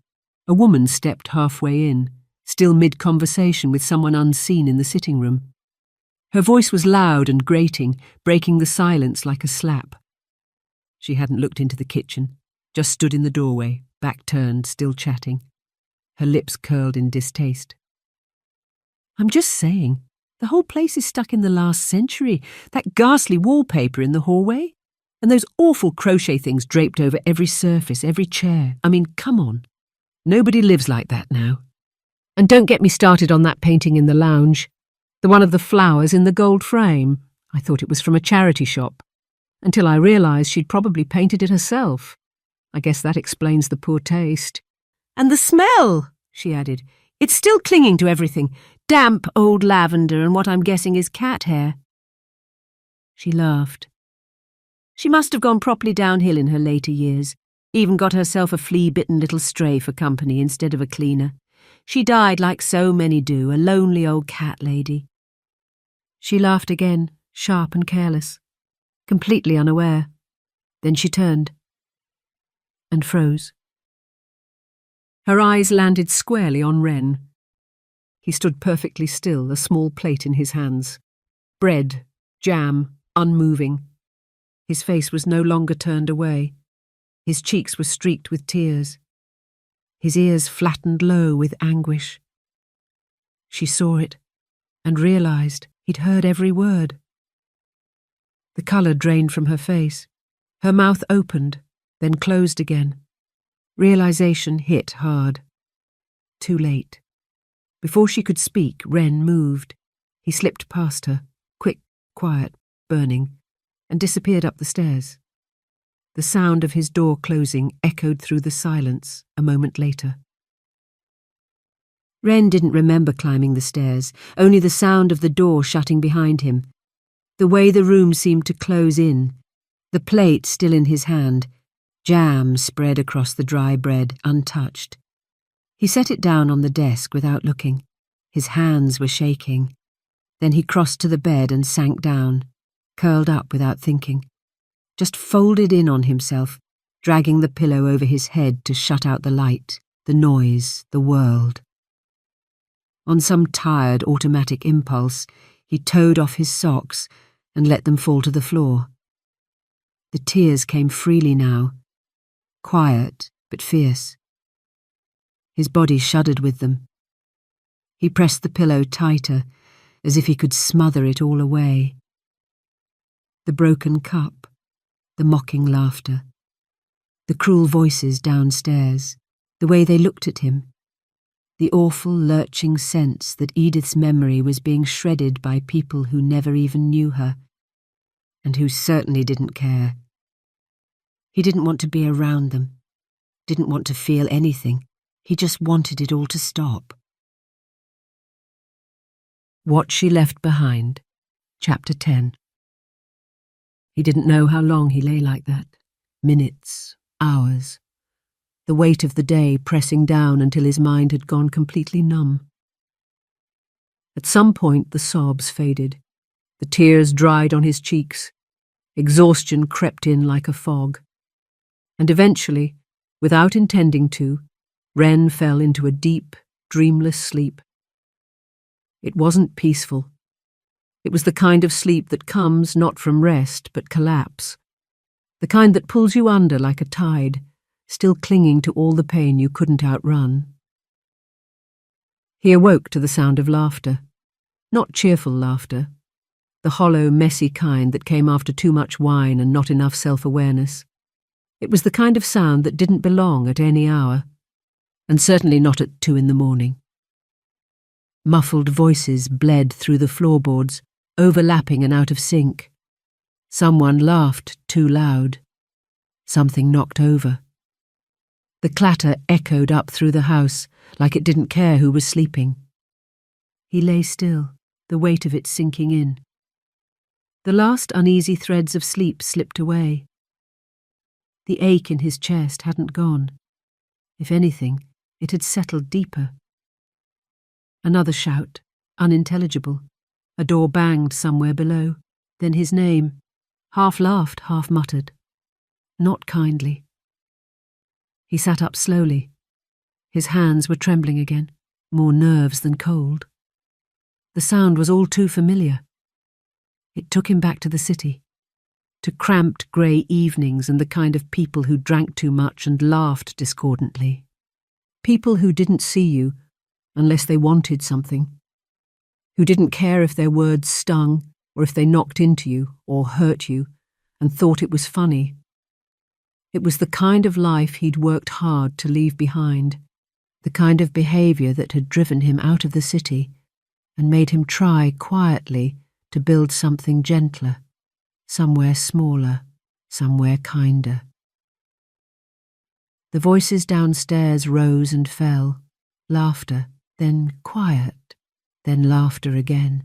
a woman, stepped halfway in, still mid-conversation with someone unseen in the sitting room. Her voice was loud and grating, breaking the silence like a slap. She hadn't looked into the kitchen, just stood in the doorway, back turned, still chatting. Her lips curled in distaste. "I'm just saying, the whole place is stuck in the last century. That ghastly wallpaper in the hallway, and those awful crochet things draped over every surface, every chair. I mean, come on. Nobody lives like that now. And don't get me started on that painting in the lounge. The one of the flowers in the gold frame. I thought it was from a charity shop, until I realised she'd probably painted it herself. I guess that explains the poor taste. And the smell," she added. "It's still clinging to everything. Damp old lavender and what I'm guessing is cat hair." She laughed. She must have gone properly downhill in her later years, even got herself a flea-bitten little stray for company instead of a cleaner. She died like so many do, a lonely old cat lady. She laughed again, sharp and careless, completely unaware. Then she turned and froze. Her eyes landed squarely on Wren. He stood perfectly still, a small plate in his hands. Bread, jam, unmoving. His face was no longer turned away. His cheeks were streaked with tears. His ears flattened low with anguish. She saw it and realised he'd heard every word. The colour drained from her face. Her mouth opened, then closed again. Realisation hit hard. Too late. Before she could speak, Wren moved. He slipped past her, quick, quiet, burning, and disappeared up the stairs. The sound of his door closing echoed through the silence a moment later. Wren didn't remember climbing the stairs, only the sound of the door shutting behind him. The way the room seemed to close in, the plate still in his hand, jam spread across the dry bread, untouched. He set it down on the desk without looking. His hands were shaking. Then he crossed to the bed and sank down, curled up without thinking. Just folded in on himself, dragging the pillow over his head to shut out the light, the noise, the world. On some tired automatic impulse, he towed off his socks and let them fall to the floor. The tears came freely now, quiet but fierce. His body shuddered with them. He pressed the pillow tighter, as if he could smother it all away. The broken cup, the mocking laughter, the cruel voices downstairs, the way they looked at him, the awful lurching sense that Edith's memory was being shredded by people who never even knew her, and who certainly didn't care. He didn't want to be around them, didn't want to feel anything. He just wanted it all to stop. What She Left Behind, Chapter 10. He didn't know how long he lay like that. Minutes, hours. The weight of the day pressing down until his mind had gone completely numb. At some point the sobs faded. The tears dried on his cheeks. Exhaustion crept in like a fog. And eventually, without intending to, Wren fell into a deep, dreamless sleep. It wasn't peaceful. It was the kind of sleep that comes not from rest but collapse. The kind that pulls you under like a tide, still clinging to all the pain you couldn't outrun. He awoke to the sound of laughter. Not cheerful laughter. The hollow, messy kind that came after too much wine and not enough self-awareness. It was the kind of sound that didn't belong at any hour, and certainly not at 2 a.m. Muffled voices bled through the floorboards, overlapping and out of sync. Someone laughed too loud. Something knocked over. The clatter echoed up through the house, like it didn't care who was sleeping. He lay still, the weight of it sinking in. The last uneasy threads of sleep slipped away. The ache in his chest hadn't gone. If anything, it had settled deeper. Another shout, unintelligible. A door banged somewhere below. Then his name, half laughed, half muttered. Not kindly. He sat up slowly. His hands were trembling again, more nerves than cold. The sound was all too familiar. It took him back to the city, to cramped grey evenings and the kind of people who drank too much and laughed discordantly. People who didn't see you unless they wanted something, who didn't care if their words stung or if they knocked into you or hurt you and thought it was funny. It was the kind of life he'd worked hard to leave behind, the kind of behaviour that had driven him out of the city and made him try quietly to build something gentler, somewhere smaller, somewhere kinder. The voices downstairs rose and fell, laughter, then quiet, then laughter again.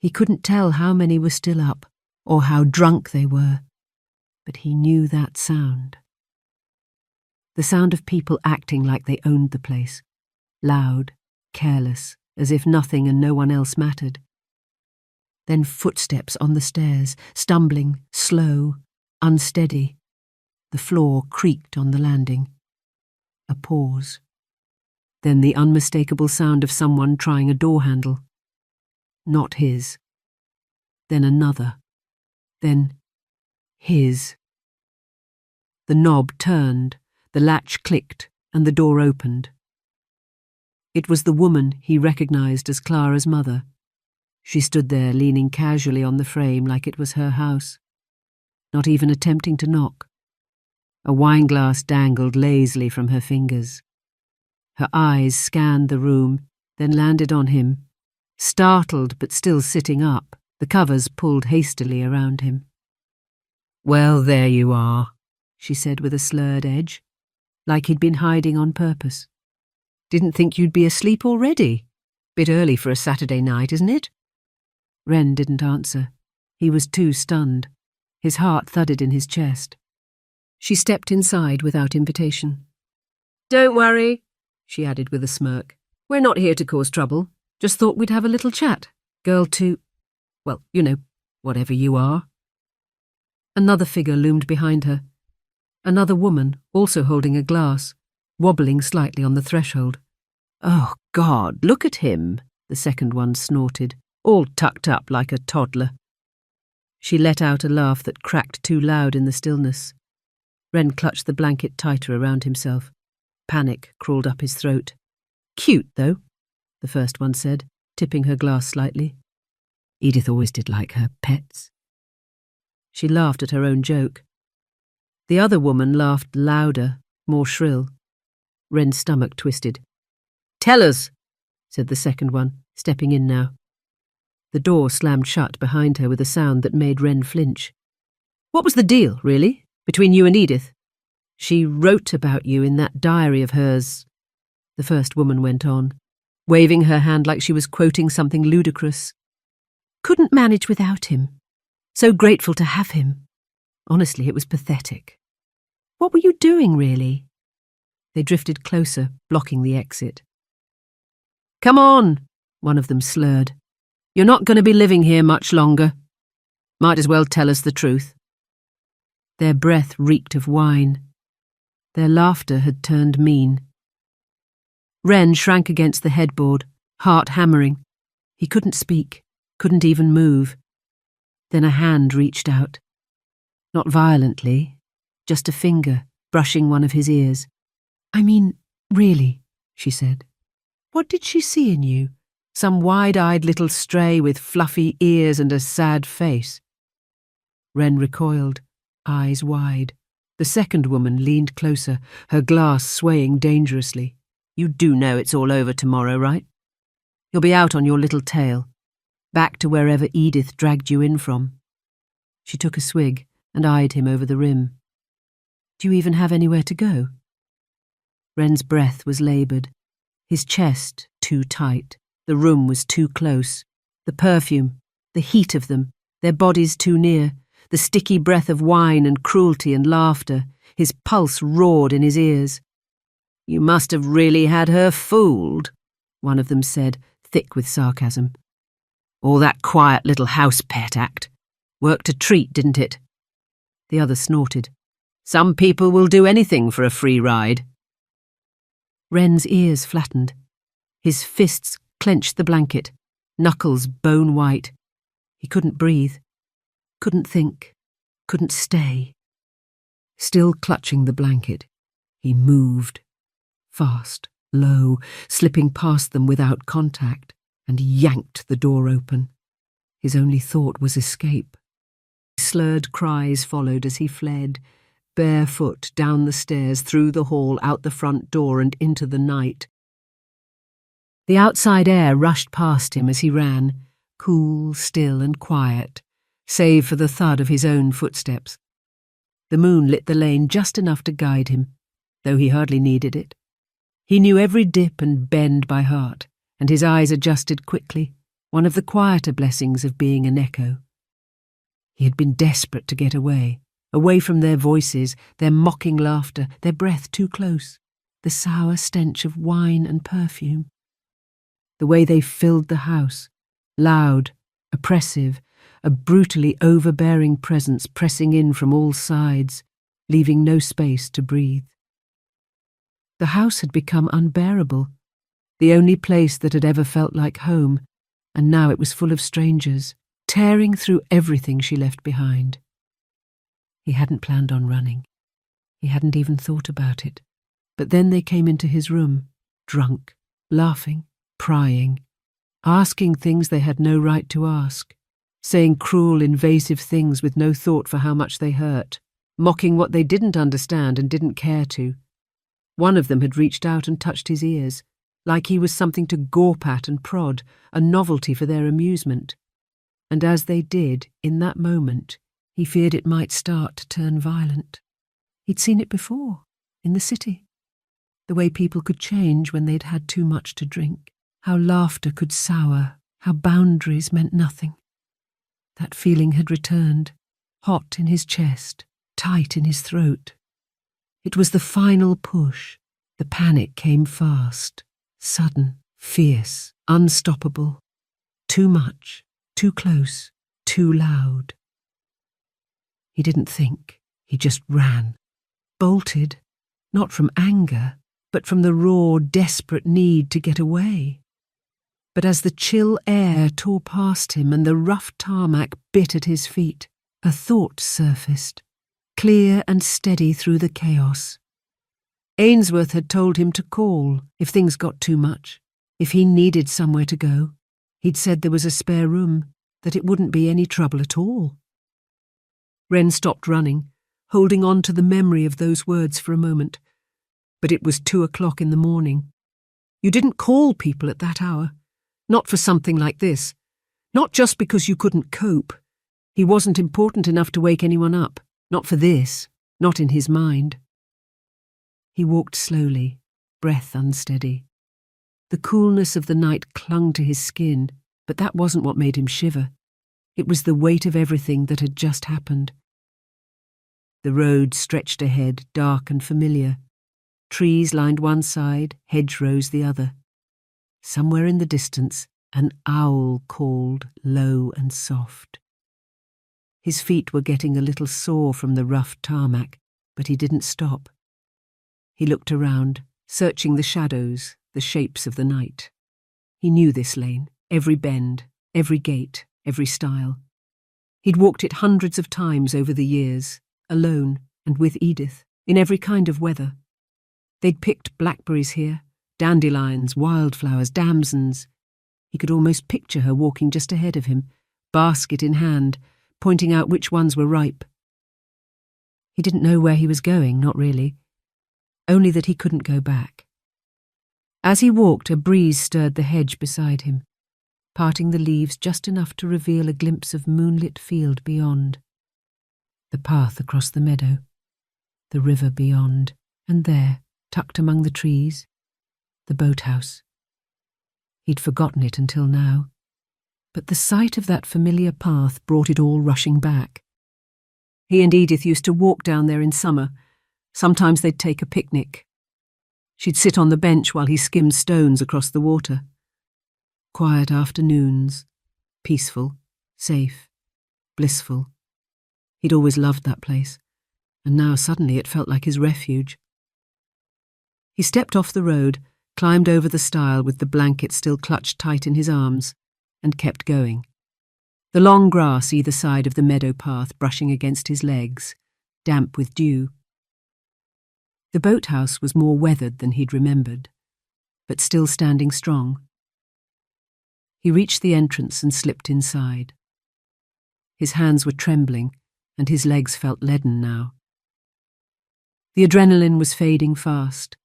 He couldn't tell how many were still up, or how drunk they were, but he knew that sound. The sound of people acting like they owned the place, loud, careless, as if nothing and no one else mattered. Then footsteps on the stairs, stumbling, slow, unsteady. The floor creaked on the landing. A pause. Then the unmistakable sound of someone trying a door handle. Not his. Then another. Then his. The knob turned, the latch clicked, and the door opened. It was the woman he recognised as Clara's mother. She stood there leaning casually on the frame like it was her house, not even attempting to knock. A wineglass dangled lazily from her fingers. Her eyes scanned the room, then landed on him, startled but still sitting up, the covers pulled hastily around him. "Well, there you are," she said with a slurred edge, like he'd been hiding on purpose. "Didn't think you'd be asleep already. Bit early for a Saturday night, isn't it?" Wren didn't answer. He was too stunned. His heart thudded in his chest. She stepped inside without invitation. "Don't worry," she added with a smirk. "We're not here to cause trouble. Just thought we'd have a little chat. Girl to, well, you know, whatever you are." Another figure loomed behind her. Another woman, also holding a glass, wobbling slightly on the threshold. "Oh, God, look at him," the second one snorted, all tucked up like a toddler. She let out a laugh that cracked too loud in the stillness. Wren clutched the blanket tighter around himself. Panic crawled up his throat. "Cute, though," the first one said, tipping her glass slightly. Edith always did like her pets. She laughed at her own joke. The other woman laughed louder, more shrill. Wren's stomach twisted. "Tell us," said the second one, stepping in now. The door slammed shut behind her with a sound that made Wren flinch. "What was the deal, really, between you and Edith? She wrote about you in that diary of hers," the first woman went on, waving her hand like she was quoting something ludicrous. "Couldn't manage without him. So grateful to have him. Honestly, it was pathetic. What were you doing, really? They drifted closer, blocking the exit. Come on, one of them slurred. You're not going to be living here much longer. Might as well tell us the truth. Their breath reeked of wine. Their laughter had turned mean. Ren shrank against the headboard, heart hammering. He couldn't speak, couldn't even move. Then a hand reached out. Not violently, just a finger brushing one of his ears. I mean, really, she said. What did she see in you? Some wide-eyed little stray with fluffy ears and a sad face. Ren recoiled, eyes wide. The second woman leaned closer, her glass swaying dangerously. You do know it's all over tomorrow, right? You'll be out on your little tail, back to wherever Edith dragged you in from. She took a swig and eyed him over the rim. Do you even have anywhere to go? Ren's breath was laboured, his chest too tight. The room was too close. The perfume, the heat of them, their bodies too near, the sticky breath of wine and cruelty and laughter. His pulse roared in his ears. You must have really had her fooled, one of them said, thick with sarcasm. All that quiet little house pet act. Worked a treat, didn't it? The other snorted. Some people will do anything for a free ride. Ren's ears flattened. His fists clenched the blanket, knuckles bone white. He couldn't breathe, couldn't think, couldn't stay. Still clutching the blanket, he moved. Fast, low, slipping past them without contact, and yanked the door open. His only thought was escape. Slurred cries followed as he fled, barefoot down the stairs, through the hall, out the front door and into the night. The outside air rushed past him as he ran, cool, still and quiet, save for the thud of his own footsteps. The moon lit the lane just enough to guide him, though he hardly needed it. He knew every dip and bend by heart, and his eyes adjusted quickly, one of the quieter blessings of being a Neko. He had been desperate to get away from their voices, their mocking laughter, their breath too close, the sour stench of wine and perfume. The way they filled the house, loud, oppressive, a brutally overbearing presence pressing in from all sides, leaving no space to breathe. The house had become unbearable, the only place that had ever felt like home, and now it was full of strangers, tearing through everything she left behind. He hadn't planned on running. He hadn't even thought about it. But then they came into his room, drunk, laughing, prying, asking things they had no right to ask, saying cruel, invasive things with no thought for how much they hurt, mocking what they didn't understand and didn't care to. One of them had reached out and touched his ears, like he was something to gawp at and prod, a novelty for their amusement. And as they did, in that moment, he feared it might start to turn violent. He'd seen it before, in the city. The way people could change when they'd had too much to drink. How laughter could sour, how boundaries meant nothing. That feeling had returned, hot in his chest, tight in his throat. It was the final push. The panic came fast, sudden, fierce, unstoppable. Too much, too close, too loud. He didn't think, he just ran. Bolted, not from anger, but from the raw, desperate need to get away. But as the chill air tore past him and the rough tarmac bit at his feet, a thought surfaced, clear and steady through the chaos. Ainsworth had told him to call if things got too much, if he needed somewhere to go. He'd said there was a spare room, that it wouldn't be any trouble at all. Ren stopped running, holding on to the memory of those words for a moment. But it was 2:00 in the morning. You didn't call people at that hour. Not for something like this. Not just because you couldn't cope. He wasn't important enough to wake anyone up. Not for this. Not in his mind. He walked slowly, breath unsteady. The coolness of the night clung to his skin, but that wasn't what made him shiver. It was the weight of everything that had just happened. The road stretched ahead, dark and familiar. Trees lined one side, hedgerows the other. Somewhere in the distance, an owl called, low and soft. His feet were getting a little sore from the rough tarmac, but he didn't stop. He looked around, searching the shadows, the shapes of the night. He knew this lane, every bend, every gate, every stile. He'd walked it hundreds of times over the years, alone and with Edith, in every kind of weather. They'd picked blackberries here, dandelions, wildflowers, damsons. He could almost picture her walking just ahead of him, basket in hand, pointing out which ones were ripe. He didn't know where he was going, not really, only that he couldn't go back. As he walked, a breeze stirred the hedge beside him, parting the leaves just enough to reveal a glimpse of moonlit field beyond. The path across the meadow, the river beyond, and there, tucked among the trees, the boathouse. He'd forgotten it until now, but the sight of that familiar path brought it all rushing back. He and Edith used to walk down there in summer. Sometimes they'd take a picnic. She'd sit on the bench while he skimmed stones across the water. Quiet afternoons, peaceful, safe, blissful. He'd always loved that place, and now suddenly it felt like his refuge. He stepped off the road, climbed over the stile with the blanket still clutched tight in his arms, and kept going. The long grass either side of the meadow path brushing against his legs, damp with dew. The boathouse was more weathered than he'd remembered, but still standing strong. He reached the entrance and slipped inside. His hands were trembling, and his legs felt leaden now. The adrenaline was fading fast,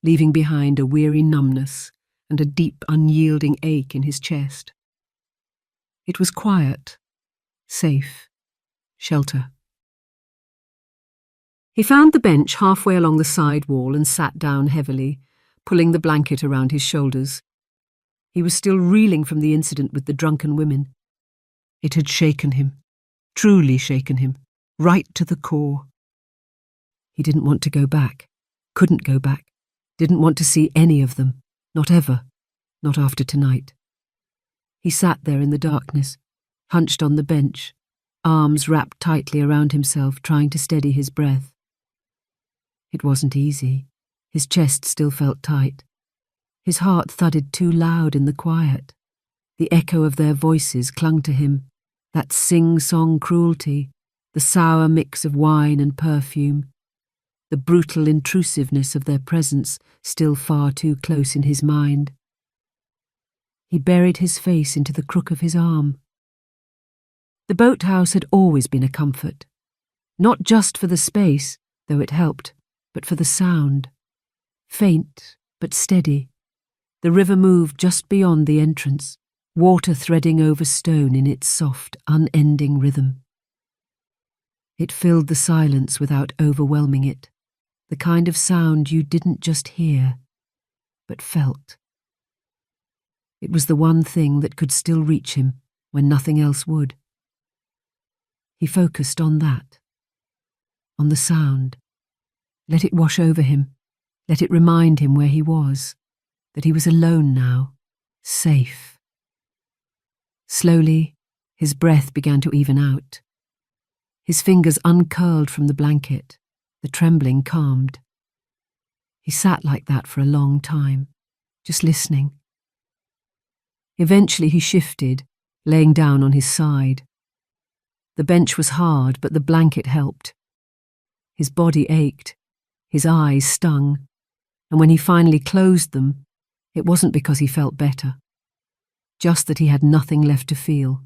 leaving behind a weary numbness and a deep, unyielding ache in his chest. It was quiet, safe, shelter. He found the bench halfway along the side wall and sat down heavily, pulling the blanket around his shoulders. He was still reeling from the incident with the drunken women. It had shaken him, truly shaken him, right to the core. He didn't want to go back, couldn't go back, didn't want to see any of them, not ever, not after tonight. He sat there in the darkness, hunched on the bench, arms wrapped tightly around himself, trying to steady his breath. It wasn't easy. His chest still felt tight. His heart thudded too loud in the quiet. The echo of their voices clung to him, that sing-song cruelty, the sour mix of wine and perfume, the brutal intrusiveness of their presence still far too close in his mind. He buried his face into the crook of his arm. The boathouse had always been a comfort, not just for the space, though it helped, but for the sound. Faint, but steady. The river moved just beyond the entrance, water threading over stone in its soft, unending rhythm. It filled the silence without overwhelming it, the kind of sound you didn't just hear, but felt. It was the one thing that could still reach him when nothing else would. He focused on that, on the sound. Let it wash over him, let it remind him where he was, that he was alone now, safe. Slowly, his breath began to even out. His fingers uncurled from the blanket, the trembling calmed. He sat like that for a long time, just listening. Eventually he shifted, laying down on his side. The bench was hard, but the blanket helped. His body ached, his eyes stung, and when he finally closed them, it wasn't because he felt better, just that he had nothing left to feel.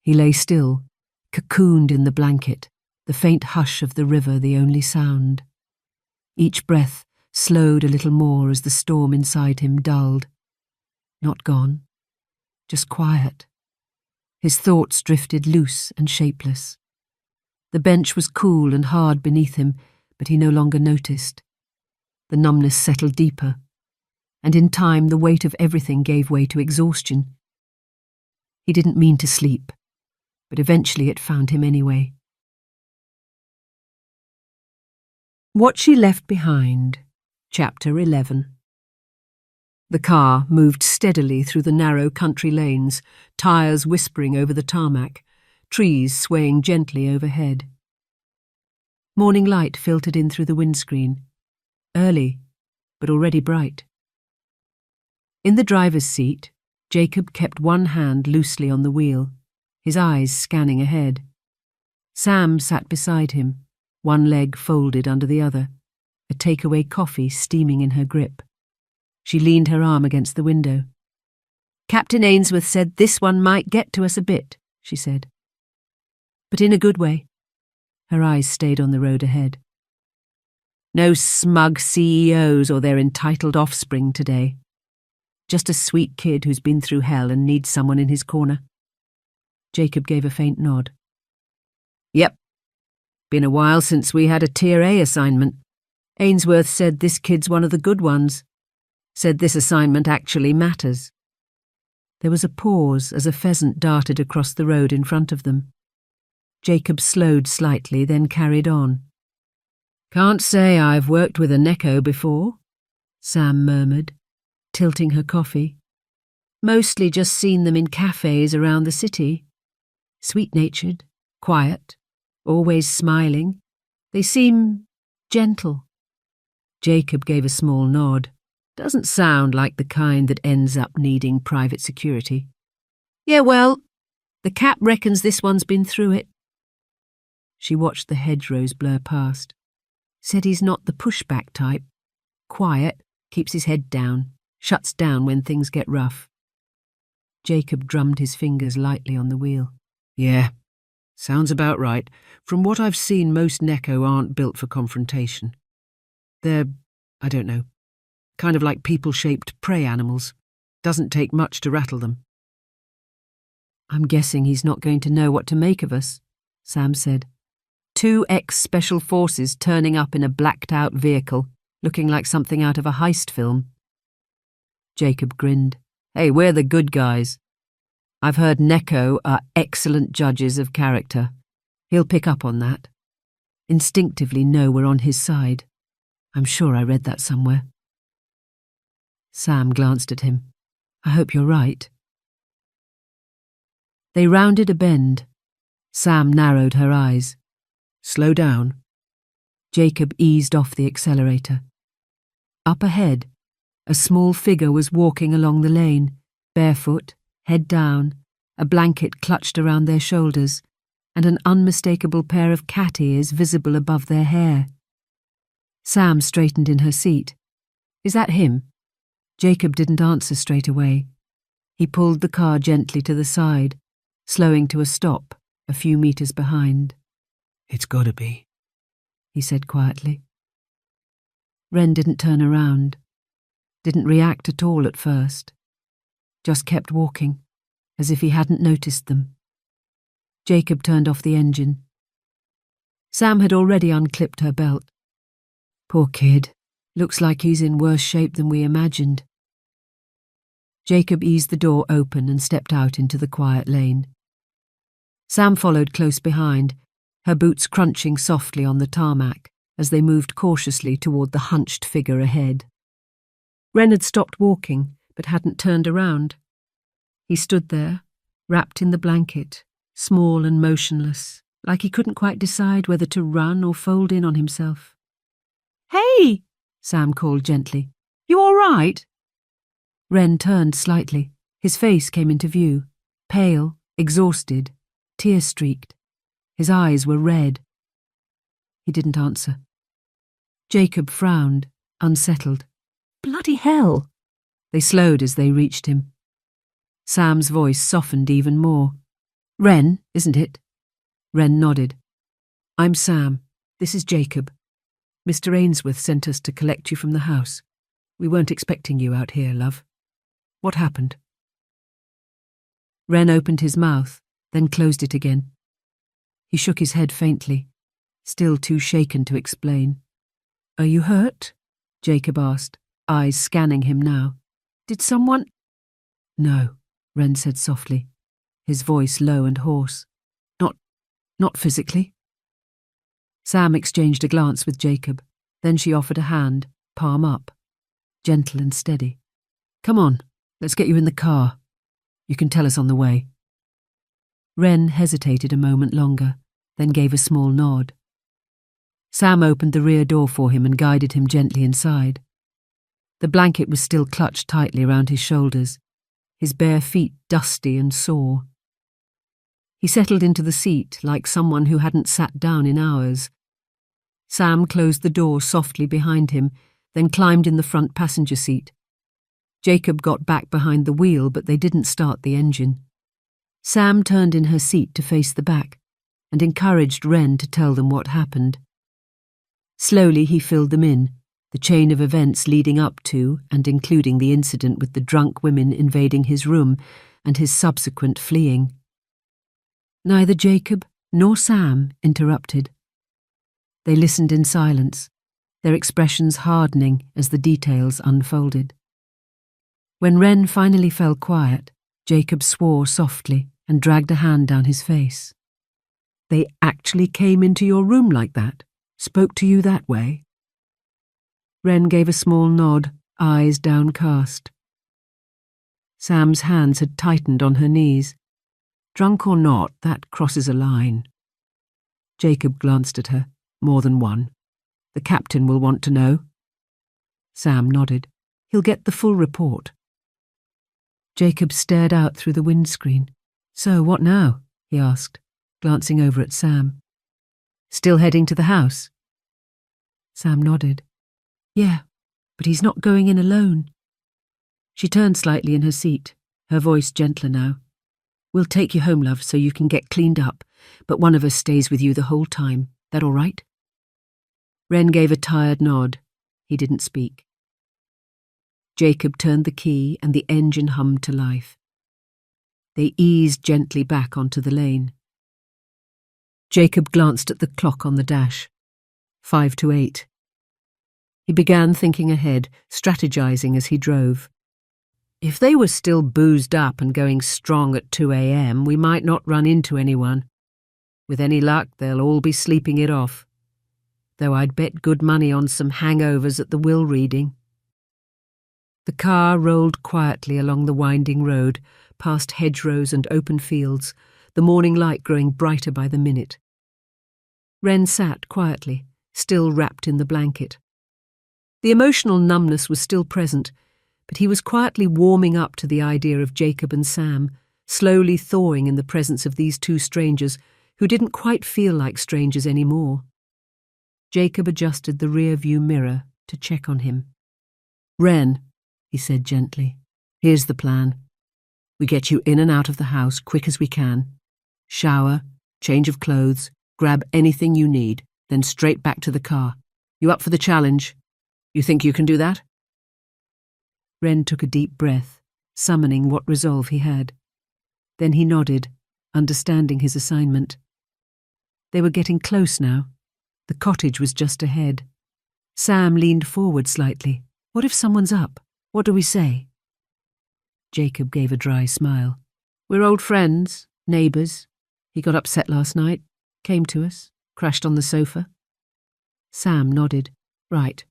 He lay still, cocooned in the blanket, the faint hush of the river the only sound. Each breath slowed a little more as the storm inside him dulled. Not gone, just quiet. His thoughts drifted loose and shapeless. The bench was cool and hard beneath him, but he no longer noticed. The numbness settled deeper, and in time the weight of everything gave way to exhaustion. He didn't mean to sleep, but eventually it found him anyway. What She Left Behind, Chapter 11. The car moved steadily through the narrow country lanes, tyres whispering over the tarmac, trees swaying gently overhead. Morning light filtered in through the windscreen, early, but already bright. In the driver's seat, Jacob kept one hand loosely on the wheel, his eyes scanning ahead. Sam sat beside him, one leg folded under the other, a takeaway coffee steaming in her grip. She leaned her arm against the window. "Captain Ainsworth said this one might get to us a bit," she said. "But in a good way." Her eyes stayed on the road ahead. "No smug CEOs or their entitled offspring today. Just a sweet kid who's been through hell and needs someone in his corner." Jacob gave a faint nod. "Yep. Been a while since we had a Tier A assignment. Ainsworth said this kid's one of the good ones. Said this assignment actually matters." There was a pause as a pheasant darted across the road in front of them. Jacob slowed slightly, then carried on. "Can't say I've worked with a Neko before," Sam murmured, tilting her coffee. "Mostly just seen them in cafés around the city. Sweet-natured, quiet, always smiling. They seem gentle." Jacob gave a small nod. "Doesn't sound like the kind that ends up needing private security." "Yeah, well, the Cap reckons this one's been through it." She watched the hedgerows blur past. "Said he's not the pushback type. Quiet, keeps his head down, shuts down when things get rough." Jacob drummed his fingers lightly on the wheel. "Yeah, sounds about right. From what I've seen, most Neko aren't built for confrontation. They're, I don't know, kind of like people-shaped prey animals. Doesn't take much to rattle them." "I'm guessing he's not going to know what to make of us," Sam said. "Two ex-special forces turning up in a blacked-out vehicle, looking like something out of a heist film." Jacob grinned. "Hey, we're the good guys. I've heard Neko are excellent judges of character. He'll pick up on that. Instinctively know we're on his side. I'm sure I read that somewhere." Sam glanced at him. "I hope you're right." They rounded a bend. Sam narrowed her eyes. "Slow down." Jacob eased off the accelerator. Up ahead, a small figure was walking along the lane, barefoot, head down, a blanket clutched around their shoulders, and an unmistakable pair of cat ears visible above their hair. Sam straightened in her seat. "Is that him?" Jacob didn't answer straight away. He pulled the car gently to the side, slowing to a stop a few meters behind. "It's gotta be," he said quietly. Wren didn't turn around, didn't react at all at first, just kept walking, as if he hadn't noticed them. Jacob turned off the engine. Sam had already unclipped her belt. "Poor kid. Looks like he's in worse shape than we imagined." Jacob eased the door open and stepped out into the quiet lane. Sam followed close behind, her boots crunching softly on the tarmac as they moved cautiously toward the hunched figure ahead. Wren had stopped walking, but hadn't turned around. He stood there, wrapped in the blanket, small and motionless, like he couldn't quite decide whether to run or fold in on himself. "Hey!" Sam called gently. "You all right?" Wren turned slightly. His face came into view, pale, exhausted, tear-streaked. His eyes were red. He didn't answer. Jacob frowned, unsettled. "Bloody hell!" They slowed as they reached him. Sam's voice softened even more. "Wren, isn't it?" Wren nodded. "I'm Sam. This is Jacob. Mr. Ainsworth sent us to collect you from the house. We weren't expecting you out here, love. What happened?" Wren opened his mouth, then closed it again. He shook his head faintly, still too shaken to explain. "Are you hurt?" Jacob asked, eyes scanning him now. "Did someone—" "No," Wren said softly. his voice low and hoarse. Not physically. Sam exchanged a glance with Jacob. Then she offered a hand, palm up, gentle and steady. Come on, let's get you in the car. You can tell us on the way. Wren hesitated a moment longer, then gave a small nod. Sam opened the rear door for him and guided him gently inside. The blanket was still clutched tightly around his shoulders, his bare feet dusty and sore. He settled into the seat like someone who hadn't sat down in hours. Sam closed the door softly behind him, then climbed in the front passenger seat. Jacob got back behind the wheel, but they didn't start the engine. Sam turned in her seat to face the back and encouraged Wren to tell them what happened. Slowly he filled them in, the chain of events leading up to and including the incident with the drunk women invading his room and his subsequent fleeing. Neither Jacob nor Sam interrupted. They listened in silence, their expressions hardening as the details unfolded. When Wren finally fell quiet, Jacob swore softly and dragged a hand down his face. They actually came into your room like that? Spoke to you that way? Wren gave a small nod, eyes downcast. Sam's hands had tightened on her knees. Drunk or not, that crosses a line. Jacob glanced at her. More than one. The captain will want to know. Sam nodded. He'll get the full report. Jacob stared out through the windscreen. So, what now? He asked, glancing over at Sam. Still heading to the house? Sam nodded. Yeah, but he's not going in alone. She turned slightly in her seat, her voice gentler now. We'll take you home, love, so you can get cleaned up, but one of us stays with you the whole time. That all right? Wren gave a tired nod. He didn't speak. Jacob turned the key and the engine hummed to life. They eased gently back onto the lane. Jacob glanced at the clock on the dash. 5 to 8. He began thinking ahead, strategizing as he drove. If they were still boozed up and going strong at 2 a.m., we might not run into anyone. With any luck, they'll all be sleeping it off. Though I'd bet good money on some hangovers at the will reading. The car rolled quietly along the winding road, past hedgerows and open fields, the morning light growing brighter by the minute. Wren sat quietly, still wrapped in the blanket. The emotional numbness was still present, but he was quietly warming up to the idea of Jacob and Sam, slowly thawing in the presence of these two strangers who didn't quite feel like strangers anymore. Jacob adjusted the rear-view mirror to check on him. Wren, he said gently, here's the plan. We get you in and out of the house quick as we can. Shower, change of clothes, grab anything you need, then straight back to the car. You up for the challenge? You think you can do that? Wren took a deep breath, summoning what resolve he had. Then he nodded, understanding his assignment. They were getting close now. The cottage was just ahead. Sam leaned forward slightly. What if someone's up? What do we say? Jacob gave a dry smile. We're old friends, neighbours. He got upset last night, came to us, crashed on the sofa. Sam nodded. Right.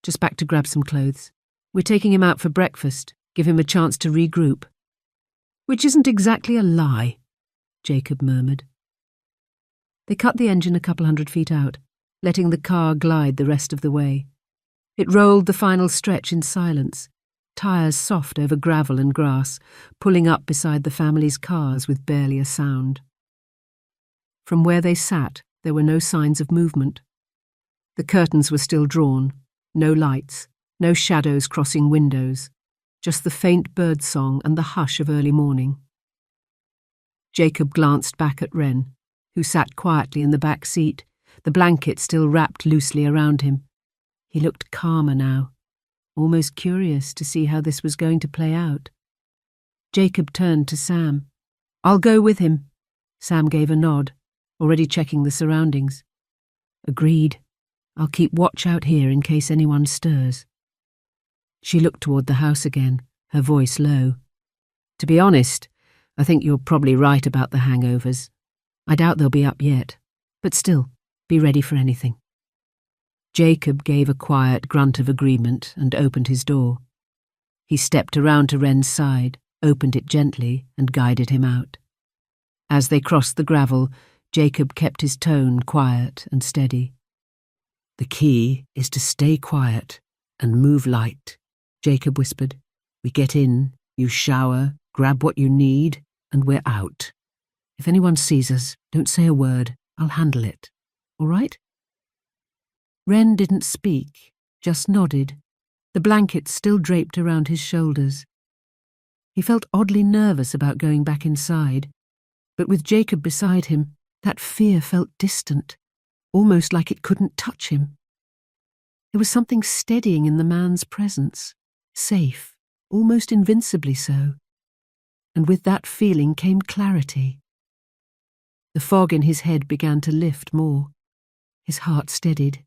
Just back to grab some clothes. We're taking him out for breakfast, give him a chance to regroup. Which isn't exactly a lie, Jacob murmured. They cut the engine a couple 100 feet out, letting the car glide the rest of the way. It rolled the final stretch in silence, tyres soft over gravel and grass, pulling up beside the family's cars with barely a sound. From where they sat, there were no signs of movement. The curtains were still drawn, no lights, no shadows crossing windows, just the faint bird song and the hush of early morning. Jacob glanced back at Wren, who sat quietly in the back seat, the blanket still wrapped loosely around him. He looked calmer now, almost curious to see how this was going to play out. Jacob turned to Sam. I'll go with him. Sam gave a nod, already checking the surroundings. Agreed. I'll keep watch out here in case anyone stirs. She looked toward the house again, her voice low. To be honest, I think you're probably right about the hangovers. I doubt they'll be up yet, but still, be ready for anything. Jacob gave a quiet grunt of agreement and opened his door. He stepped around to Wren's side, opened it gently, and guided him out. As they crossed the gravel, Jacob kept his tone quiet and steady. "The key is to stay quiet and move light," Jacob whispered. "We get in, you shower, grab what you need, and we're out. If anyone sees us, don't say a word. I'll handle it. All right?" Wren didn't speak, just nodded, the blanket still draped around his shoulders. He felt oddly nervous about going back inside, but with Jacob beside him, that fear felt distant, almost like it couldn't touch him. There was something steadying in the man's presence, safe, almost invincibly so, and with that feeling came clarity. The fog in his head began to lift more. His heart steadied.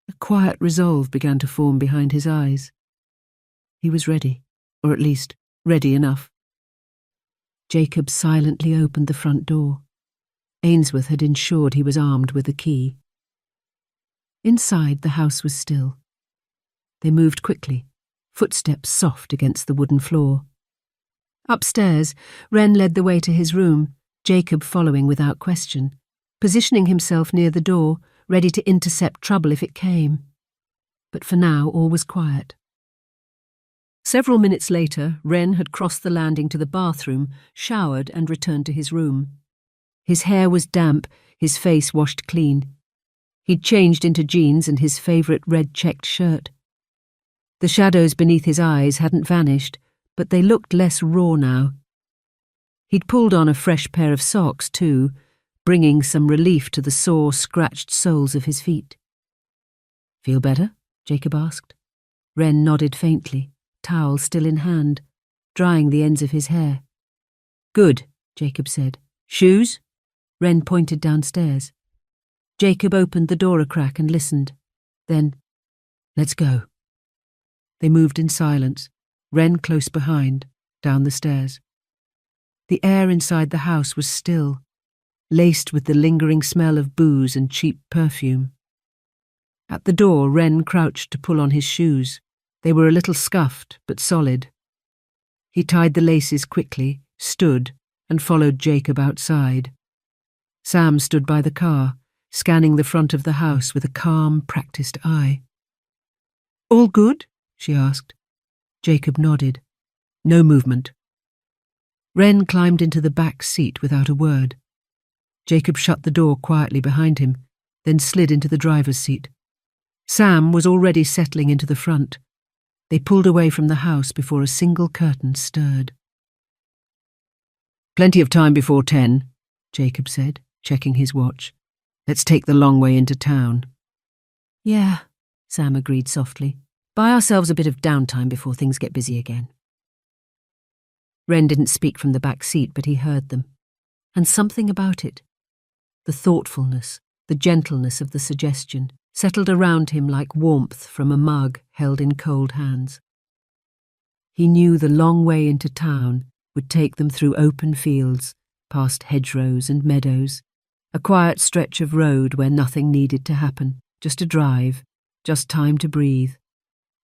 A quiet resolve began to form behind his eyes. He was ready, or at least ready enough. Jacob silently opened the front door. Ainsworth had ensured he was armed with a key. Inside, the house was still. They moved quickly, footsteps soft against the wooden floor. Upstairs, Wren led the way to his room, Jacob following without question, positioning himself near the door, ready to intercept trouble if it came. But for now, all was quiet. Several minutes later, Wren had crossed the landing to the bathroom, showered, and returned to his room. His hair was damp, his face washed clean. He'd changed into jeans and his favourite red-checked shirt. The shadows beneath his eyes hadn't vanished, but they looked less raw now. He'd pulled on a fresh pair of socks, too, bringing some relief to the sore, scratched soles of his feet. "Feel better?" Jacob asked. Wren nodded faintly, towel still in hand, drying the ends of his hair. "Good," Jacob said. "Shoes?" Wren pointed downstairs. Jacob opened the door a crack and listened. Then, "Let's go." They moved in silence, Wren close behind, down the stairs. The air inside the house was still, laced with the lingering smell of booze and cheap perfume. At the door, Wren crouched to pull on his shoes. They were a little scuffed, but solid. He tied the laces quickly, stood, and followed Jacob outside. Sam stood by the car, scanning the front of the house with a calm, practiced eye. "All good?" she asked. Jacob nodded. "No movement." Wren climbed into the back seat without a word. Jacob shut the door quietly behind him, then slid into the driver's seat. Sam was already settling into the front. They pulled away from the house before a single curtain stirred. "Plenty of time before 10, Jacob said, checking his watch. "Let's take the long way into town." "Yeah," Sam agreed softly. "Buy ourselves a bit of downtime before things get busy again." Wren didn't speak from the back seat, but he heard them. And something about it, the thoughtfulness, the gentleness of the suggestion, settled around him like warmth from a mug held in cold hands. He knew the long way into town would take them through open fields, past hedgerows and meadows, a quiet stretch of road where nothing needed to happen, just a drive, just time to breathe,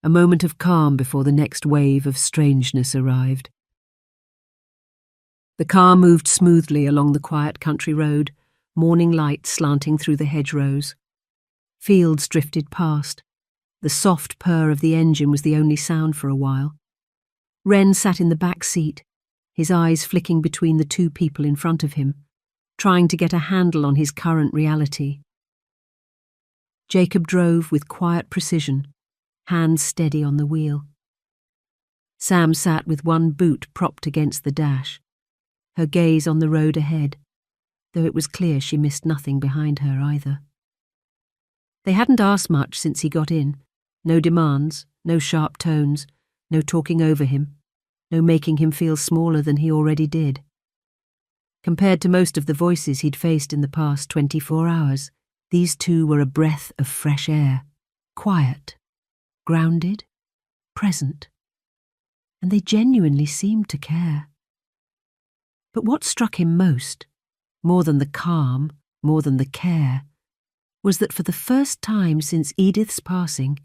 a moment of calm before the next wave of strangeness arrived. The car moved smoothly along the quiet country road, morning light slanting through the hedgerows. Fields drifted past. The soft purr of the engine was the only sound for a while. Wren sat in the back seat, his eyes flicking between the two people in front of him, trying to get a handle on his current reality. Jacob drove with quiet precision, hands steady on the wheel. Sam sat with one boot propped against the dash, her gaze on the road ahead, though it was clear she missed nothing behind her either. They hadn't asked much since he got in. No demands, no sharp tones, no talking over him, no making him feel smaller than he already did. Compared to most of the voices he'd faced in the past 24 hours, these two were a breath of fresh air, quiet, grounded, present. And they genuinely seemed to care. But what struck him most, more than the calm, more than the care, was that for the first time since Edith's passing,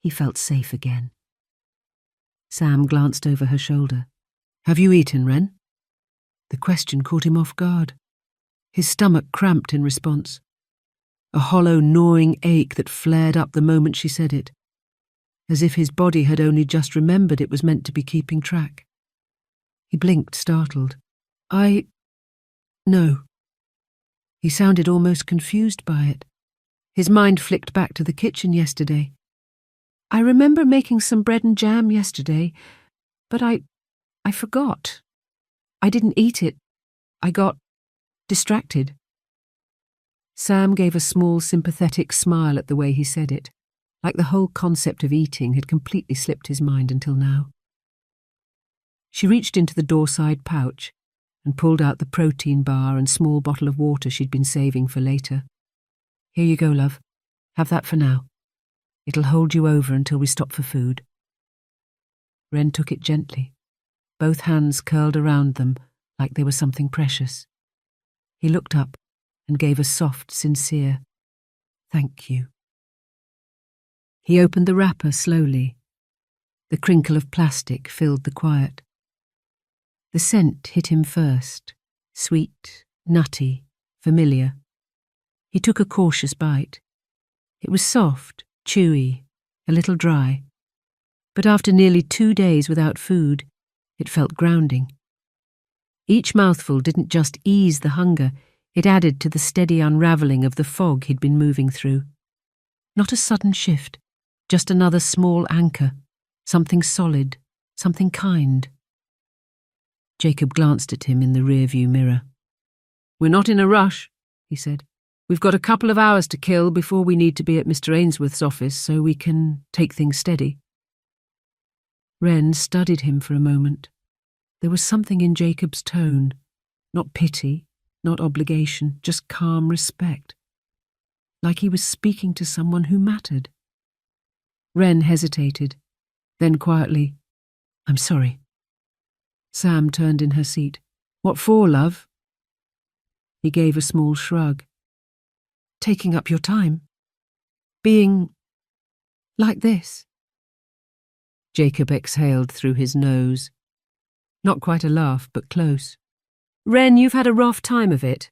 he felt safe again. Sam glanced over her shoulder. "Have you eaten, Wren?" The question caught him off guard. His stomach cramped in response. A hollow, gnawing ache that flared up the moment she said it, as if his body had only just remembered it was meant to be keeping track. He blinked, startled. No. He sounded almost confused by it. His mind flicked back to the kitchen yesterday. "I remember making some bread and jam yesterday, but I forgot. I didn't eat it. I got distracted." Sam gave a small, sympathetic smile at the way he said it, like the whole concept of eating had completely slipped his mind until now. She reached into the door-side pouch and pulled out the protein bar and small bottle of water she'd been saving for later. "Here you go, love. Have that for now. It'll hold you over until we stop for food." Wren took it gently, both hands curled around them like they were something precious. He looked up and gave a soft, sincere, "Thank you." He opened the wrapper slowly. The crinkle of plastic filled the quiet. The scent hit him first, sweet, nutty, familiar. He took a cautious bite. It was soft, chewy, a little dry. But after nearly 2 days without food, it felt grounding. Each mouthful didn't just ease the hunger, it added to the steady unravelling of the fog he'd been moving through. Not a sudden shift, just another small anchor, something solid, something kind. Jacob glanced at him in the rearview mirror. "We're not in a rush," he said. "We've got a couple of hours to kill before we need to be at Mr. Ainsworth's office so we can take things steady." Wren studied him for a moment. There was something in Jacob's tone, not pity, not obligation, just calm respect, like he was speaking to someone who mattered. Wren hesitated, then quietly, "I'm sorry." Sam turned in her seat. "What for, love?" He gave a small shrug. "Taking up your time. Being like this." Jacob exhaled through his nose. Not quite a laugh, but close. "Wren, you've had a rough time of it.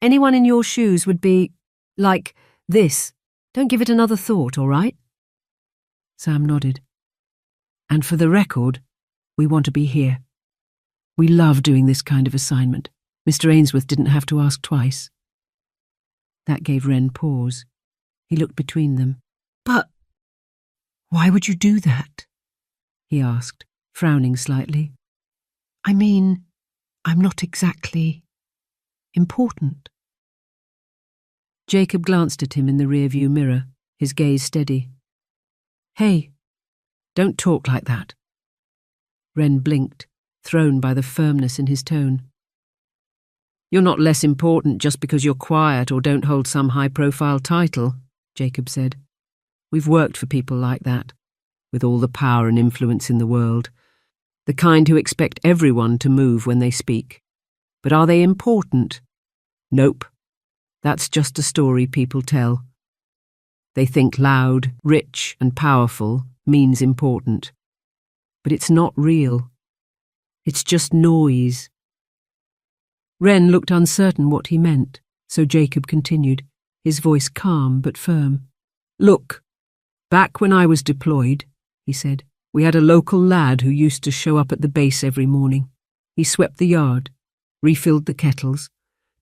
Anyone in your shoes would be like this. Don't give it another thought, all right?" Sam nodded. "And for the record, we want to be here. We love doing this kind of assignment. Mr. Ainsworth didn't have to ask twice." That gave Wren pause. He looked between them. "But why would you do that?" he asked, frowning slightly. "I mean, I'm not exactly important." Jacob glanced at him in the rearview mirror, his gaze steady. "Hey, don't talk like that." Wren blinked, thrown by the firmness in his tone. "You're not less important just because you're quiet or don't hold some high-profile title," Jacob said. "We've worked for people like that, with all the power and influence in the world. The kind who expect everyone to move when they speak. But are they important? Nope. That's just a story people tell. They think loud, rich, and powerful means important. But it's not real. It's just noise." Wren looked uncertain what he meant, so Jacob continued, his voice calm but firm. "Look, back when I was deployed," he said, "we had a local lad who used to show up at the base every morning. He swept the yard, refilled the kettles,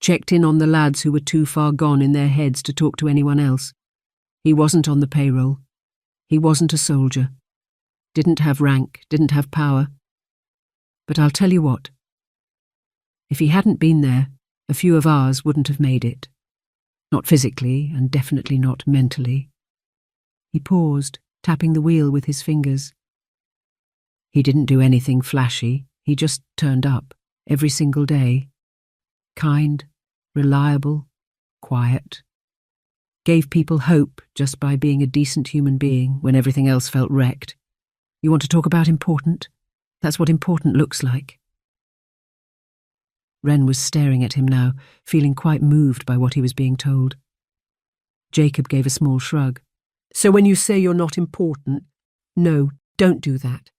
checked in on the lads who were too far gone in their heads to talk to anyone else. He wasn't on the payroll. He wasn't a soldier. Didn't have rank, didn't have power. But I'll tell you what. If he hadn't been there, a few of ours wouldn't have made it. Not physically, and definitely not mentally." He paused, tapping the wheel with his fingers. "He didn't do anything flashy. He just turned up, every single day. Kind, reliable, quiet. Gave people hope just by being a decent human being when everything else felt wrecked. You want to talk about important? That's what important looks like." Wren was staring at him now, feeling quite moved by what he was being told. Jacob gave a small shrug. So when you say you're not important, no, don't do that.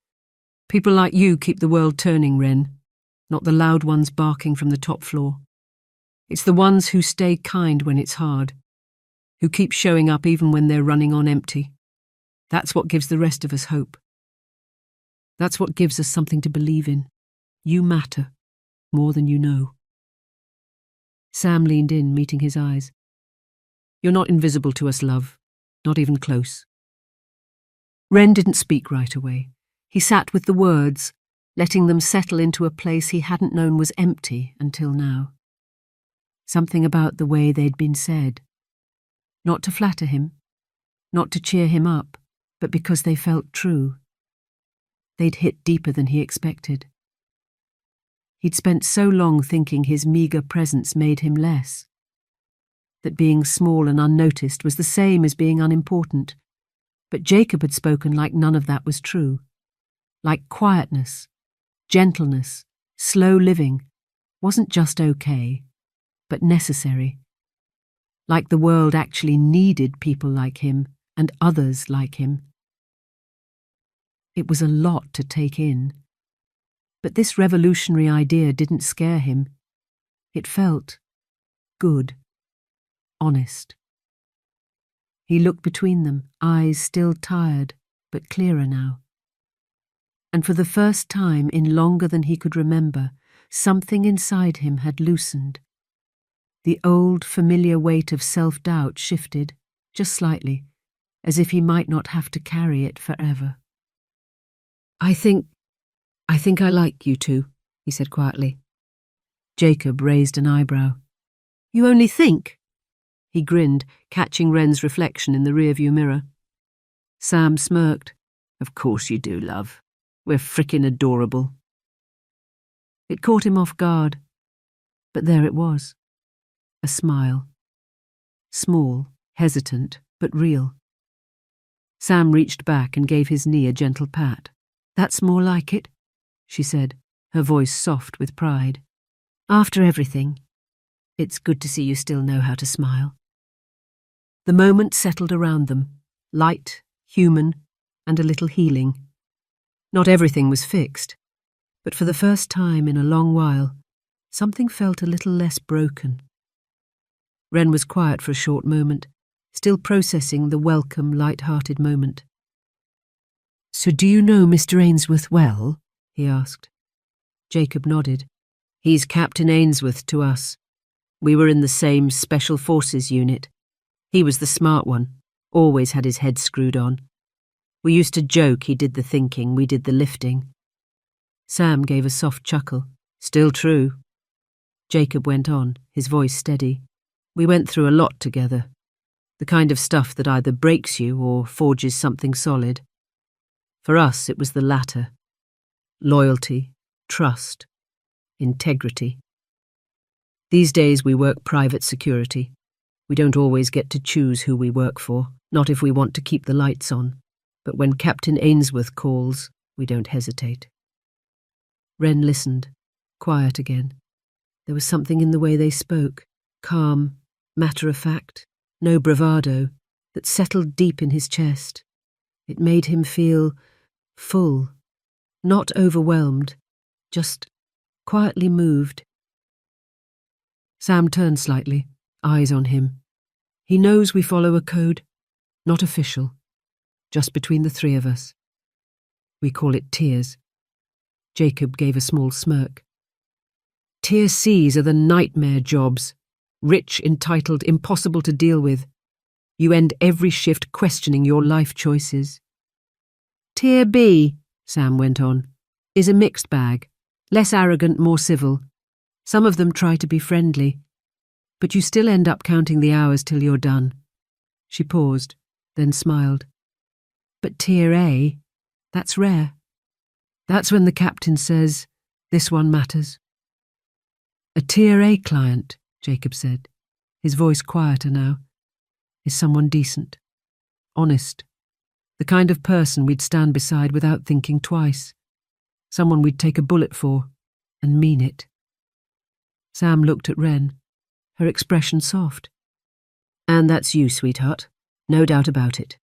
People like you keep the world turning, Wren, not the loud ones barking from the top floor. It's the ones who stay kind when it's hard, who keep showing up even when they're running on empty. That's what gives the rest of us hope. That's what gives us something to believe in. You matter, more than you know. Sam leaned in, meeting his eyes. You're not invisible to us, love, not even close. Wren didn't speak right away. He sat with the words, letting them settle into a place he hadn't known was empty until now. Something about the way they'd been said. Not to flatter him, not to cheer him up, but because they felt true. They'd hit deeper than he expected. He'd spent so long thinking his meagre presence made him less, that being small and unnoticed was the same as being unimportant. But Jacob had spoken like none of that was true. Like quietness, gentleness, slow living wasn't just okay, but necessary. Like the world actually needed people like him and others like him. It was a lot to take in. But this revolutionary idea didn't scare him. It felt good, honest. He looked between them, eyes still tired, but clearer now. And for the first time in longer than he could remember, something inside him had loosened. The old, familiar weight of self-doubt shifted, just slightly, as if he might not have to carry it forever. I think I like you two, he said quietly. Jacob raised an eyebrow. You only think? He grinned, catching Wren's reflection in the rearview mirror. Sam smirked. Of course you do, love. We're frickin' adorable. It caught him off guard. But there it was. A smile. Small, hesitant, but real. Sam reached back and gave his knee a gentle pat. That's more like it, she said, her voice soft with pride. After everything, it's good to see you still know how to smile. The moment settled around them, light, human, and a little healing. Not everything was fixed, but for the first time in a long while, something felt a little less broken. Wren was quiet for a short moment, still processing the welcome, light-hearted moment. So do you know Mr. Ainsworth well? He asked. Jacob nodded. He's Captain Ainsworth to us. We were in the same Special Forces unit. He was the smart one, always had his head screwed on. We used to joke he did the thinking, we did the lifting. Sam gave a soft chuckle. Still true. Jacob went on, his voice steady. We went through a lot together. The kind of stuff that either breaks you or forges something solid. For us, it was the latter. Loyalty, trust, integrity. These days we work private security. We don't always get to choose who we work for, not if we want to keep the lights on. But when Captain Ainsworth calls, we don't hesitate. Wren listened, quiet again. There was something in the way they spoke, calm, matter-of-fact, no bravado, that settled deep in his chest. It made him feel full, not overwhelmed, just quietly moved. Sam turned slightly, eyes on him. He knows we follow a code, not official, just between the three of us. We call it tiers. Jacob gave a small smirk. Tier Cs are the nightmare jobs. Rich, entitled, impossible to deal with. You end every shift questioning your life choices. Tier B, Sam went on, is a mixed bag. Less arrogant, more civil. Some of them try to be friendly. But you still end up counting the hours till you're done. She paused, then smiled. But Tier A, that's rare. That's when the captain says, this one matters. A Tier A client, Jacob said, his voice quieter now, is someone decent, honest, the kind of person we'd stand beside without thinking twice, someone we'd take a bullet for and mean it. Sam looked at Wren, her expression soft. "And that's you, sweetheart. No doubt about it.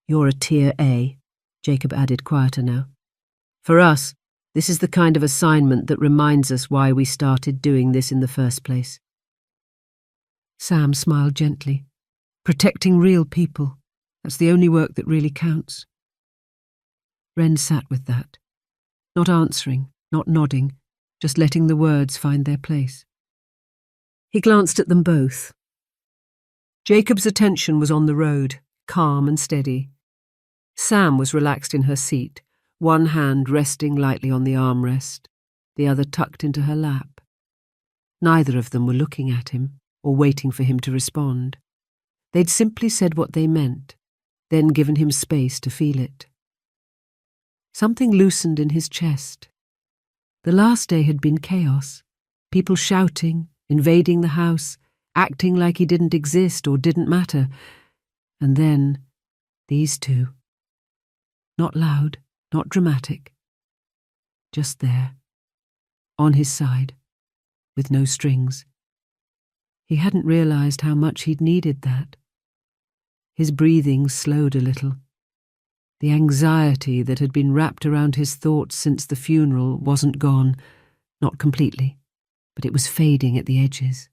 You're a tier A," Jacob added, quieter now. "For us, this is the kind of assignment that reminds us why we started doing this in the first place." Sam smiled gently. "Protecting real people. That's the only work that really counts." Wren sat with that, not answering, not nodding, just letting the words find their place. He glanced at them both. Jacob's attention was on the road, calm and steady. Sam was relaxed in her seat, one hand resting lightly on the armrest, the other tucked into her lap. Neither of them were looking at him or waiting for him to respond. They'd simply said what they meant, then given him space to feel it. Something loosened in his chest. The last day had been chaos. People shouting, invading the house, acting like he didn't exist or didn't matter. And then, these two. Not loud, not dramatic. Just there, on his side, with no strings. He hadn't realized how much he'd needed that. His breathing slowed a little. The anxiety that had been wrapped around his thoughts since the funeral wasn't gone, not completely, but it was fading at the edges.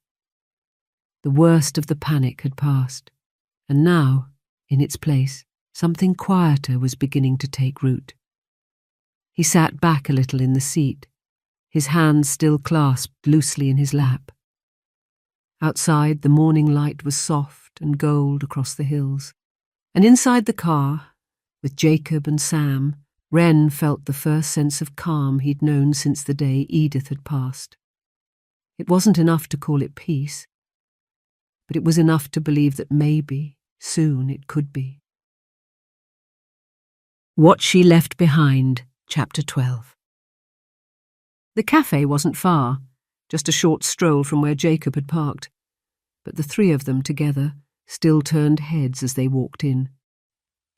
The worst of the panic had passed, and now, in its place, something quieter was beginning to take root. He sat back a little in the seat, his hands still clasped loosely in his lap. Outside, the morning light was soft and gold across the hills, and inside the car, with Jacob and Sam, Wren felt the first sense of calm he'd known since the day Edith had passed. It wasn't enough to call it peace, but it was enough to believe that maybe, soon, it could be. What She Left Behind, Chapter 12. The cafe wasn't far, just a short stroll from where Jacob had parked, but the three of them together still turned heads as they walked in.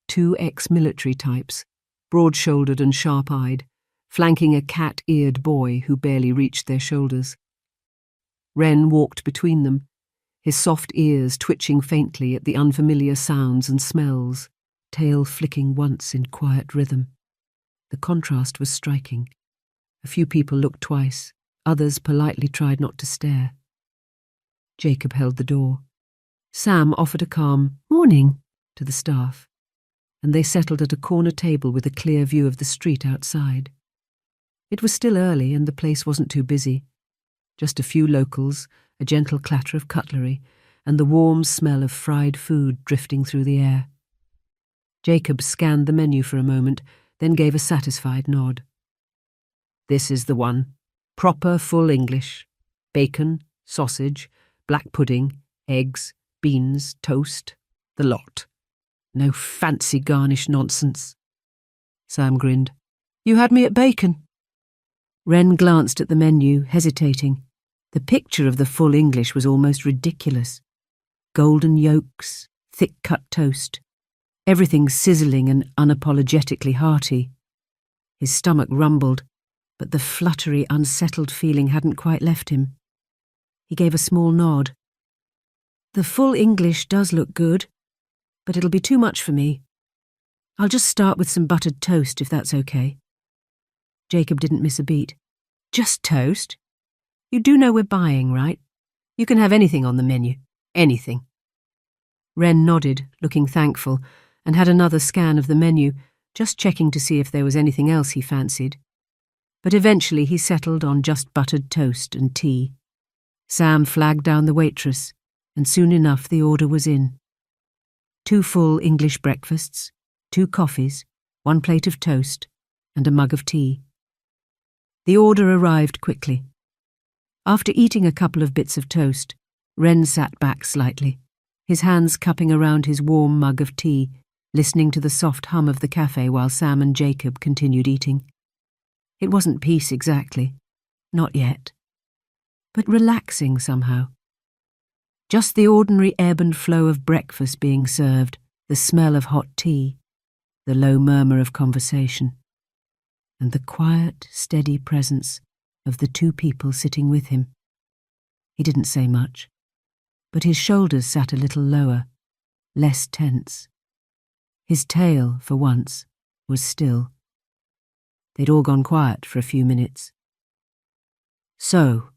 Two ex-military types, broad-shouldered and sharp-eyed, flanking a cat-eared boy who barely reached their shoulders. Wren walked between them, his soft ears twitching faintly at the unfamiliar sounds and smells, tail flicking once in quiet rhythm. The contrast was striking. A few people looked twice, others politely tried not to stare. Jacob held the door. Sam offered a calm "morning" to the staff, and they settled at a corner table with a clear view of the street outside. It was still early and the place wasn't too busy. Just a few locals, a gentle clatter of cutlery, and the warm smell of fried food drifting through the air. Jacob scanned the menu for a moment, then gave a satisfied nod. "This is the one. Proper full English. Bacon, sausage, black pudding, eggs, beans, toast, the lot. No fancy garnish nonsense." Sam grinned. "You had me at bacon." Wren glanced at the menu, hesitating. The picture of the full English was almost ridiculous. Golden yolks, thick-cut toast, everything sizzling and unapologetically hearty. His stomach rumbled, but the fluttery, unsettled feeling hadn't quite left him. He gave a small nod. "The full English does look good, but it'll be too much for me. I'll just start with some buttered toast, if that's okay." Jacob didn't miss a beat. "Just toast? You do know we're buying, right? You can have anything on the menu. Anything." Wren nodded, looking thankful, and had another scan of the menu, just checking to see if there was anything else he fancied. But eventually he settled on just buttered toast and tea. Sam flagged down the waitress, and soon enough the order was in. 2 full English breakfasts, 2 coffees, 1 plate of toast, and a mug of tea. The order arrived quickly. After eating a couple of bits of toast, Wren sat back slightly, his hands cupping around his warm mug of tea, listening to the soft hum of the cafe while Sam and Jacob continued eating. It wasn't peace exactly, not yet, but relaxing somehow. Just the ordinary ebb and flow of breakfast being served, the smell of hot tea, the low murmur of conversation, and the quiet, steady presence of the 2 people sitting with him, He didn't say much, but his shoulders sat a little lower, less tense. His tail, for once, was still. They'd all gone quiet for a few minutes. "So,"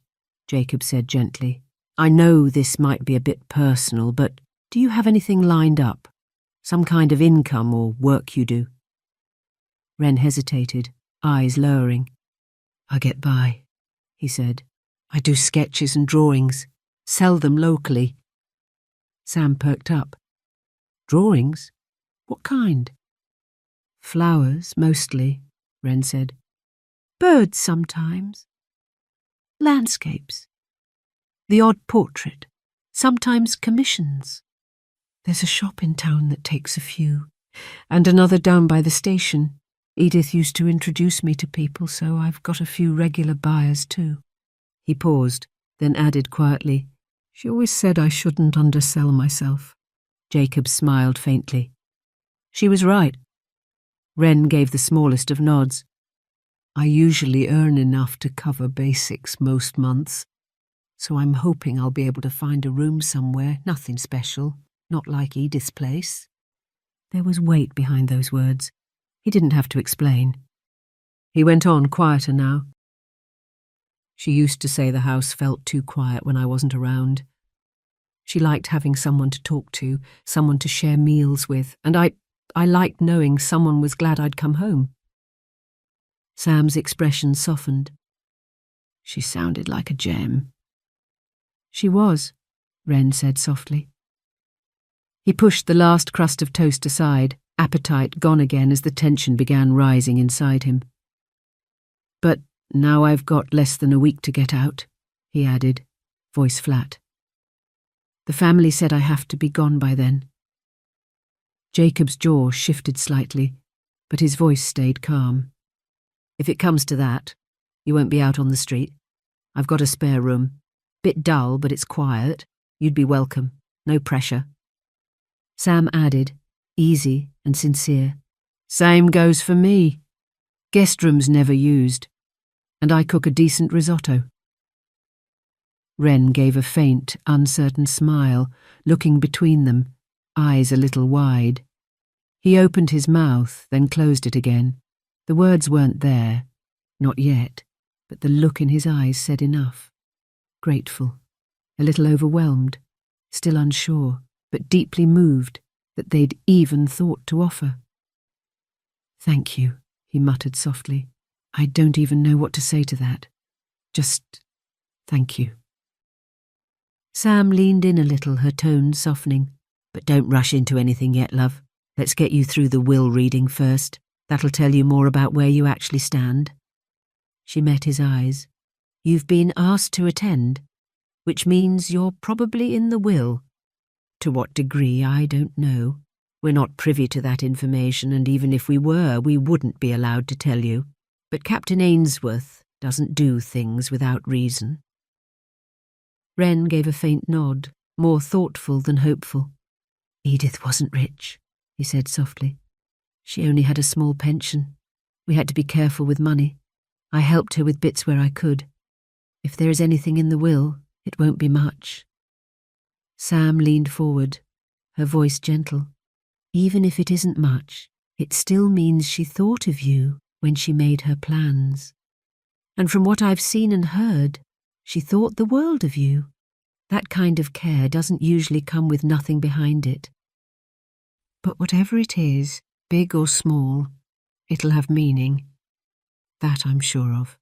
Jacob said gently, "I know this might be a bit personal, but do you have anything lined up? Some kind of income or work you do?" Wren hesitated, eyes lowering. "I get by," he said. "I do sketches and drawings, sell them locally." Sam perked up. "Drawings? What kind?" "Flowers, mostly," Wren said. "Birds sometimes. Landscapes. The odd portrait. Sometimes commissions. There's a shop in town that takes a few, and another down by the station. Edith used to introduce me to people, so I've got a few regular buyers too." He paused, then added quietly, "She always said I shouldn't undersell myself." Jacob smiled faintly. She was right. Wren gave the smallest of nods. "I usually earn enough to cover basics most months, so I'm hoping I'll be able to find a room somewhere, nothing special, not like Edith's place." There was weight behind those words. He didn't have to explain. He went on, quieter now. "She used to say the house felt too quiet when I wasn't around. She liked having someone to talk to, someone to share meals with, and I liked knowing someone was glad I'd come home." Sam's expression softened. "She sounded like a gem." "She was," Wren said softly. He pushed the last crust of toast aside, appetite gone again as the tension began rising inside him. "But now I've got less than a week to get out," he added, voice flat. "The family said I have to be gone by then." Jacob's jaw shifted slightly, but his voice stayed calm. "If it comes to that, you won't be out on the street. I've got a spare room. Bit dull, but it's quiet. You'd be welcome. No pressure." Sam added, easy and sincere, "Same goes for me. Guest room's never used, and I cook a decent risotto." Wren gave a faint, uncertain smile, looking between them, eyes a little wide. He opened his mouth, then closed it again. The words weren't there, not yet, but the look in his eyes said enough. Grateful, a little overwhelmed, still unsure, but deeply moved that they'd even thought to offer. "Thank you," he muttered softly. "I don't even know what to say to that. Just thank you." Sam leaned in a little, her tone softening. "But don't rush into anything yet, love. Let's get you through the will reading first. That'll tell you more about where you actually stand." She met his eyes. "You've been asked to attend, which means you're probably in the will. To what degree, I don't know. We're not privy to that information, and even if we were, we wouldn't be allowed to tell you. But Captain Ainsworth doesn't do things without reason." Wren gave a faint nod, more thoughtful than hopeful. "Edith wasn't rich," he said softly. "She only had a small pension. We had to be careful with money. I helped her with bits where I could. If there is anything in the will, it won't be much." Sam leaned forward, her voice gentle. "Even if it isn't much, it still means she thought of you when she made her plans. And from what I've seen and heard, she thought the world of you. That kind of care doesn't usually come with nothing behind it. But whatever it is, big or small, it'll have meaning. That I'm sure of."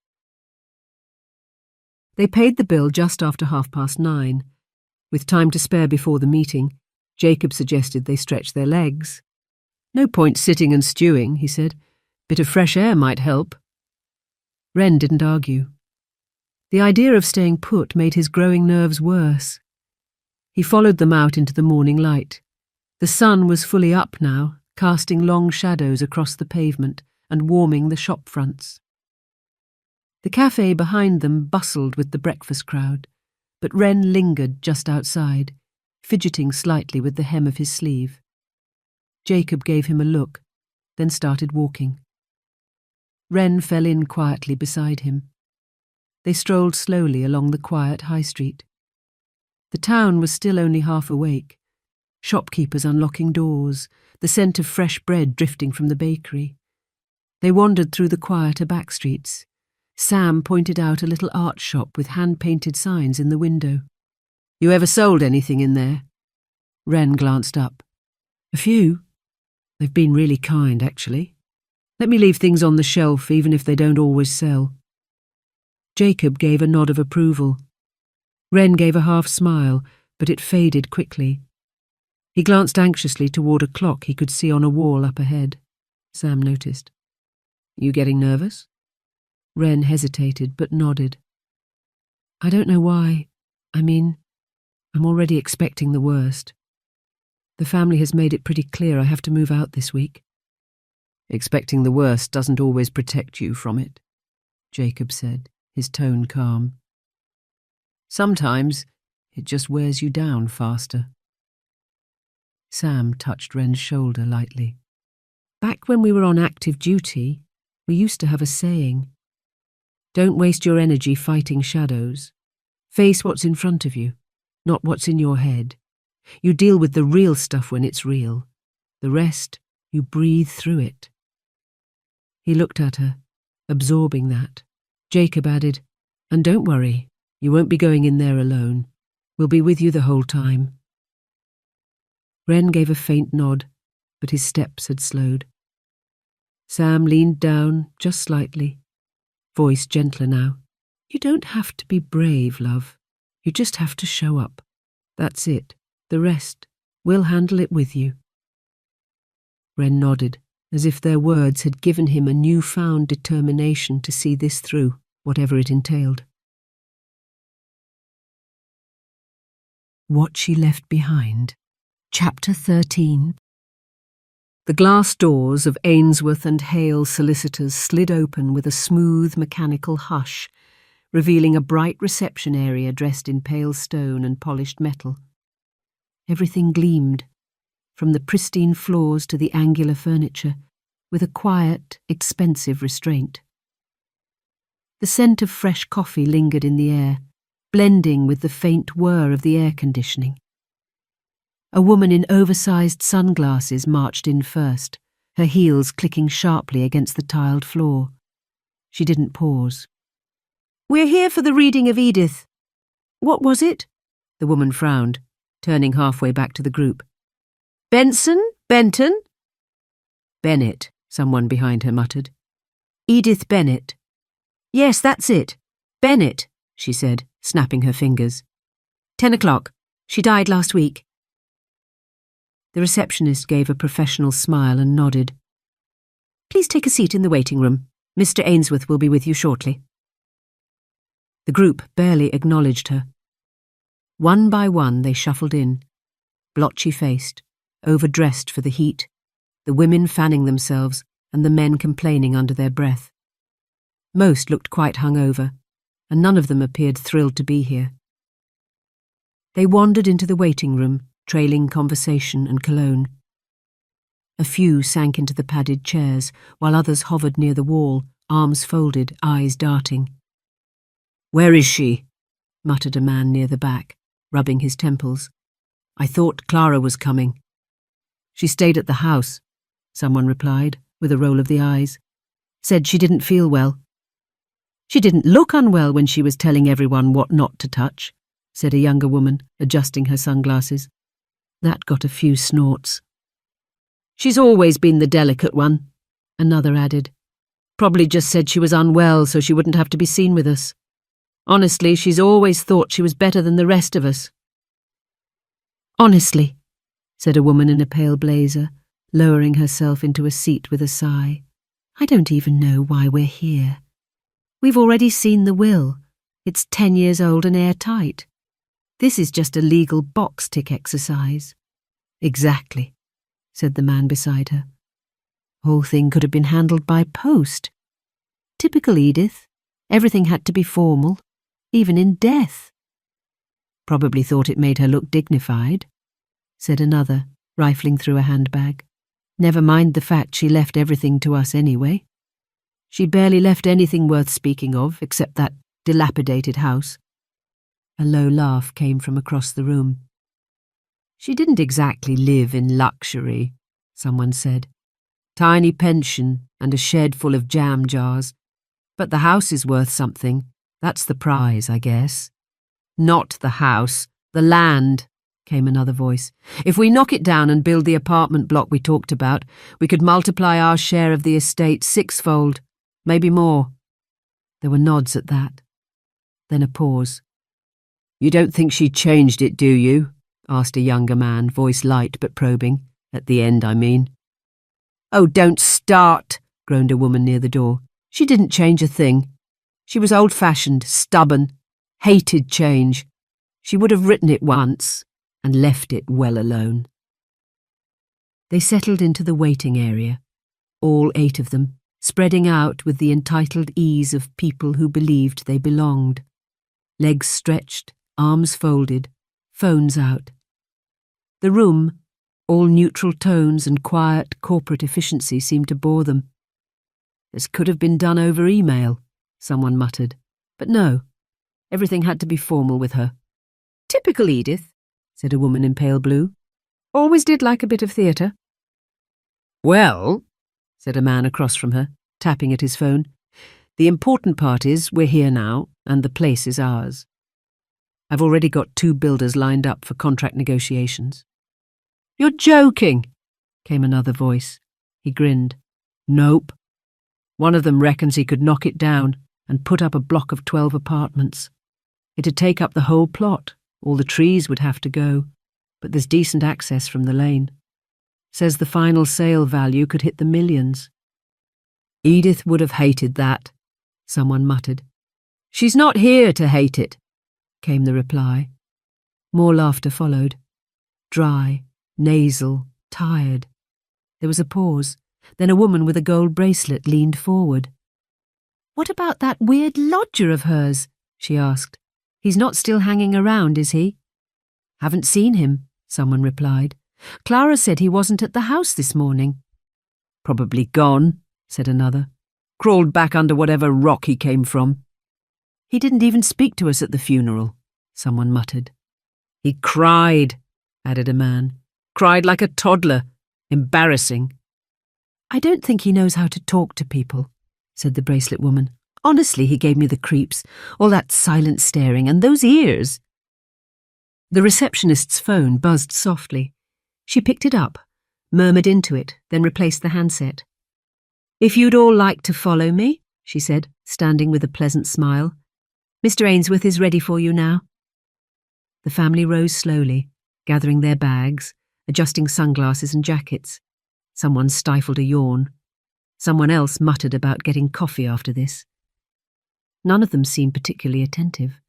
They paid the bill just after 9:30. With time to spare before the meeting, Jacob suggested they stretch their legs. "No point sitting and stewing," he said. "Bit of fresh air might help." Wren didn't argue. The idea of staying put made his growing nerves worse. He followed them out into the morning light. The sun was fully up now, casting long shadows across the pavement and warming the shop fronts. The café behind them bustled with the breakfast crowd, but Wren lingered just outside, fidgeting slightly with the hem of his sleeve. Jacob gave him a look, then started walking. Wren fell in quietly beside him. They strolled slowly along the quiet high street, The town was still only half awake. Shopkeepers unlocking doors, the scent of fresh bread drifting from the bakery. They wandered through the quieter back streets. Sam pointed out a little art shop with hand-painted signs in the window. "You ever sold anything in there?" Wren glanced up. "A few. They've been really kind, actually. Let me leave things on the shelf, even if they don't always sell." Jacob gave a nod of approval. Wren gave a half-smile, but it faded quickly. He glanced anxiously toward a clock he could see on a wall up ahead. Sam noticed. "You getting nervous?" Wren hesitated, but nodded. "I don't know why. I'm already expecting the worst. The family has made it pretty clear I have to move out this week." "Expecting the worst doesn't always protect you from it," Jacob said, his tone calm. "Sometimes it just wears you down faster." Sam touched Wren's shoulder lightly. "Back when we were on active duty, we used to have a saying. Don't waste your energy fighting shadows. Face what's in front of you, not what's in your head. You deal with the real stuff when it's real. The rest, you breathe through it." He looked at her, absorbing that. Jacob added, "And don't worry, you won't be going in there alone. We'll be with you the whole time." Wren gave a faint nod, but his steps had slowed. Sam leaned down just slightly, voice gentler now. "You don't have to be brave, love. You just have to show up. That's it. The rest, we'll handle it with you." Wren nodded, as if their words had given him a newfound determination to see this through, whatever it entailed. What She Left Behind. Chapter 13. The glass doors of Ainsworth and Hale solicitors slid open with a smooth mechanical hush, revealing a bright reception area dressed in pale stone and polished metal. Everything gleamed, from the pristine floors to the angular furniture, with a quiet, expensive restraint. The scent of fresh coffee lingered in the air, blending with the faint whir of the air conditioning. A woman in oversized sunglasses marched in first, her heels clicking sharply against the tiled floor. She didn't pause. "We're here for the reading of Edith." "What was it?" The woman frowned, turning halfway back to the group. "Benson? Benton?" "Bennett," someone behind her muttered. "Edith Bennett." "Yes, that's it. Bennett," she said, snapping her fingers. 10 o'clock. She died last week." The receptionist gave a professional smile and nodded. "Please take a seat in the waiting room. Mr. Ainsworth will be with you shortly." The group barely acknowledged her. One by one they shuffled in, blotchy-faced, overdressed for the heat, the women fanning themselves and the men complaining under their breath. Most looked quite hungover, and none of them appeared thrilled to be here. They wandered into the waiting room, trailing conversation and cologne. A few sank into the padded chairs, while others hovered near the wall, arms folded, eyes darting. "Where is she?" muttered a man near the back, rubbing his temples. "I thought Clara was coming." "She stayed at the house," someone replied, with a roll of the eyes. "Said she didn't feel well." "She didn't look unwell when she was telling everyone what not to touch," said a younger woman, adjusting her sunglasses. That got a few snorts. "She's always been the delicate one," another added. "Probably just said she was unwell so she wouldn't have to be seen with us. Honestly, she's always thought she was better than the rest of us." "Honestly," said a woman in a pale blazer, lowering herself into a seat with a sigh, "I don't even know why we're here. We've already seen the will. It's 10 years old and airtight. This is just a legal box-tick exercise." "Exactly," said the man beside her. "Whole thing could have been handled by post. Typical Edith. Everything had to be formal, even in death." "Probably thought it made her look dignified," said another, rifling through a handbag. "Never mind the fact she left everything to us anyway. She barely left anything worth speaking of, except that dilapidated house." A low laugh came from across the room. She didn't exactly live in luxury, someone said. Tiny pension and a shed full of jam jars. But the house is worth something. That's the prize, I guess. Not the house, the land, came another voice. If we knock it down and build the apartment block we talked about, we could multiply our share of the estate sixfold, maybe more. There were nods at that. Then a pause. You don't think she changed it, do you? Asked a younger man, voice light but probing. At the end, I mean. Oh, don't start, groaned a woman near the door. She didn't change a thing. She was old-fashioned, stubborn, hated change. She would have written it once and left it well alone. They settled into the waiting area, all 8 of them, spreading out with the entitled ease of people who believed they belonged. Legs stretched, arms folded, phones out. The room, all neutral tones and quiet corporate efficiency, seemed to bore them. This could have been done over email, someone muttered. But no, everything had to be formal with her. Typical Edith, said a woman in pale blue. Always did like a bit of theatre. Well, said a man across from her, tapping at his phone, the important part is we're here now, and the place is ours. I've already got 2 builders lined up for contract negotiations. You're joking, came another voice. He grinned. Nope. One of them reckons he could knock it down and put up a block of 12 apartments. It'd take up the whole plot. All the trees would have to go, but there's decent access from the lane. Says the final sale value could hit the millions. Edith would have hated that, someone muttered. She's not here to hate it, came the reply. More laughter followed. Dry, nasal, tired. There was a pause. Then a woman with a gold bracelet leaned forward. What about that weird lodger of hers? She asked. He's not still hanging around, is he? Haven't seen him, someone replied. Clara said he wasn't at the house this morning. Probably gone, said another. Crawled back under whatever rock he came from. He didn't even speak to us at the funeral, someone muttered. He cried, added a man. Cried like a toddler. Embarrassing. I don't think he knows how to talk to people, said the bracelet woman. Honestly, he gave me the creeps. All that silent staring and those ears. The receptionist's phone buzzed softly. She picked it up, murmured into it, then replaced the handset. If you'd all like to follow me, she said, standing with a pleasant smile. Mr. Ainsworth is ready for you now. The family rose slowly, gathering their bags, adjusting sunglasses and jackets. Someone stifled a yawn. Someone else muttered about getting coffee after this. None of them seemed particularly attentive.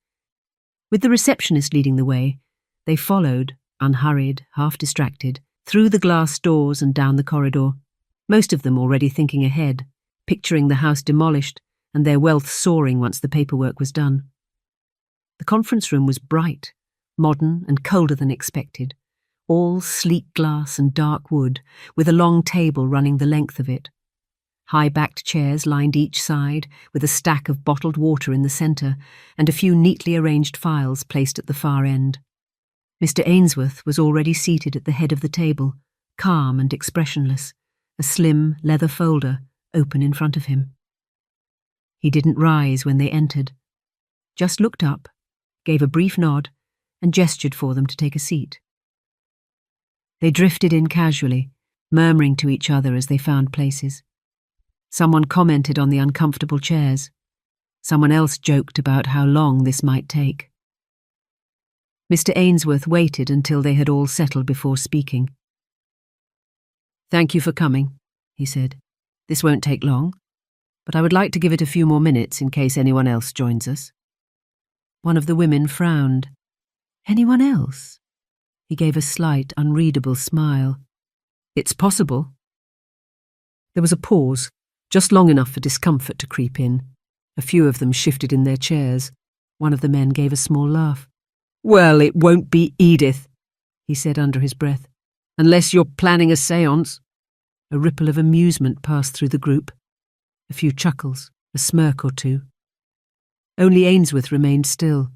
With the receptionist leading the way, they followed, unhurried, half-distracted, through the glass doors and down the corridor, most of them already thinking ahead, picturing the house demolished and their wealth soaring once the paperwork was done. The conference room was bright, modern and colder than expected, all sleek glass and dark wood, with a long table running the length of it. High-backed chairs lined each side, with a stack of bottled water in the centre, and a few neatly arranged files placed at the far end. Mr. Ainsworth was already seated at the head of the table, calm and expressionless, a slim leather folder open in front of him. He didn't rise when they entered, just looked up, gave a brief nod, and gestured for them to take a seat. They drifted in casually, murmuring to each other as they found places. Someone commented on the uncomfortable chairs. Someone else joked about how long this might take. Mr. Ainsworth waited until they had all settled before speaking. Thank you for coming, he said. This won't take long, but I would like to give it a few more minutes in case anyone else joins us. One of the women frowned. Anyone else? He gave a slight, unreadable smile. It's possible. There was a pause, just long enough for discomfort to creep in. A few of them shifted in their chairs. One of the men gave a small laugh. Well, it won't be Edith, he said under his breath, unless you're planning a séance. A ripple of amusement passed through the group. A few chuckles, a smirk or two. Only Ainsworth remained still.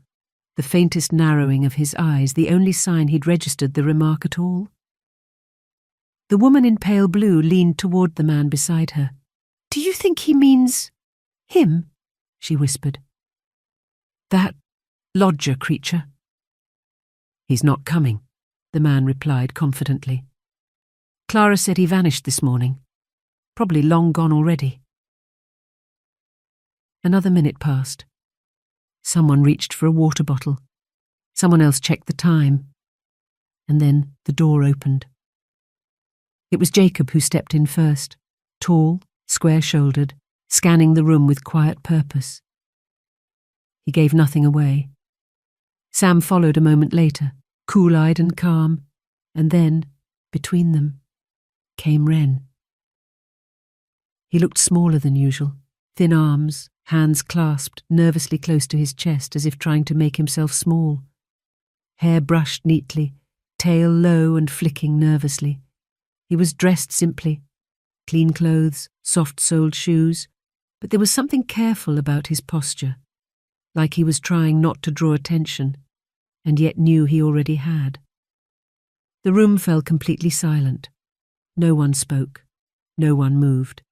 the faintest narrowing of his eyes the only sign he'd registered the remark at all. The woman in pale blue leaned toward the man beside her. "Do you think he means him?" she whispered. "That lodger creature?" "He's not coming," the man replied confidently. "Clara said he vanished this morning. Probably long gone already." Another minute passed. Someone reached for a water bottle. Someone else checked the time. And then the door opened. It was Jacob who stepped in first, tall, square-shouldered, scanning the room with quiet purpose. He gave nothing away. Sam followed a moment later, cool-eyed and calm, and then, between them, came Wren. He looked smaller than usual, thin arms, hands clasped nervously close to his chest as if trying to make himself small. Hair brushed neatly, tail low and flicking nervously. He was dressed simply, clean clothes, soft-soled shoes, but there was something careful about his posture, like he was trying not to draw attention, and yet knew he already had. The room fell completely silent. No one spoke. No one moved.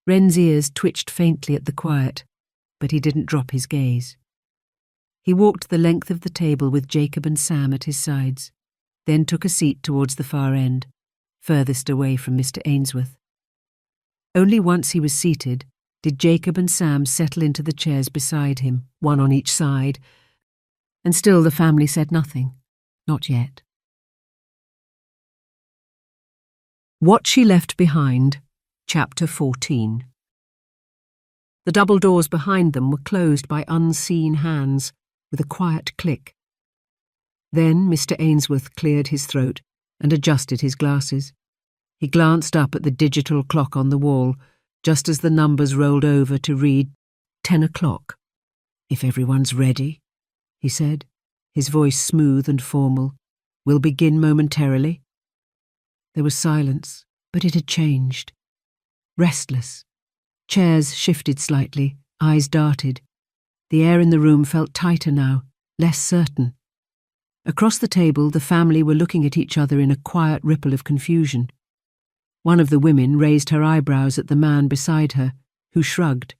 Wren's ears twitched faintly at the quiet, but he didn't drop his gaze. He walked the length of the table with Jacob and Sam at his sides, then took a seat towards the far end, furthest away from Mr. Ainsworth. Only once he was seated did Jacob and Sam settle into the chairs beside him, one on each side, and still the family said nothing. Not yet. What She Left Behind, Chapter 14. The double doors behind them were closed by unseen hands, with a quiet click. Then Mr. Ainsworth cleared his throat and adjusted his glasses. He glanced up at the digital clock on the wall, just as the numbers rolled over to read 10 o'clock. "If everyone's ready," he said, his voice smooth and formal, "we'll begin momentarily." There was silence, but it had changed. Restless. Chairs shifted slightly, eyes darted. The air in the room felt tighter now, less certain. Across the table, the family were looking at each other in a quiet ripple of confusion. One of the women raised her eyebrows at the man beside her, who shrugged.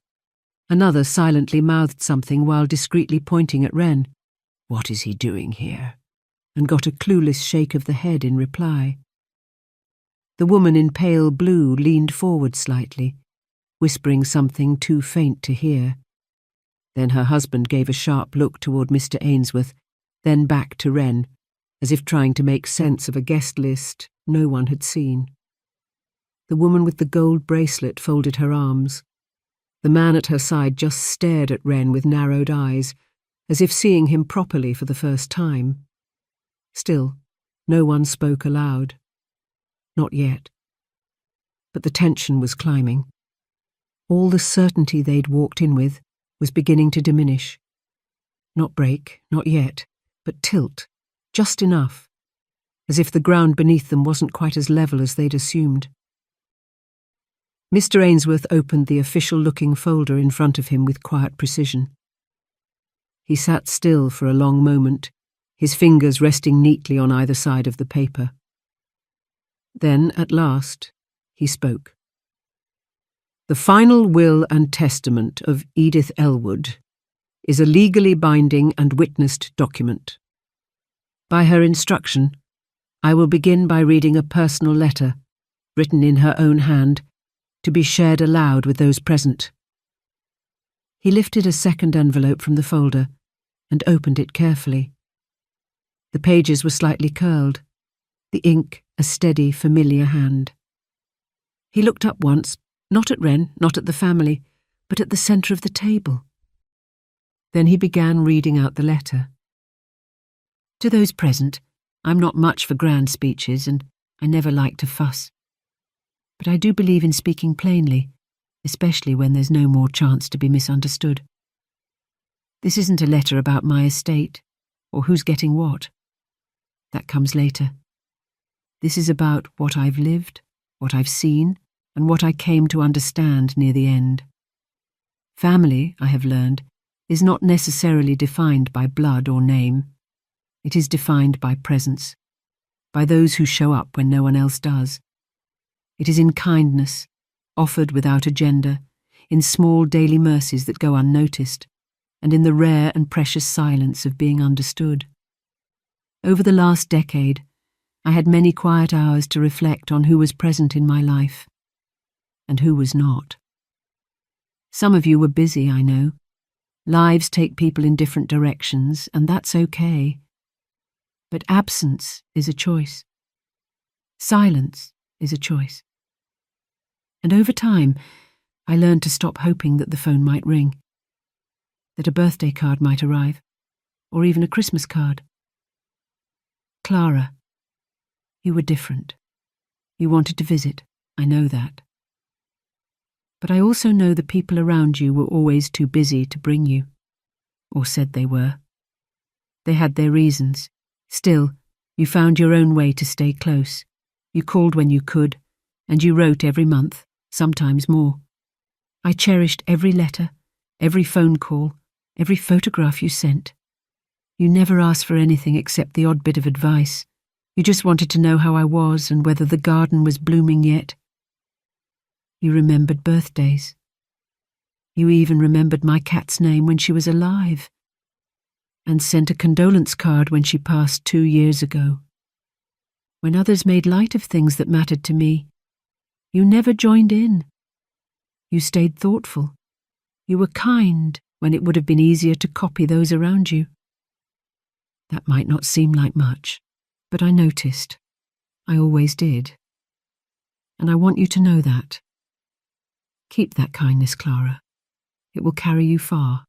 Another silently mouthed something while discreetly pointing at Wren. "What is he doing here?" and got a clueless shake of the head in reply. The woman in pale blue leaned forward slightly, whispering something too faint to hear. Then her husband gave a sharp look toward Mr. Ainsworth, then back to Wren, as if trying to make sense of a guest list no one had seen. The woman with the gold bracelet folded her arms. The man at her side just stared at Wren with narrowed eyes, as if seeing him properly for the first time. Still, no one spoke aloud. Not yet. But the tension was climbing. All the certainty they'd walked in with was beginning to diminish. Not break, not yet, but tilt, just enough, as if the ground beneath them wasn't quite as level as they'd assumed. Mr. Ainsworth opened the official-looking folder in front of him with quiet precision. He sat still for a long moment, his fingers resting neatly on either side of the paper. Then, at last, he spoke. "The final will and testament of Edith Elwood is a legally binding and witnessed document. By her instruction, I will begin by reading a personal letter, written in her own hand, to be shared aloud with those present." He lifted a second envelope from the folder and opened it carefully. The pages were slightly curled, the ink a steady, familiar hand. He looked up once, not at Wren, not at the family, but at the centre of the table. Then he began reading out the letter. "To those present, I'm not much for grand speeches, and I never like to fuss. But I do believe in speaking plainly, especially when there's no more chance to be misunderstood. This isn't a letter about my estate, or who's getting what. That comes later. This is about what I've lived, what I've seen, and what I came to understand near the end. Family, I have learned, is not necessarily defined by blood or name. It is defined by presence, by those who show up when no one else does. It is in kindness, offered without agenda, in small daily mercies that go unnoticed, and in the rare and precious silence of being understood. Over the last decade, I had many quiet hours to reflect on who was present in my life, and who was not. Some of you were busy, I know. Lives take people in different directions, and that's okay. But absence is a choice. Silence is a choice. And over time, I learned to stop hoping that the phone might ring, that a birthday card might arrive, or even a Christmas card. Clara, you were different. You wanted to visit, I know that. But I also know the people around you were always too busy to bring you, or said they were. They had their reasons. Still, you found your own way to stay close. You called when you could, and you wrote every month, sometimes more. I cherished every letter, every phone call, every photograph you sent. You never asked for anything except the odd bit of advice. You just wanted to know how I was and whether the garden was blooming yet. You remembered birthdays. You even remembered my cat's name when she was alive, and sent a condolence card when she passed 2 years ago. When others made light of things that mattered to me, you never joined in. You stayed thoughtful. You were kind when it would have been easier to copy those around you. That might not seem like much, but I noticed. I always did. And I want you to know that. Keep that kindness, Clara. It will carry you far.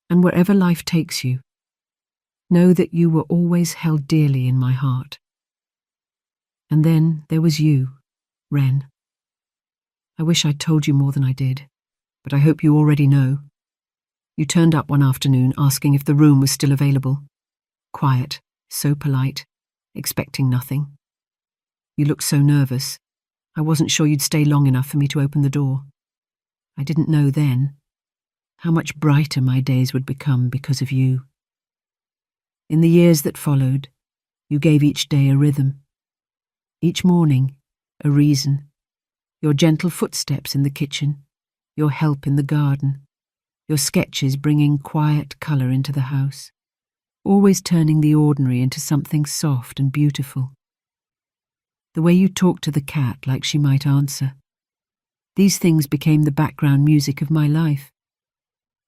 And wherever life takes you, know that you were always held dearly in my heart. And then there was you, Wren. I wish I'd told you more than I did, but I hope you already know. You turned up one afternoon asking if the room was still available. Quiet, so polite, expecting nothing. You looked so nervous. I wasn't sure you'd stay long enough for me to open the door. I didn't know then how much brighter my days would become because of you. In the years that followed, you gave each day a rhythm. Each morning, a reason. Your gentle footsteps in the kitchen, your help in the garden, your sketches bringing quiet colour into the house, always turning the ordinary into something soft and beautiful. The way you talked to the cat like she might answer. These things became the background music of my life.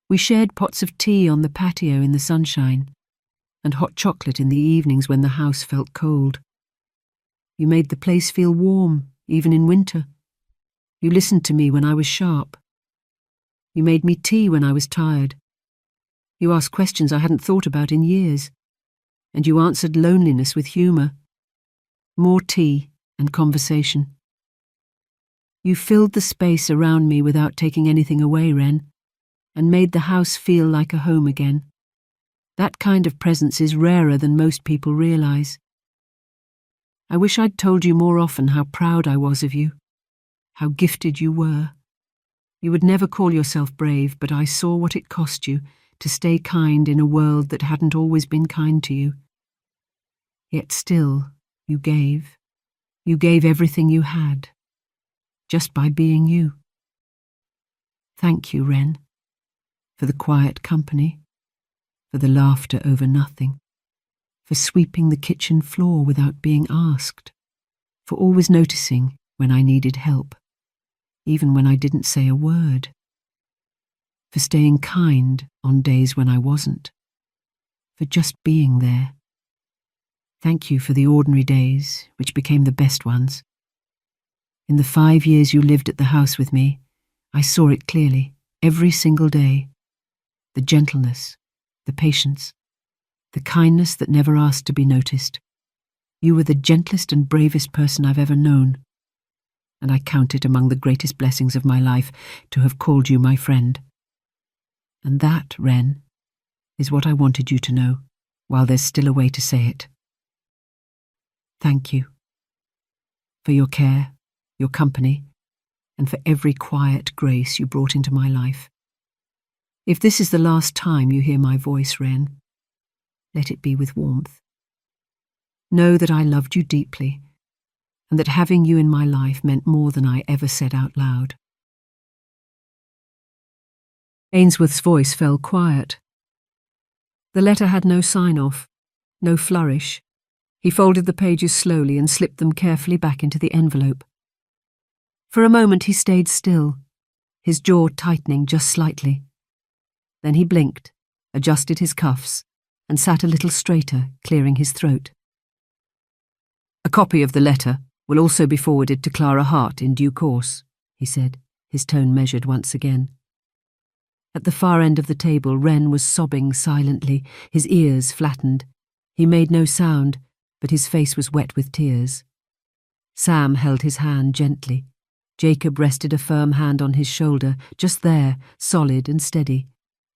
We shared pots of tea on the patio in the sunshine, and hot chocolate in the evenings when the house felt cold. You made the place feel warm, even in winter. You listened to me when I was sharp. You made me tea when I was tired. You asked questions I hadn't thought about in years, and you answered loneliness with humour. More tea and conversation. You filled the space around me without taking anything away, Wren, and made the house feel like a home again. That kind of presence is rarer than most people realise. I wish I'd told you more often how proud I was of you, how gifted you were. You would never call yourself brave, but I saw what it cost you to stay kind in a world that hadn't always been kind to you. Yet still, you gave. You gave everything you had, just by being you. Thank you, Wren, for the quiet company, for the laughter over nothing, for sweeping the kitchen floor without being asked, for always noticing when I needed help, even when I didn't say a word, for staying kind on days when I wasn't, for just being there. Thank you for the ordinary days, which became the best ones. In the 5 years you lived at the house with me, I saw it clearly, every single day. The gentleness, the patience, the kindness that never asked to be noticed. You were the gentlest and bravest person I've ever known, and I count it among the greatest blessings of my life to have called you my friend. And that, Wren, is what I wanted you to know, while there's still a way to say it. Thank you for your care, your company, and for every quiet grace you brought into my life. If this is the last time you hear my voice, Wren, let it be with warmth. Know that I loved you deeply, and that having you in my life meant more than I ever said out loud. Ainsworth's voice fell quiet. The letter had no sign-off, no flourish. He folded the pages slowly and slipped them carefully back into the envelope. For a moment he stayed still, his jaw tightening just slightly. Then he blinked, adjusted his cuffs, and sat a little straighter, clearing his throat. "A copy of the letter will also be forwarded to Clara Hart in due course," he said, his tone measured once again. At the far end of the table, Wren was sobbing silently, his ears flattened. He made no sound, but his face was wet with tears. Sam held his hand gently. Jacob rested a firm hand on his shoulder, just there, solid and steady,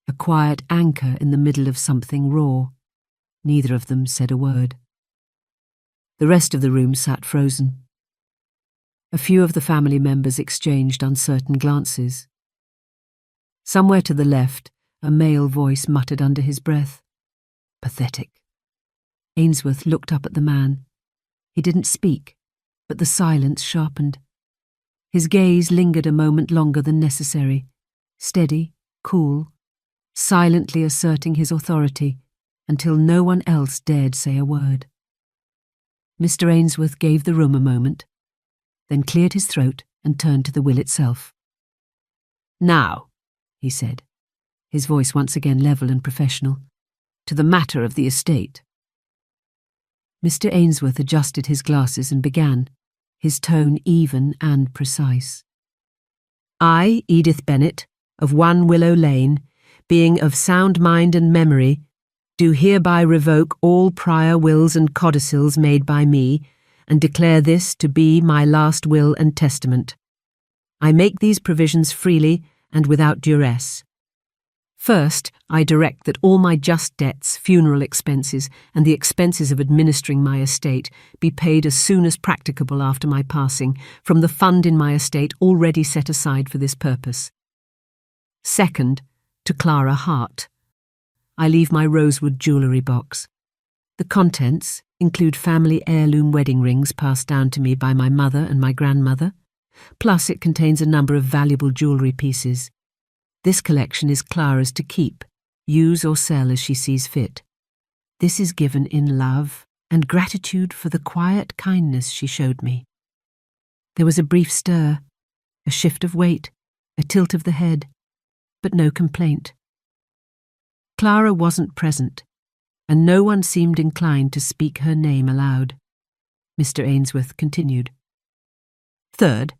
a quiet anchor in the middle of something raw. Neither of them said a word. The rest of the room sat frozen. A few of the family members exchanged uncertain glances. Somewhere to the left, a male voice muttered under his breath, "Pathetic." Ainsworth looked up at the man. He didn't speak, but the silence sharpened. His gaze lingered a moment longer than necessary, steady, cool, silently asserting his authority until no one else dared say a word. Mr. Ainsworth gave the room a moment, then cleared his throat and turned to the will itself. "Now," he said, his voice once again level and professional, "to the matter of the estate." Mr. Ainsworth adjusted his glasses and began, his tone even and precise. "I, Edith Bennet, of 1 Willow Lane, being of sound mind and memory, do hereby revoke all prior wills and codicils made by me, and declare this to be my last will and testament. I make these provisions freely and without duress. First, I direct that all my just debts, funeral expenses, and the expenses of administering my estate be paid as soon as practicable after my passing from the fund in my estate already set aside for this purpose. Second, to Clara Hart. I leave my rosewood jewellery box. The contents include family heirloom wedding rings passed down to me by my mother and my grandmother, plus it contains a number of valuable jewellery pieces. This collection is Clara's to keep, use or sell as she sees fit. This is given in love and gratitude for the quiet kindness she showed me." There was a brief stir, a shift of weight, a tilt of the head, but no complaint. Clara wasn't present, and no one seemed inclined to speak her name aloud. Mr. Ainsworth continued. "Third,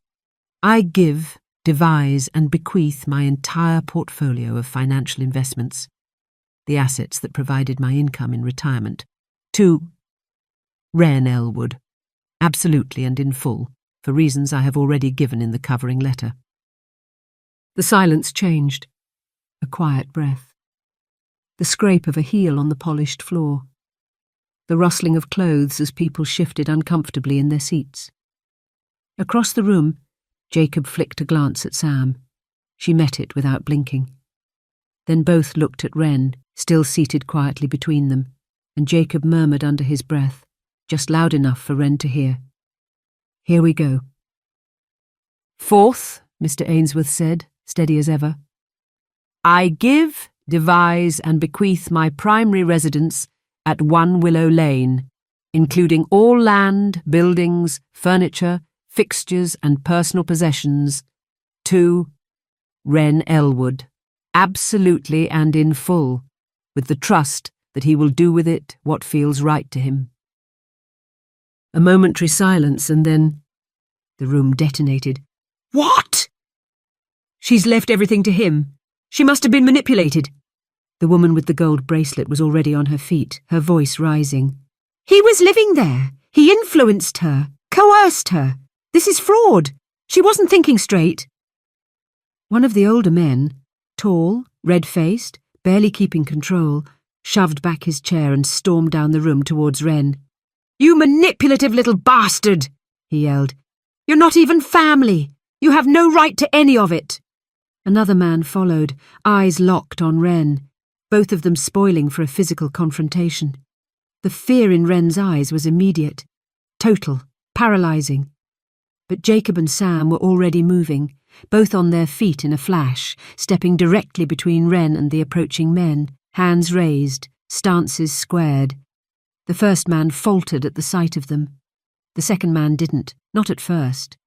I give, devise and bequeath my entire portfolio of financial investments, the assets that provided my income in retirement, to Wren Elwood, absolutely and in full, for reasons I have already given in the covering letter." The silence changed. A quiet breath. The scrape of a heel on the polished floor. The rustling of clothes as people shifted uncomfortably in their seats. Across the room, Jacob flicked a glance at Sam. She met it without blinking. Then both looked at Wren, still seated quietly between them, and Jacob murmured under his breath, just loud enough for Wren to hear. "Here we go." "Fourth," Mr. Ainsworth said, steady as ever, "I give, devise and bequeath my primary residence at 1 Willow Lane, including all land, buildings, furniture, fixtures and personal possessions, to Wren Elwood, absolutely and in full, with the trust that he will do with it what feels right to him." A momentary silence, and then the room detonated. "What?" "She's left everything to him. She must have been manipulated." The woman with the gold bracelet was already on her feet, her voice rising. "He was living there. He influenced her, coerced her. This is fraud. She wasn't thinking straight." One of the older men, tall, red-faced, barely keeping control, shoved back his chair and stormed down the room towards Wren. "You manipulative little bastard!" he yelled. "You're not even family. You have no right to any of it." Another man followed, eyes locked on Ren, both of them spoiling for a physical confrontation. The fear in Ren's eyes was immediate, total, paralysing. But Jacob and Sam were already moving, both on their feet in a flash, stepping directly between Ren and the approaching men, hands raised, stances squared. The first man faltered at the sight of them. The second man didn't, not at first.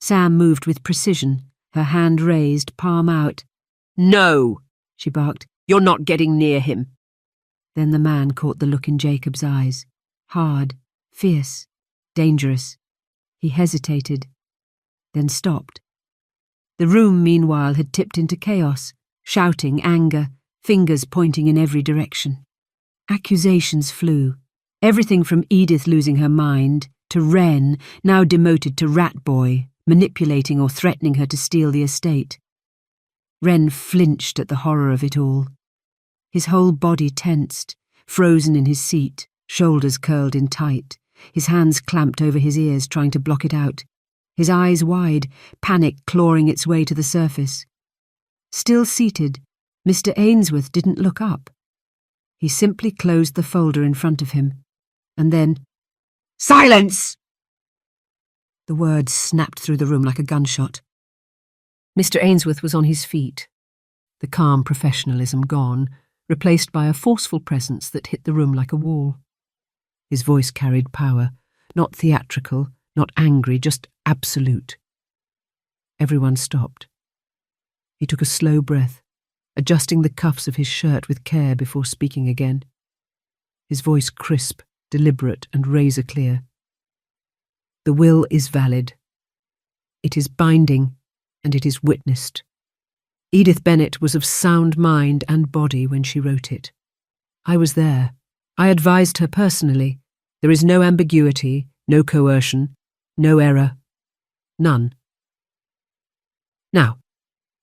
Sam moved with precision, her hand raised, palm out. "No!" she barked. "You're not getting near him." Then the man caught the look in Jacob's eyes. Hard, fierce, dangerous. He hesitated, then stopped. The room, meanwhile, had tipped into chaos, shouting, anger, fingers pointing in every direction. Accusations flew. Everything from Edith losing her mind, to Ren, now demoted to rat boy, manipulating or threatening her to steal the estate. Ren flinched at the horror of it all. His whole body tensed, frozen in his seat, shoulders curled in tight, his hands clamped over his ears trying to block it out, his eyes wide, panic clawing its way to the surface. Still seated, Mr. Ainsworth didn't look up. He simply closed the folder in front of him, and then, "Silence!" The words snapped through the room like a gunshot. Mr. Ainsworth was on his feet, the calm professionalism gone, replaced by a forceful presence that hit the room like a wall. His voice carried power, not theatrical, not angry, just absolute. Everyone stopped. He took a slow breath, adjusting the cuffs of his shirt with care before speaking again. His voice crisp, deliberate, and razor-clear. "The will is valid. It is binding, and it is witnessed. Edith Bennet was of sound mind and body when she wrote it. I was there. I advised her personally. There is no ambiguity, no coercion, no error. None. Now,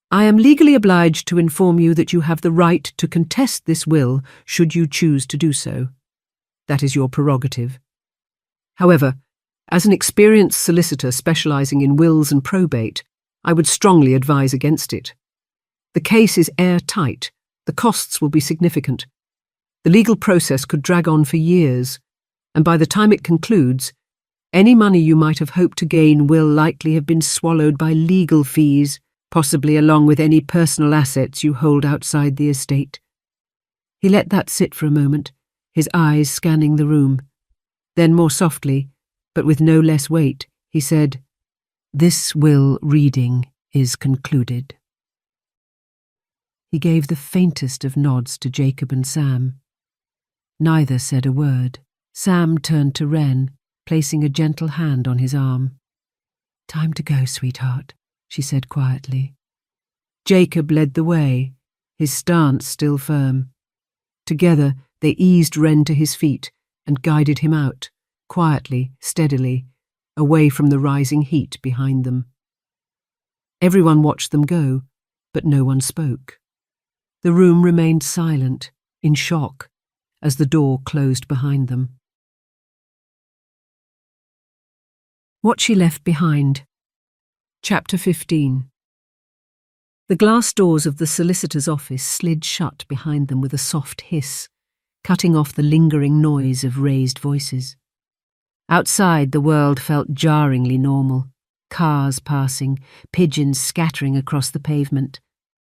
I am legally obliged to inform you that you have the right to contest this will should you choose to do so. That is your prerogative. However, as an experienced solicitor specialising in wills and probate, I would strongly advise against it. The case is airtight. The costs will be significant. The legal process could drag on for years, and by the time it concludes, any money you might have hoped to gain will likely have been swallowed by legal fees, possibly along with any personal assets you hold outside the estate." He let that sit for a moment, his eyes scanning the room. Then more softly, but with no less weight, he said, "This will reading is concluded." He gave the faintest of nods to Jacob and Sam. Neither said a word. Sam turned to Ren, placing a gentle hand on his arm. "Time to go, sweetheart," she said quietly. Jacob led the way, his stance still firm. Together they eased Ren to his feet and guided him out, quietly, steadily, away from the rising heat behind them. Everyone watched them go, but no one spoke. The room remained silent, in shock, as the door closed behind them. What she left behind. Chapter 15. The glass doors of the solicitor's office slid shut behind them with a soft hiss, cutting off the lingering noise of raised voices. Outside, the world felt jarringly normal. Cars passing, pigeons scattering across the pavement,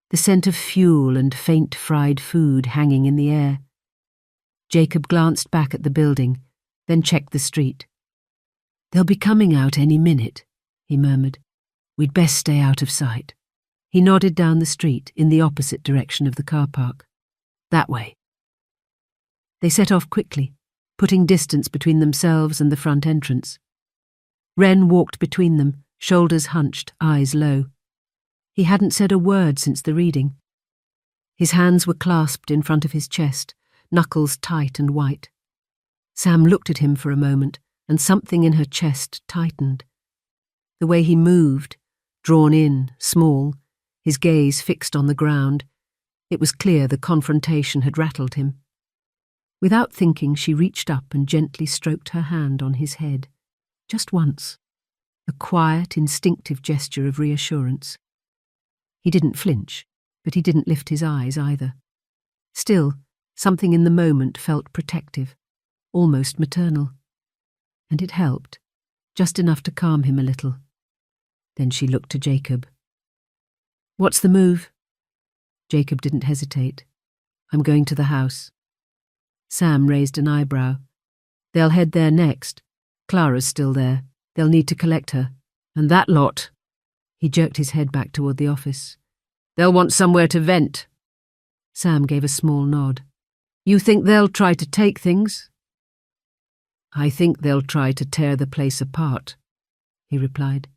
the scent of fuel and faint fried food hanging in the air. Jacob glanced back at the building, then checked the street. "They'll be coming out any minute," he murmured. "We'd best stay out of sight." He nodded down the street in the opposite direction of the car park. "That way." They set off quickly, putting distance between themselves and the front entrance. Ren walked between them, shoulders hunched, eyes low. He hadn't said a word since the reading. His hands were clasped in front of his chest, knuckles tight and white. Sam looked at him for a moment, and something in her chest tightened. The way he moved, drawn in, small, his gaze fixed on the ground, it was clear the confrontation had rattled him. Without thinking, she reached up and gently stroked her hand on his head, just once, a quiet, instinctive gesture of reassurance. He didn't flinch, but he didn't lift his eyes either. Still, something in the moment felt protective, almost maternal. And it helped, just enough to calm him a little. Then she looked to Jacob. "What's the move?" Jacob didn't hesitate. "I'm going to the house." Sam raised an eyebrow. "They'll head there next. Clara's still there. They'll need to collect her. And that lot." He jerked his head back toward the office. "They'll want somewhere to vent." Sam gave a small nod. "You think they'll try to take things?" "I think they'll try to tear the place apart," he replied.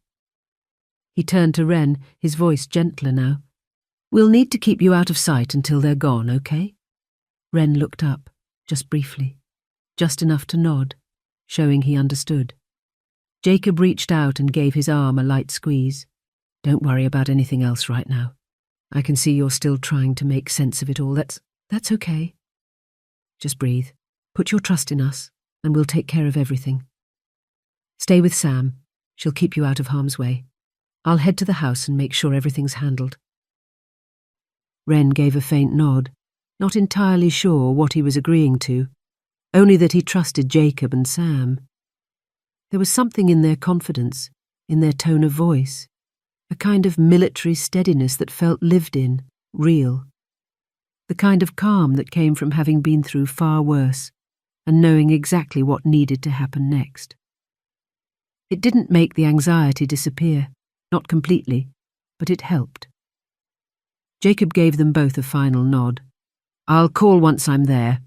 He turned to Wren, his voice gentler now. "We'll need to keep you out of sight until they're gone, okay?" Wren looked up, just briefly, just enough to nod, showing he understood. Jacob reached out and gave his arm a light squeeze. "Don't worry about anything else right now. I can see you're still trying to make sense of it all. That's okay. Just breathe. Put your trust in us, and we'll take care of everything. Stay with Sam. She'll keep you out of harm's way. I'll head to the house and make sure everything's handled." Wren gave a faint nod, not entirely sure what he was agreeing to, only that he trusted Jacob and Sam. There was something in their confidence, in their tone of voice, a kind of military steadiness that felt lived in, real. The kind of calm that came from having been through far worse and knowing exactly what needed to happen next. It didn't make the anxiety disappear, not completely, but it helped. Jacob gave them both a final nod. "I'll call once I'm there."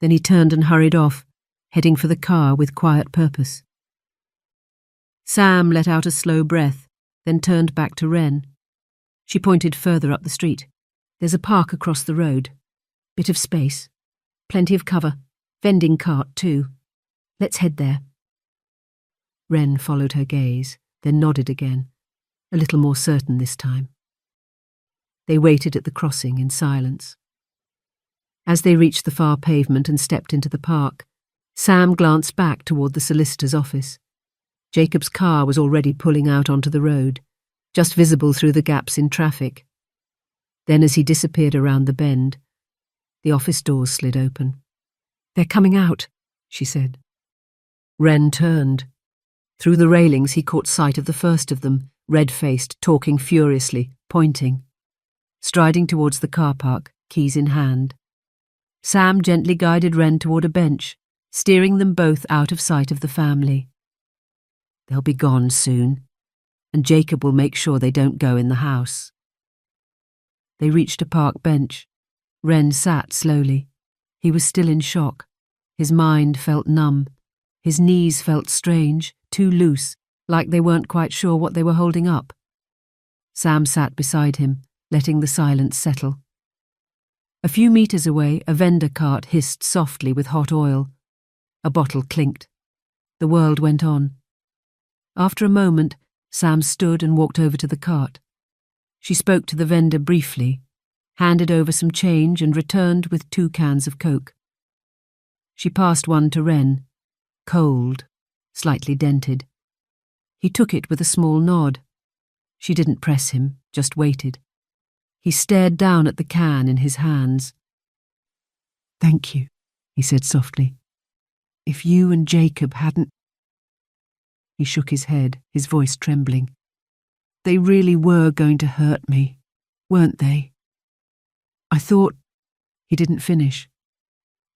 Then he turned and hurried off, heading for the car with quiet purpose. Sam let out a slow breath, then turned back to Wren. She pointed further up the street. "There's a park across the road. Bit of space. Plenty of cover. Vending cart, too. Let's head there." Wren followed her gaze, then nodded again, a little more certain this time. They waited at the crossing in silence. As they reached the far pavement and stepped into the park, Sam glanced back toward the solicitor's office. Jacob's car was already pulling out onto the road, just visible through the gaps in traffic. Then as he disappeared around the bend, the office doors slid open. "They're coming out," she said. Wren turned. Through the railings he caught sight of the first of them, red-faced, talking furiously, pointing. Striding towards the car park, keys in hand. Sam gently guided Wren toward a bench, steering them both out of sight of the family. "They'll be gone soon, and Jacob will make sure they don't go in the house." They reached a park bench. Wren sat slowly. He was still in shock. His mind felt numb. His knees felt strange, too loose, like they weren't quite sure what they were holding up. Sam sat beside him, letting the silence settle. A few meters away, a vendor cart hissed softly with hot oil. A bottle clinked. The world went on. After a moment, Sam stood and walked over to the cart. She spoke to the vendor briefly, handed over some change and returned with 2 cans of Coke. She passed one to Wren, cold, slightly dented. He took it with a small nod. She didn't press him, just waited. He stared down at the can in his hands. "Thank you," he said softly. "If you and Jacob hadn't—" He shook his head, his voice trembling. "They really were going to hurt me, weren't they? I thought—" He didn't finish,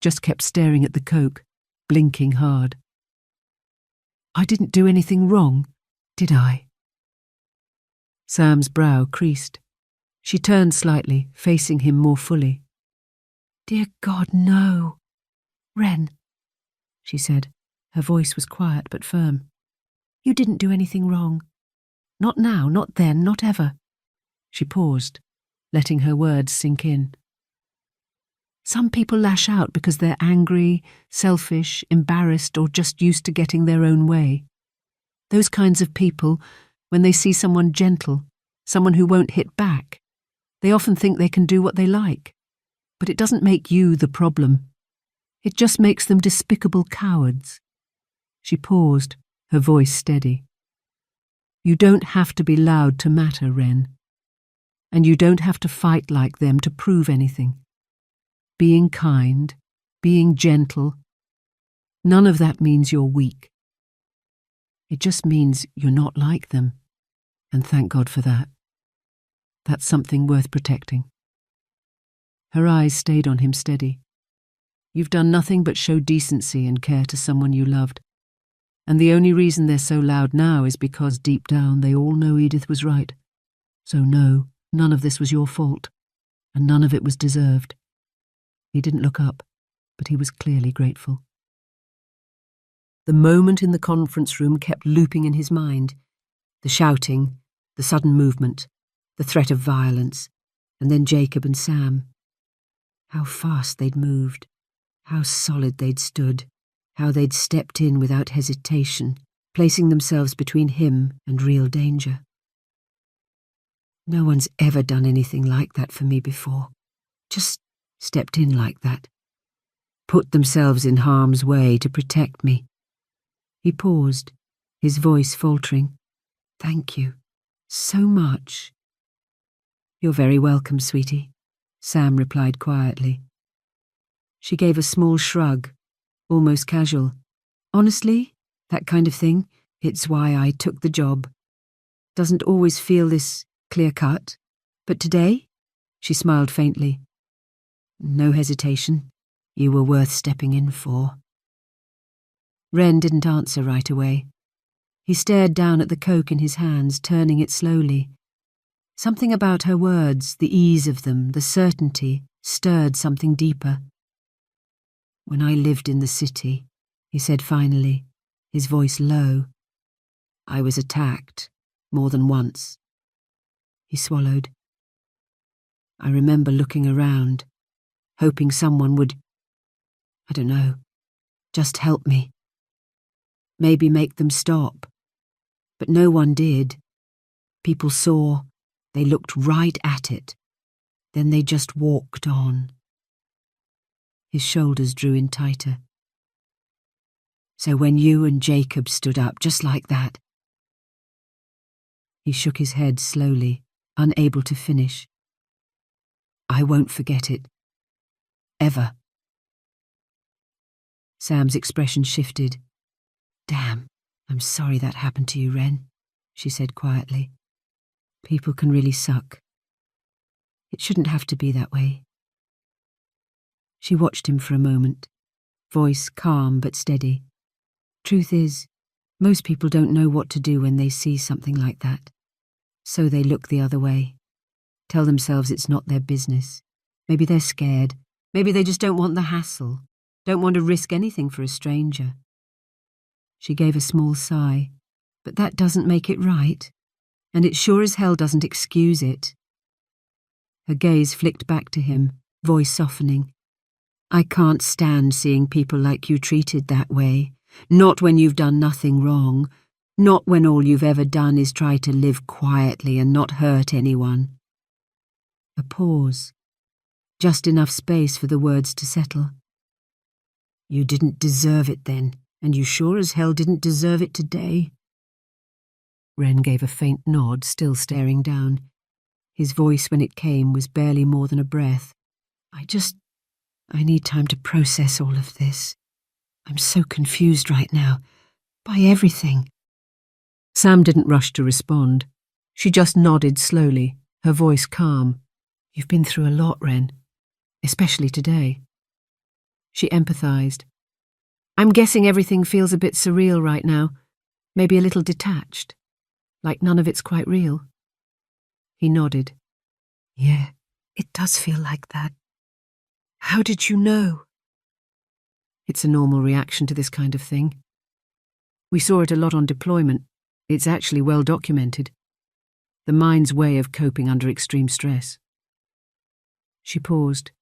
just kept staring at the Coke, blinking hard. "I didn't do anything wrong, did I?" Sam's brow creased. She turned slightly, facing him more fully. "Dear God, no. Wren," she said. Her voice was quiet but firm. "You didn't do anything wrong. Not now, not then, not ever." She paused, letting her words sink in. "Some people lash out because they're angry, selfish, embarrassed, or just used to getting their own way. Those kinds of people, when they see someone gentle, someone who won't hit back, they often think they can do what they like. But it doesn't make you the problem. It just makes them despicable cowards." She paused, her voice steady. "You don't have to be loud to matter, Wren. and you don't have to fight like them to prove anything. Being kind, being gentle, none of that means you're weak. It just means you're not like them, and thank God for that. That's something worth protecting. Her eyes stayed on him steady. You've done nothing but show decency and care to someone you loved, and the only reason they're so loud now is because deep down they all know Edith was right. So no, none of this was your fault, and none of it was deserved. He didn't look up, but he was clearly grateful. The moment in the conference room kept looping in his mind. The shouting, the sudden movement, the threat of violence, and then Jacob and Sam. How fast they'd moved, how solid they'd stood, how they'd stepped in without hesitation, placing themselves between him and real danger. No one's ever done anything like that for me before. Just stepped in like that. Put themselves in harm's way to protect me. He paused, his voice faltering. Thank you, so much. You're very welcome, sweetie, Sam replied quietly. She gave a small shrug, almost casual. Honestly, that kind of thing, it's why I took the job. Doesn't always feel this clear-cut, but today, she smiled faintly. No hesitation, you were worth stepping in for. Wren didn't answer right away. He stared down at the Coke in his hands, turning it slowly. Something about her words, the ease of them, the certainty, stirred something deeper. When I lived in the city, he said finally, his voice low, I was attacked, more than once. He swallowed. I remember looking around, hoping someone would, I don't know, just help me. Maybe make them stop. But no one did. People saw, they looked right at it. Then they just walked on. His shoulders drew in tighter. So when you and Jacob stood up just like that. He shook his head slowly, unable to finish. I won't forget it. Ever. Sam's expression shifted. Damn, I'm sorry that happened to you, Wren, she said quietly. People can really suck. It shouldn't have to be that way. She watched him for a moment, voice calm but steady. Truth is, most people don't know what to do when they see something like that. So they look the other way, tell themselves it's not their business. Maybe they're scared. Maybe they just don't want the hassle, don't want to risk anything for a stranger. She gave a small sigh, but that doesn't make it right, and it sure as hell doesn't excuse it. Her gaze flicked back to him, voice softening. I can't stand seeing people like you treated that way, not when you've done nothing wrong, not when all you've ever done is try to live quietly and not hurt anyone. A pause, just enough space for the words to settle. You didn't deserve it then, and you sure as hell didn't deserve it today. Wren gave a faint nod, still staring down. His voice, when it came, was barely more than a breath. I need time to process all of this. I'm so confused right now, by everything. Sam didn't rush to respond. She just nodded slowly, her voice calm. You've been through a lot, Wren, especially today. She empathized. I'm guessing everything feels a bit surreal right now, maybe a little detached, like none of it's quite real. He nodded. Yeah, it does feel like that. How did you know? It's a normal reaction to this kind of thing. We saw it a lot on deployment. It's actually well documented. The mind's way of coping under extreme stress. She paused,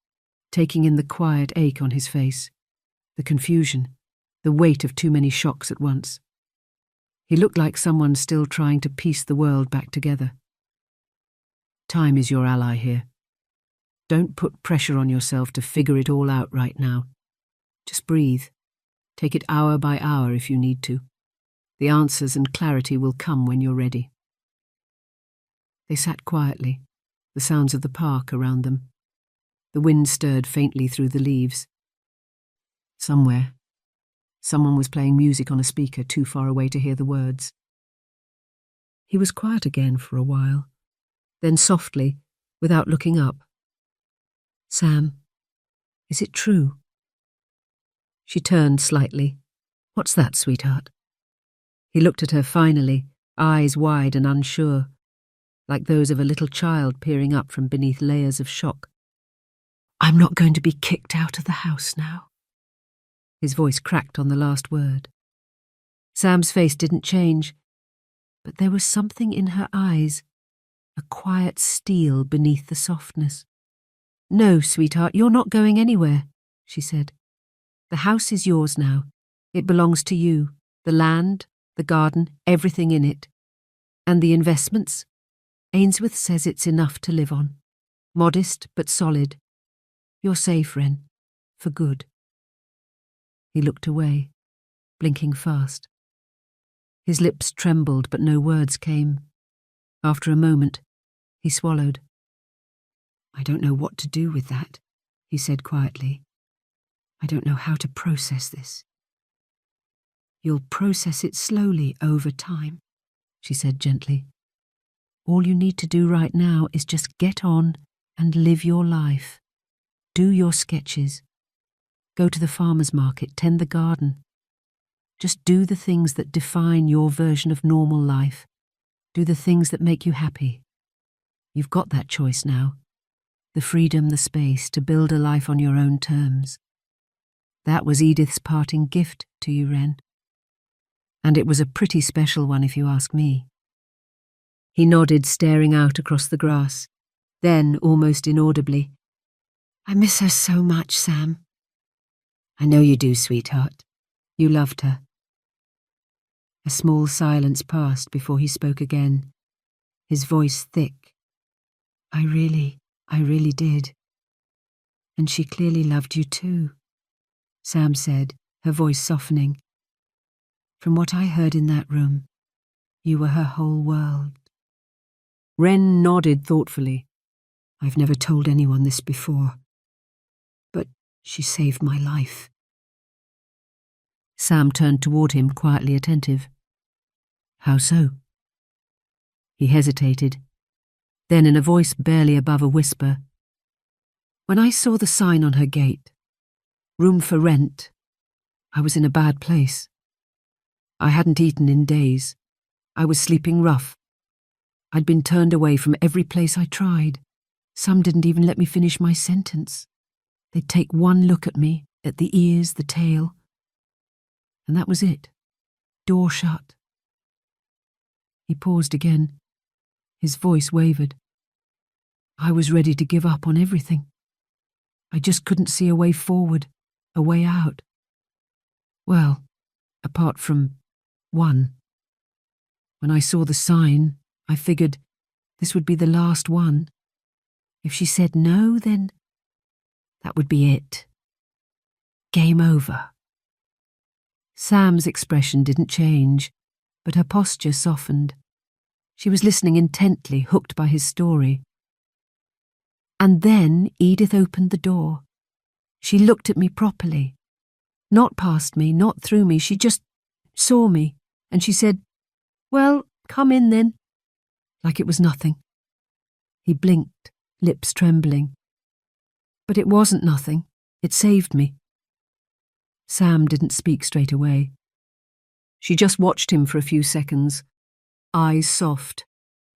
taking in the quiet ache on his face, the confusion, the weight of too many shocks at once. He looked like someone still trying to piece the world back together. Time is your ally here. Don't put pressure on yourself to figure it all out right now. Just breathe. Take it hour by hour if you need to. The answers and clarity will come when you're ready. They sat quietly, the sounds of the park around them. The wind stirred faintly through the leaves. Somewhere, someone was playing music on a speaker too far away to hear the words. He was quiet again for a while, then softly, without looking up. "Sam, is it true?" She turned slightly. "What's that, sweetheart?" He looked at her finally, eyes wide and unsure, like those of a little child peering up from beneath layers of shock. "I'm not going to be kicked out of the house now." His voice cracked on the last word. Sam's face didn't change, but there was something in her eyes, a quiet steel beneath the softness. "No, sweetheart, you're not going anywhere," she said. "The house is yours now. It belongs to you, the land, the garden, everything in it. And the investments? Ainsworth says it's enough to live on. Modest but solid. You're safe, Wren. For good." He looked away, blinking fast. His lips trembled, but no words came. After a moment, he swallowed. "I don't know what to do with that," he said quietly. "I don't know how to process this." "You'll process it slowly over time," she said gently. "All you need to do right now is just get on and live your life. Do your sketches. Go to the farmer's market, tend the garden. Just do the things that define your version of normal life. Do the things that make you happy. You've got that choice now. The freedom, the space to build a life on your own terms. That was Edith's parting gift to you, Wren. And it was a pretty special one if you ask me." He nodded, staring out across the grass. Then, almost inaudibly, "I miss her so much, Sam." "I know you do, sweetheart. You loved her." A small silence passed before he spoke again, his voice thick. I really did. And she clearly loved you too," Sam said, her voice softening. "From what I heard in that room, you were her whole world." Wren nodded thoughtfully. "I've never told anyone this before, but she saved my life." Sam turned toward him, quietly attentive. "How so?" He hesitated. Then, in a voice barely above a whisper, "When I saw the sign on her gate, room for rent, I was in a bad place. I hadn't eaten in days. I was sleeping rough. I'd been turned away from every place I tried. Some didn't even let me finish my sentence. They'd take one look at me, at the ears, the tail. And that was it. Door shut." He paused again. His voice wavered. "I was ready to give up on everything. I just couldn't see a way forward, a way out. Well, apart from one. When I saw the sign, I figured this would be the last one. If she said no, then that would be it. Game over." Sam's expression didn't change, but her posture softened. She was listening intently, hooked by his story. And then Edith opened the door. She looked at me properly. Not past me, not through me, she just saw me, and she said, "Well, come in then," like it was nothing. He blinked, lips trembling. "But it wasn't nothing. It saved me." Sam didn't speak straight away. She just watched him for a few seconds, eyes soft,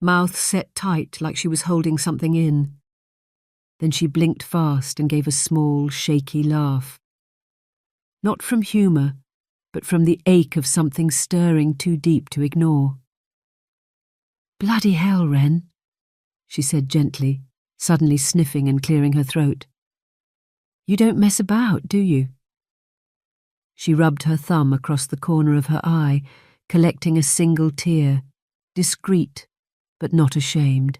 mouth set tight like she was holding something in. Then she blinked fast and gave a small, shaky laugh. Not from humour, but from the ache of something stirring too deep to ignore. "Bloody hell, Wren," she said gently, suddenly sniffing and clearing her throat. "You don't mess about, do you?" She rubbed her thumb across the corner of her eye, collecting a single tear, discreet, but not ashamed.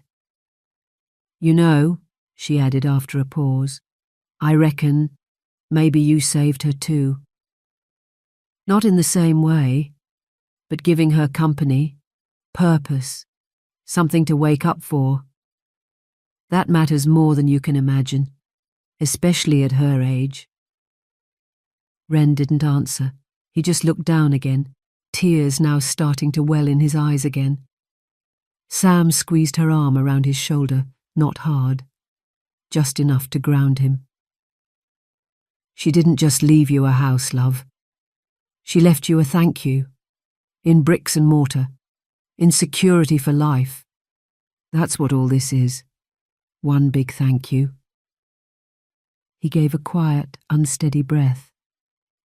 "You know," she added after a pause, "I reckon maybe you saved her too. Not in the same way, but giving her company, purpose, something to wake up for. That matters more than you can imagine, especially at her age. Wren didn't answer. He just looked down again, tears now starting to well in his eyes again. Sam squeezed her arm around his shoulder, not hard, just enough to ground him. She didn't just leave you a house, love. She left you a thank you, in bricks and mortar, in security for life. That's what all this is. One big thank you. He gave a quiet, unsteady breath.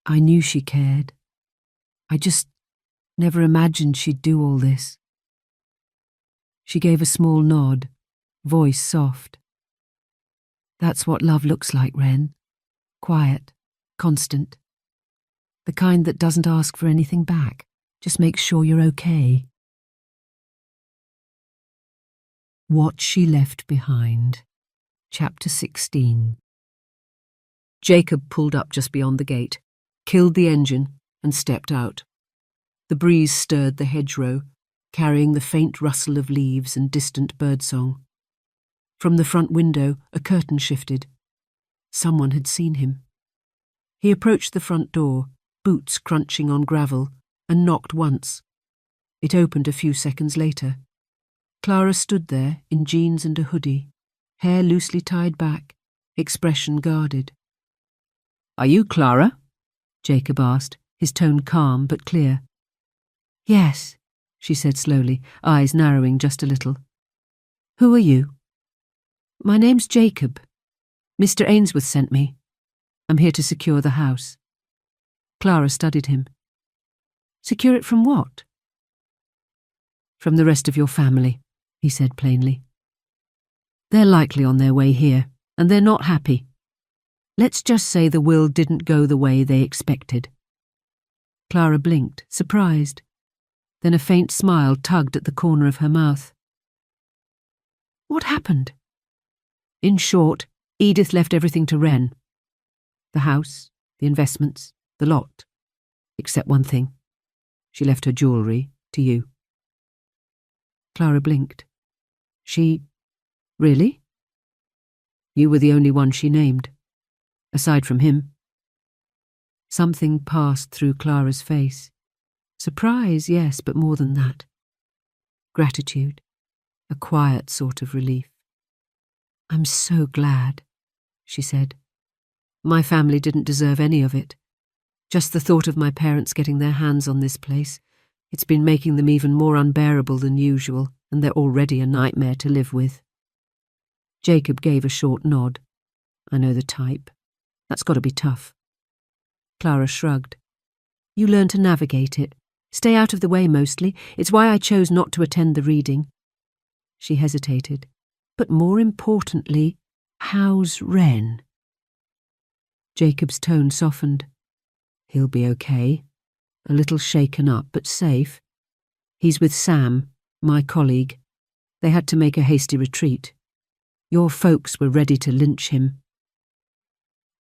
I knew she cared. I just never imagined she'd do all this. She gave a small nod, voice soft. That's what love looks like, Wren. Quiet, constant. The kind that doesn't ask for anything back, just makes sure you're okay. What She Left Behind. Chapter 16. Jacob pulled up just beyond the gate, killed the engine, and stepped out. The breeze stirred the hedgerow, carrying the faint rustle of leaves and distant birdsong. From the front window, a curtain shifted. Someone had seen him. He approached the front door, boots crunching on gravel, and knocked once. It opened a few seconds later. Clara stood there in jeans and a hoodie, hair loosely tied back, expression guarded. "Are you Clara?" Jacob asked, his tone calm but clear. "Yes," she said slowly, eyes narrowing just a little. "Who are you?" "My name's Jacob. Mr. Ainsworth sent me. I'm here to secure the house." Clara studied him. "Secure it from what?" "From the rest of your family," he said plainly. "They're likely on their way here, and they're not happy. Let's just say the will didn't go the way they expected." Clara blinked, surprised. Then a faint smile tugged at the corner of her mouth. "What happened?" "In short, Edith left everything to Wren. The house, the investments, the lot. Except one thing. She left her jewellery to you." Clara blinked. "She... really?" "You were the only one she named. Aside from him." Something passed through Clara's face. Surprise, yes, but more than that. Gratitude. A quiet sort of relief. "I'm so glad," she said. "My family didn't deserve any of it. Just the thought of my parents getting their hands on this place, it's been making them even more unbearable than usual, and they're already a nightmare to live with." Jacob gave a short nod. "I know the type. That's got to be tough." Clara shrugged. "You learn to navigate it. Stay out of the way mostly. It's why I chose not to attend the reading." She hesitated. "But more importantly, how's Wren?" Jacob's tone softened. "He'll be okay. A little shaken up, but safe. He's with Sam, my colleague. They had to make a hasty retreat. Your folks were ready to lynch him."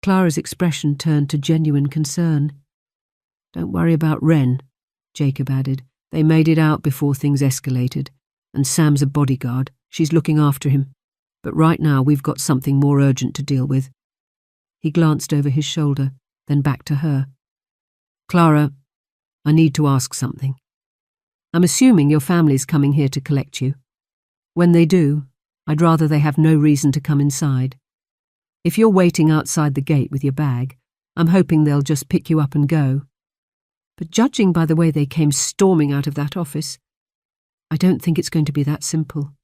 Clara's expression turned to genuine concern. "Don't worry about Wren," Jacob added. "They made it out before things escalated, and Sam's a bodyguard. She's looking after him. But right now we've got something more urgent to deal with." He glanced over his shoulder, then back to her. "Clara, I need to ask something. I'm assuming your family's coming here to collect you. When they do, I'd rather they have no reason to come inside. If you're waiting outside the gate with your bag, I'm hoping they'll just pick you up and go. But judging by the way they came storming out of that office, I don't think it's going to be that simple."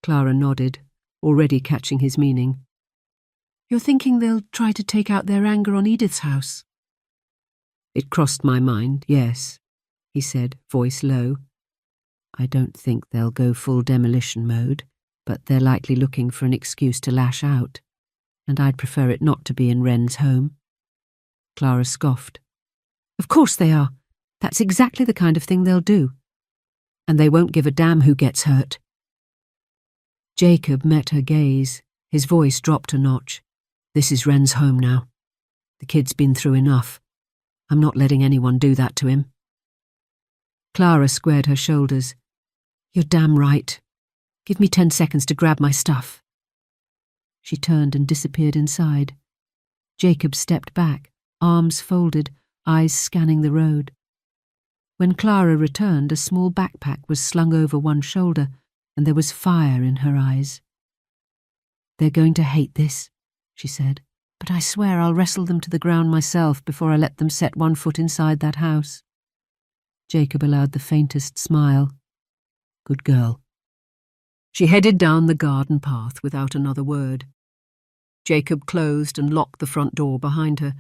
Clara nodded, already catching his meaning. "You're thinking they'll try to take out their anger on Edith's house?" "It crossed my mind, yes," he said, voice low. "I don't think they'll go full demolition mode, but they're likely looking for an excuse to lash out, and I'd prefer it not to be in Wren's home." Clara scoffed. "Of course they are. That's exactly the kind of thing they'll do. And they won't give a damn who gets hurt." Jacob met her gaze. His voice dropped a notch. "This is Wren's home now. The kid's been through enough. I'm not letting anyone do that to him." Clara squared her shoulders. "You're damn right. Give me 10 seconds to grab my stuff." She turned and disappeared inside. Jacob stepped back, arms folded, eyes scanning the road. When Clara returned, a small backpack was slung over one shoulder, and there was fire in her eyes. "They're going to hate this," she said, "but I swear I'll wrestle them to the ground myself before I let them set one foot inside that house." Jacob allowed the faintest smile. "Good girl." She headed down the garden path without another word. Jacob closed and locked the front door behind her,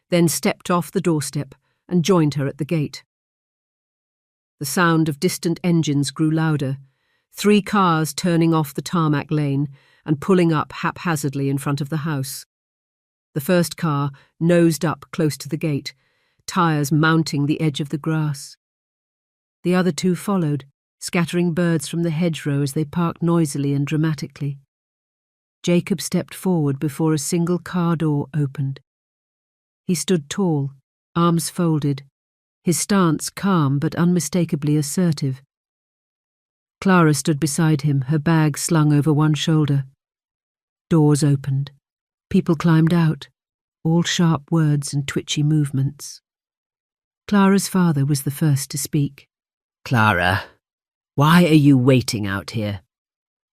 then stepped off the doorstep and joined her at the gate. The sound of distant engines grew louder, 3 cars turning off the tarmac lane and pulling up haphazardly in front of the house. The first car nosed up close to the gate, tires mounting the edge of the grass. The other 2 followed, scattering birds from the hedgerow as they parked noisily and dramatically. Jacob stepped forward before a single car door opened. He stood tall, arms folded, his stance calm but unmistakably assertive. Clara stood beside him, her bag slung over one shoulder. Doors opened. People climbed out, all sharp words and twitchy movements. Clara's father was the first to speak. "Clara, why are you waiting out here?"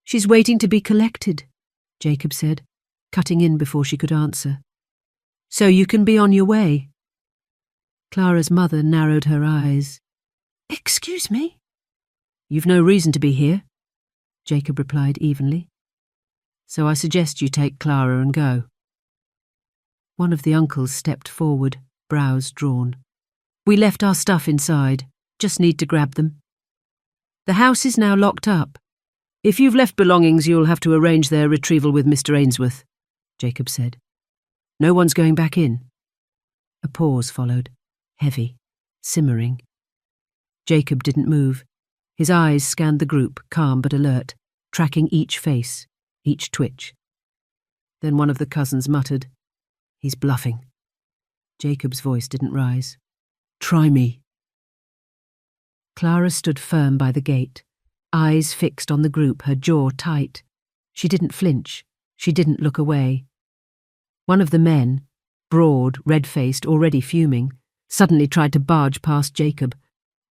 "She's waiting to be collected," Jacob said, cutting in before she could answer. "So you can be on your way." Clara's mother narrowed her eyes. "Excuse me?" "You've no reason to be here," Jacob replied evenly. "So I suggest you take Clara and go." One of the uncles stepped forward, brows drawn. "We left our stuff inside. Just need to grab them. The house is now locked up. If you've left belongings, you'll have to arrange their retrieval with Mr. Ainsworth," Jacob said. "No one's going back in." A pause followed, heavy, simmering. Jacob didn't move. His eyes scanned the group, calm but alert, tracking each face, each twitch. Then one of the cousins muttered, "He's bluffing." Jacob's voice didn't rise. "Try me." Clara stood firm by the gate, eyes fixed on the group, her jaw tight. She didn't flinch. She didn't look away. One of the men, broad, red-faced, already fuming, suddenly tried to barge past Jacob.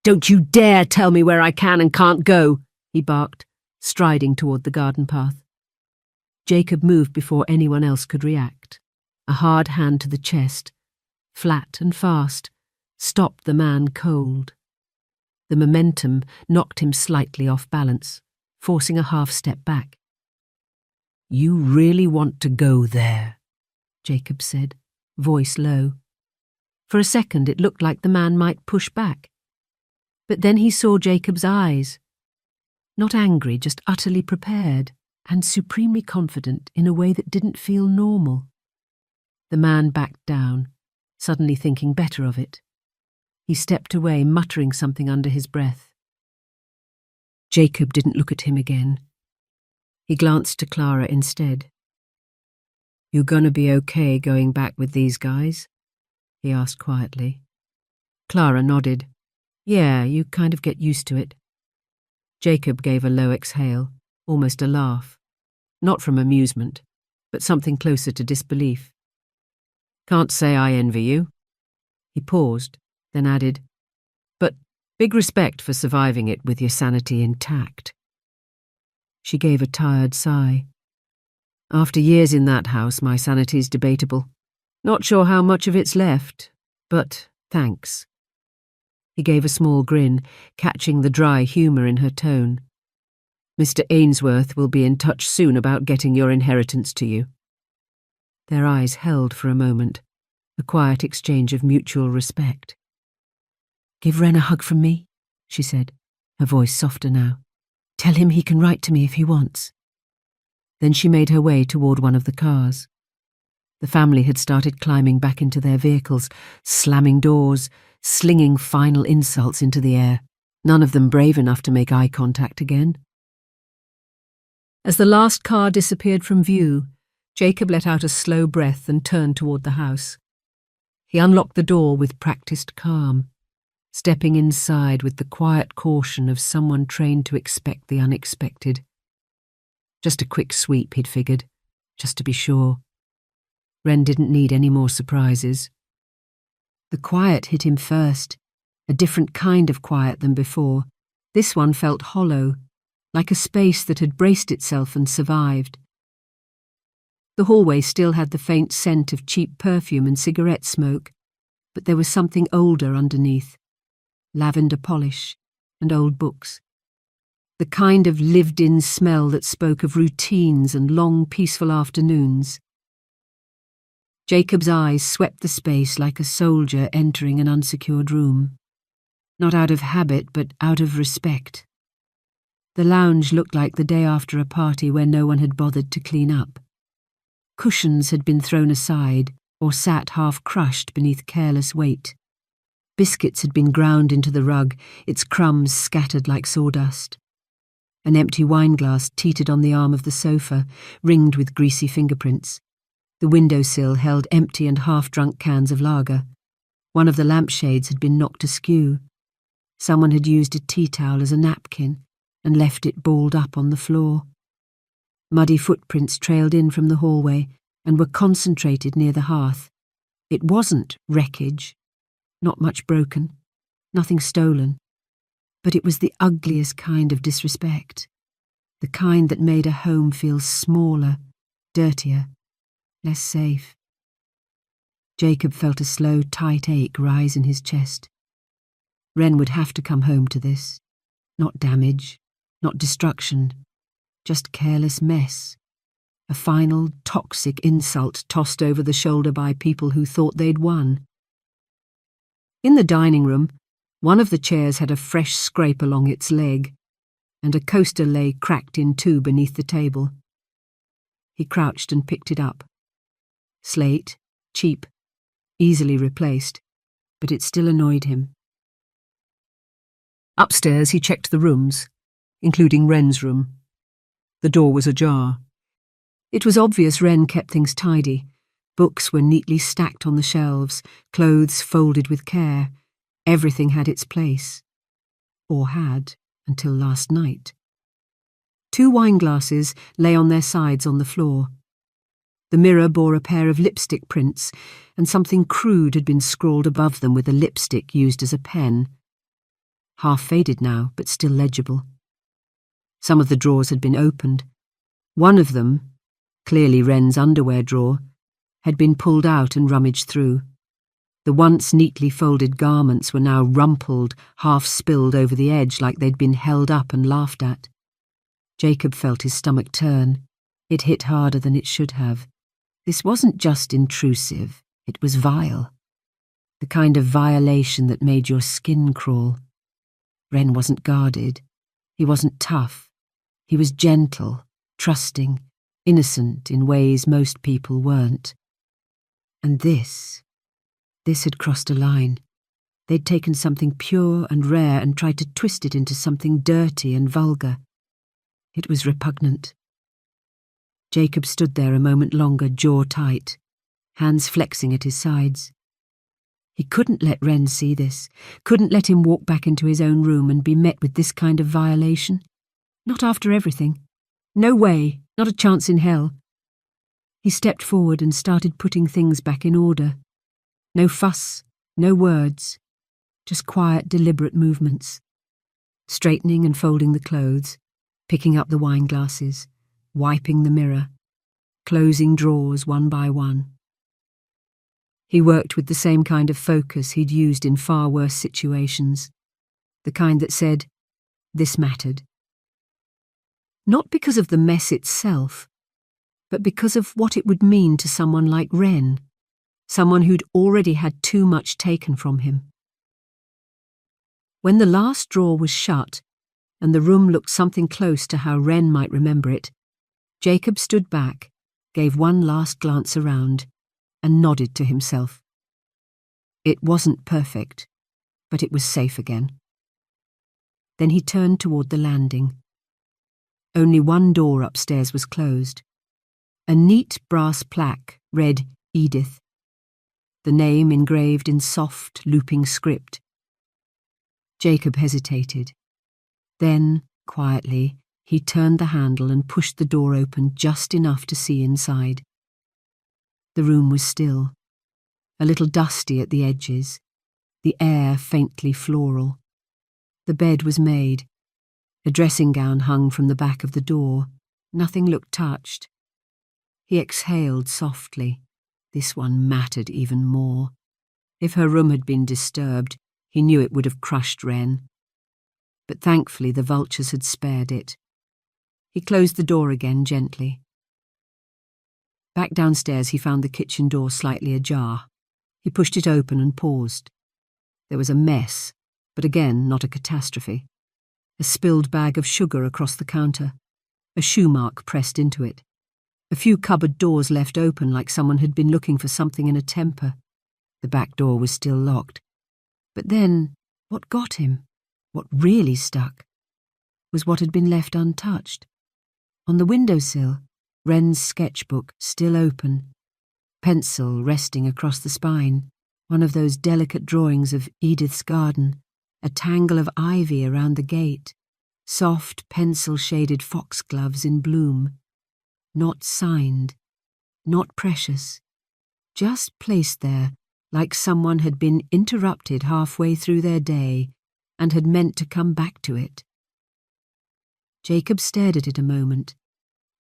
"Don't you dare tell me where I can and can't go," he barked, striding toward the garden path. Jacob moved before anyone else could react. A hard hand to the chest, flat and fast, stopped the man cold. The momentum knocked him slightly off balance, forcing a half-step back. "You really want to go there?" Jacob said, voice low. For a second it looked like the man might push back. But then he saw Jacob's eyes. Not angry, just utterly prepared, and supremely confident in a way that didn't feel normal. The man backed down, suddenly thinking better of it. He stepped away, muttering something under his breath. Jacob didn't look at him again. He glanced to Clara instead. "You gonna be okay going back with these guys?" he asked quietly. Clara nodded. "Yeah, you kind of get used to it." Jacob gave a low exhale, almost a laugh. Not from amusement, but something closer to disbelief. "Can't say I envy you." He paused, then added, "But big respect for surviving it with your sanity intact." She gave a tired sigh. "After years in that house, my sanity's debatable. Not sure how much of it's left, but thanks." He gave a small grin, catching the dry humour in her tone. "Mr. Ainsworth will be in touch soon about getting your inheritance to you." Their eyes held for a moment, a quiet exchange of mutual respect. "Give Ren a hug from me," she said, her voice softer now. "Tell him he can write to me if he wants." Then she made her way toward one of the cars. The family had started climbing back into their vehicles, slamming doors, slinging final insults into the air, none of them brave enough to make eye contact again. As the last car disappeared from view, Jacob let out a slow breath and turned toward the house. He unlocked the door with practiced calm, stepping inside with the quiet caution of someone trained to expect the unexpected. Just a quick sweep, he'd figured, just to be sure. Wren didn't need any more surprises. The quiet hit him first, a different kind of quiet than before. This one felt hollow, like a space that had braced itself and survived. The hallway still had the faint scent of cheap perfume and cigarette smoke, but there was something older underneath. Lavender polish and old books. The kind of lived-in smell that spoke of routines and long, peaceful afternoons. Jacob's eyes swept the space like a soldier entering an unsecured room. Not out of habit, but out of respect. The lounge looked like the day after a party where no one had bothered to clean up. Cushions had been thrown aside or sat half-crushed beneath careless weight. Biscuits had been ground into the rug, its crumbs scattered like sawdust. An empty wineglass teetered on the arm of the sofa, ringed with greasy fingerprints. The windowsill held empty and half-drunk cans of lager. One of the lampshades had been knocked askew. Someone had used a tea towel as a napkin and left it balled up on the floor. Muddy footprints trailed in from the hallway and were concentrated near the hearth. It wasn't wreckage, not much broken, nothing stolen, but it was the ugliest kind of disrespect, the kind that made a home feel smaller, dirtier, less safe. Jacob felt a slow, tight ache rise in his chest. Wren would have to come home to this. Not damage, not destruction, just careless mess. A final, toxic insult tossed over the shoulder by people who thought they'd won. In the dining room, one of the chairs had a fresh scrape along its leg, and a coaster lay cracked in two beneath the table. He crouched and picked it up. Slate, cheap, easily replaced, but it still annoyed him. Upstairs he checked the rooms, including Wren's room. The door was ajar. It was obvious Wren kept things tidy. Books were neatly stacked on the shelves, clothes folded with care. Everything had its place. Or had, until last night. 2 wineglasses lay on their sides on the floor. The mirror bore a pair of lipstick prints, and something crude had been scrawled above them with a lipstick used as a pen. Half faded now, but still legible. Some of the drawers had been opened. One of them, clearly Wren's underwear drawer, had been pulled out and rummaged through. The once neatly folded garments were now rumpled, half spilled over the edge like they'd been held up and laughed at. Jacob felt his stomach turn. It hit harder than it should have. This wasn't just intrusive, it was vile. The kind of violation that made your skin crawl. Wren wasn't guarded. He wasn't tough. He was gentle, trusting, innocent in ways most people weren't. And this had crossed a line. They'd taken something pure and rare and tried to twist it into something dirty and vulgar. It was repugnant. Jacob stood there a moment longer, jaw tight, hands flexing at his sides. He couldn't let Wren see this, couldn't let him walk back into his own room and be met with this kind of violation. Not after everything. No way, not a chance in hell. He stepped forward and started putting things back in order. No fuss, no words, just quiet, deliberate movements. Straightening and folding the clothes, picking up the wineglasses, wiping the mirror, closing drawers one by one. He worked with the same kind of focus he'd used in far worse situations, the kind that said, this mattered. Not because of the mess itself, but because of what it would mean to someone like Wren, someone who'd already had too much taken from him. When the last drawer was shut, and the room looked something close to how Wren might remember it, Jacob stood back, gave one last glance around, and nodded to himself. It wasn't perfect, but it was safe again. Then he turned toward the landing. Only one door upstairs was closed. A neat brass plaque read Edith, the name engraved in soft, looping script. Jacob hesitated. Then, quietly, He turned the handle and pushed the door open just enough to see inside. The room was still, a little dusty at the edges, the air faintly floral. The bed was made. A dressing gown hung from the back of the door. Nothing looked touched. He exhaled softly. This one mattered even more. If her room had been disturbed, he knew it would have crushed Wren. But thankfully the vultures had spared it. He closed the door again gently. Back downstairs he found the kitchen door slightly ajar. He pushed it open and paused. There was a mess, but again not a catastrophe. A spilled bag of sugar across the counter. A shoe mark pressed into it. A few cupboard doors left open like someone had been looking for something in a temper. The back door was still locked. But then, what got him, what really stuck, was what had been left untouched. On the windowsill, Wren's sketchbook still open, pencil resting across the spine, one of those delicate drawings of Edith's garden, a tangle of ivy around the gate, soft pencil-shaded foxgloves in bloom, not signed, not precious, just placed there like someone had been interrupted halfway through their day and had meant to come back to it. Jacob stared at it a moment,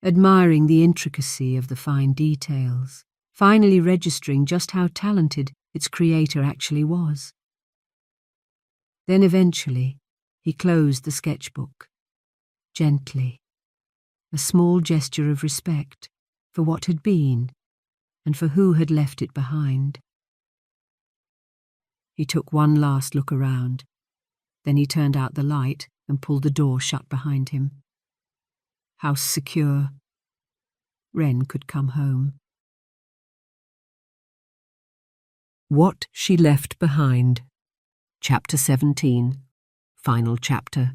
admiring the intricacy of the fine details, finally registering just how talented its creator actually was. Then eventually, he closed the sketchbook, gently, a small gesture of respect for what had been and for who had left it behind. He took one last look around. Then he turned out the light and pulled the door shut behind him. House secure. Wren could come home. What She Left Behind. Chapter 17. Final chapter.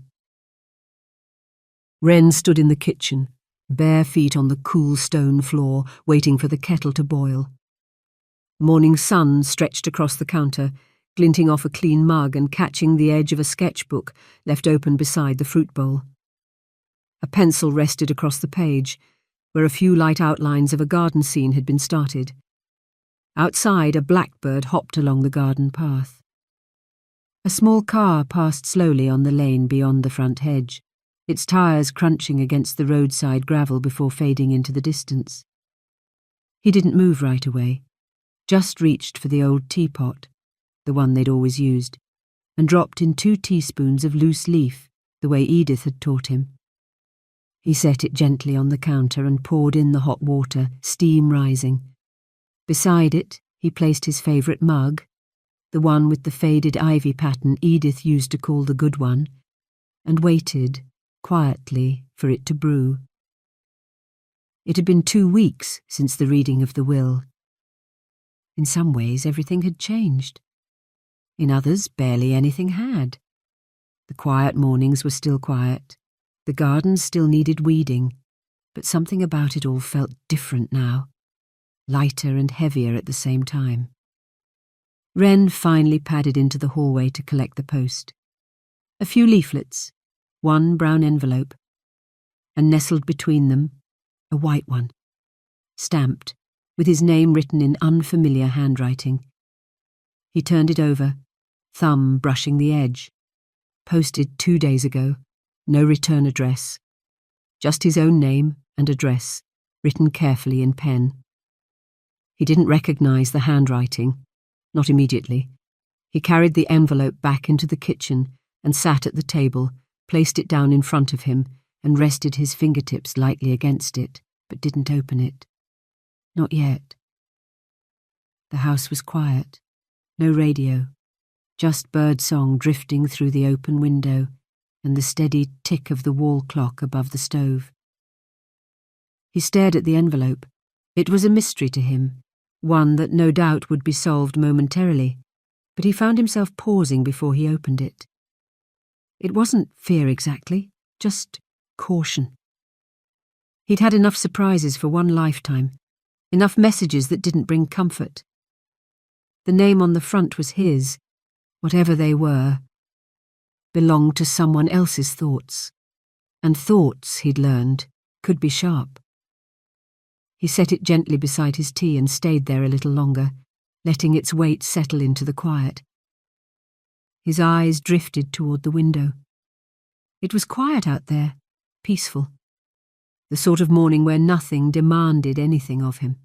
Wren stood in the kitchen, bare feet on the cool stone floor, waiting for the kettle to boil. Morning sun stretched across the counter, glinting off a clean mug and catching the edge of a sketchbook left open beside the fruit bowl. A pencil rested across the page, where a few light outlines of a garden scene had been started. Outside, a blackbird hopped along the garden path. A small car passed slowly on the lane beyond the front hedge, its tyres crunching against the roadside gravel before fading into the distance. He didn't move right away, just reached for the old teapot, the one they'd always used, and dropped in 2 teaspoons of loose leaf, the way Edith had taught him. He set it gently on the counter and poured in the hot water, steam rising. Beside it, he placed his favourite mug, the one with the faded ivy pattern Edith used to call the good one, and waited, quietly, for it to brew. It had been 2 weeks since the reading of the will. In some ways, everything had changed. In others, barely anything had. The quiet mornings were still quiet. The garden still needed weeding, but something about it all felt different now, lighter and heavier at the same time. Wren finally padded into the hallway to collect the post. A few leaflets, 1 brown envelope, and nestled between them, a white one, stamped, with his name written in unfamiliar handwriting. He turned it over, thumb brushing the edge. Posted 2 days ago. No return address. Just his own name and address, written carefully in pen. He didn't recognize the handwriting, not immediately. He carried the envelope back into the kitchen and sat at the table, placed it down in front of him, and rested his fingertips lightly against it, but didn't open it. Not yet. The house was quiet. No radio. Just birdsong drifting through the open window, and the steady tick of the wall clock above the stove. He stared at the envelope. It was a mystery to him, one that no doubt would be solved momentarily, but he found himself pausing before he opened it. It wasn't fear exactly, just caution. He'd had enough surprises for one lifetime, enough messages that didn't bring comfort. The name on the front was his, whatever they were, belonged to someone else's thoughts, and thoughts, he'd learned, could be sharp. He set it gently beside his tea and stayed there a little longer, letting its weight settle into the quiet. His eyes drifted toward the window. It was quiet out there, peaceful. The sort of morning where nothing demanded anything of him.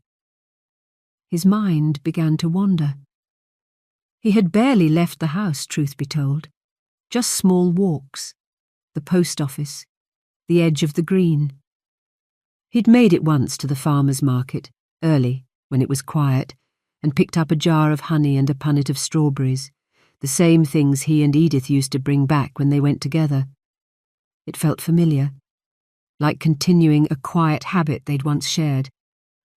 His mind began to wander. He had barely left the house, truth be told. Just small walks. The post office. The edge of the green. He'd made it once to the farmer's market, early, when it was quiet, and picked up a jar of honey and a punnet of strawberries, the same things he and Edith used to bring back when they went together. It felt familiar, like continuing a quiet habit they'd once shared.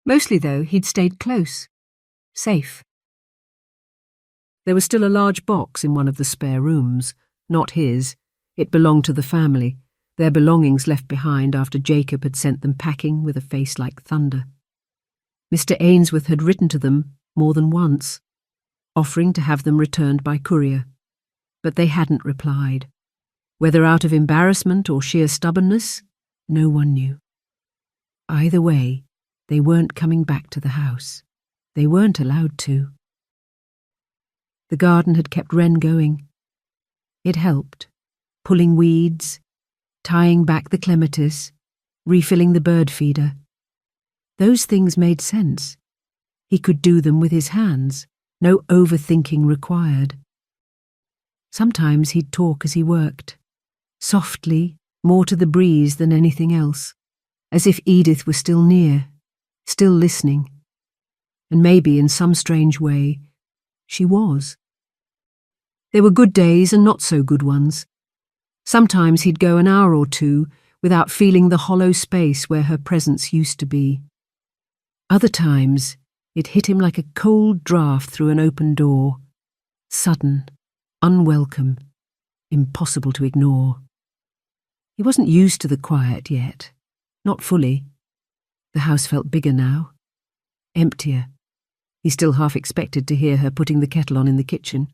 Mostly, though, he'd stayed close, safe. There was still a large box in one of the spare rooms, not his. It belonged to the family, their belongings left behind after Jacob had sent them packing with a face like thunder. Mr. Ainsworth had written to them more than once, offering to have them returned by courier, but they hadn't replied. Whether out of embarrassment or sheer stubbornness, no one knew. Either way, they weren't coming back to the house. They weren't allowed to. The garden had kept Wren going. It helped, pulling weeds, tying back the clematis, refilling the bird feeder. Those things made sense. He could do them with his hands, no overthinking required. Sometimes he'd talk as he worked, softly, more to the breeze than anything else, as if Edith were still near, still listening. And maybe in some strange way, she was. There were good days and not so good ones. Sometimes he'd go an hour or two without feeling the hollow space where her presence used to be. Other times, it hit him like a cold draught through an open door, sudden, unwelcome, impossible to ignore. He wasn't used to the quiet yet, not fully. The house felt bigger now, emptier. He still half expected to hear her putting the kettle on in the kitchen,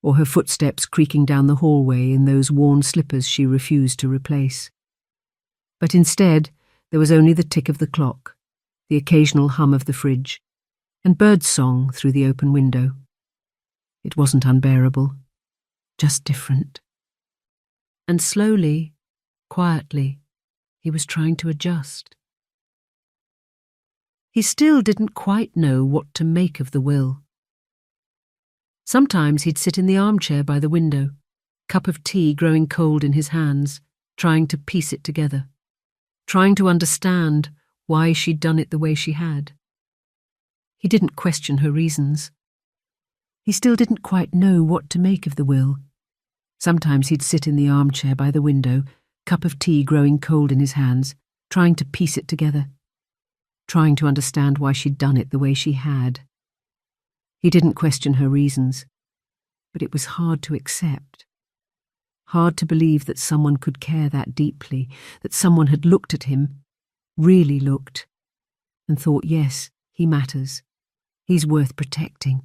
or her footsteps creaking down the hallway in those worn slippers she refused to replace. But instead, there was only the tick of the clock, the occasional hum of the fridge, and birdsong through the open window. It wasn't unbearable, just different. And slowly, quietly, he was trying to adjust. He still didn't quite know what to make of the will. Sometimes he'd sit in the armchair by the window, cup of tea growing cold in his hands, trying to piece it together, trying to understand why she'd done it the way she had. He didn't question her reasons. He still didn't quite know what to make of the will. Sometimes he'd sit in the armchair by the window, cup of tea growing cold in his hands, trying to piece it together, trying to understand why she'd done it the way she had. He didn't question her reasons, but it was hard to accept. Hard to believe that someone could care that deeply, that someone had looked at him, really looked, and thought, yes, he matters. He's worth protecting.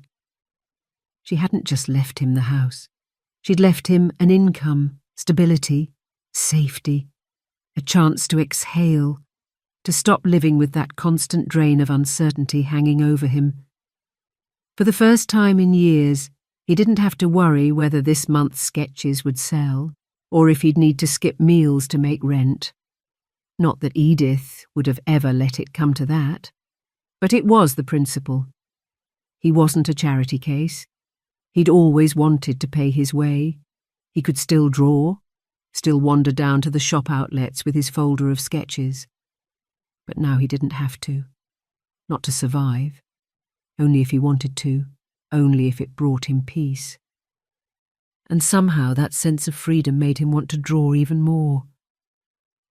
She hadn't just left him the house. She'd left him an income, stability, safety, a chance to exhale, to stop living with that constant drain of uncertainty hanging over him. For the first time in years, he didn't have to worry whether this month's sketches would sell, or if he'd need to skip meals to make rent. Not that Edith would have ever let it come to that, but it was the principle. He wasn't a charity case. He'd always wanted to pay his way. He could still draw, still wander down to the shop outlets with his folder of sketches. But now he didn't have to. Not to survive. Only if he wanted to. Only if it brought him peace. And somehow that sense of freedom made him want to draw even more.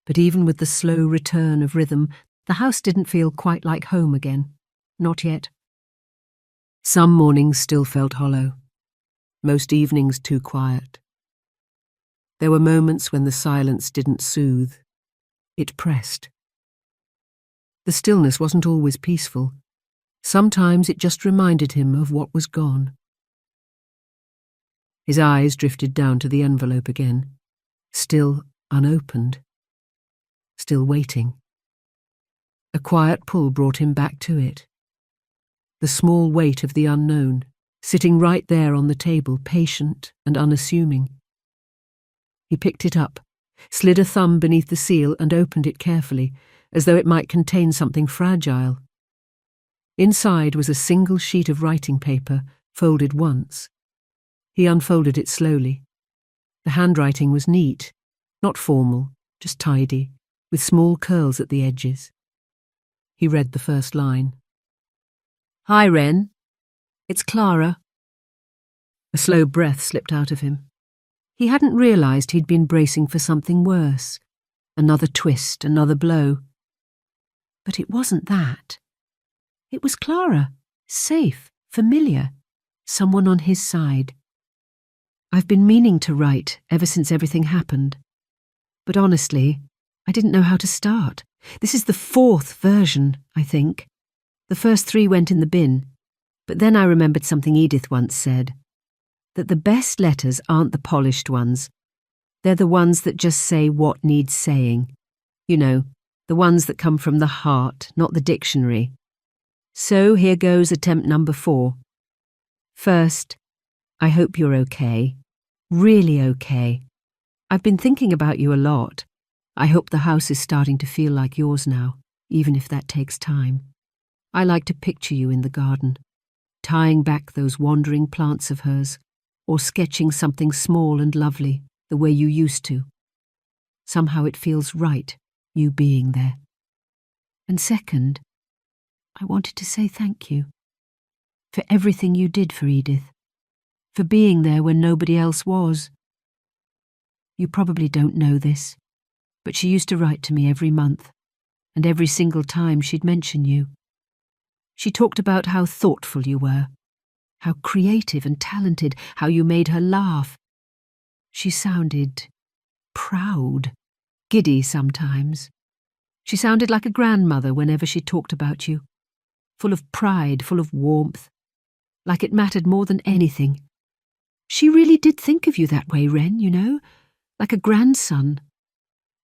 But even with the slow return of rhythm, the house didn't feel quite like home again. Not yet. Some mornings still felt hollow. Most evenings too quiet. There were moments when the silence didn't soothe. It pressed. The stillness wasn't always peaceful. Sometimes it just reminded him of what was gone. His eyes drifted down to the envelope again, still unopened. still waiting. A quiet pull brought him back to it. The small weight of the unknown, sitting right there on the table, patient and unassuming. He picked it up, slid a thumb beneath the seal and opened it carefully, as though it might contain something fragile. Inside was a single sheet of writing paper, folded once. He unfolded it slowly. The handwriting was neat, not formal, just tidy, with small curls at the edges. He read the first line. "Hi, Wren. It's Clara." A slow breath slipped out of him. He hadn't realised he'd been bracing for something worse. Another twist, another blow. But it wasn't that. It was Clara, safe, familiar, someone on his side. "I've been meaning to write ever since everything happened. But honestly, I didn't know how to start. This is the 4th version, I think. The first 3 went in the bin. But then I remembered something Edith once said, that the best letters aren't the polished ones. They're the ones that just say what needs saying. You know, the ones that come from the heart, not the dictionary. So here goes attempt number 4. First, I hope you're okay. Really okay. I've been thinking about you a lot. I hope the house is starting to feel like yours now, even if that takes time. I like to picture you in the garden, tying back those wandering plants of hers, or sketching something small and lovely, the way you used to. Somehow it feels right, you being there. And second, I wanted to say thank you for everything you did for Edith, for being there when nobody else was. You probably don't know this, but she used to write to me every month, and every single time she'd mention you. She talked about how thoughtful you were, how creative and talented, how you made her laugh. She sounded proud, giddy sometimes. She sounded like a grandmother whenever she talked about you, full of pride, full of warmth, like it mattered more than anything. She really did think of you that way, Wren, you know, like a grandson.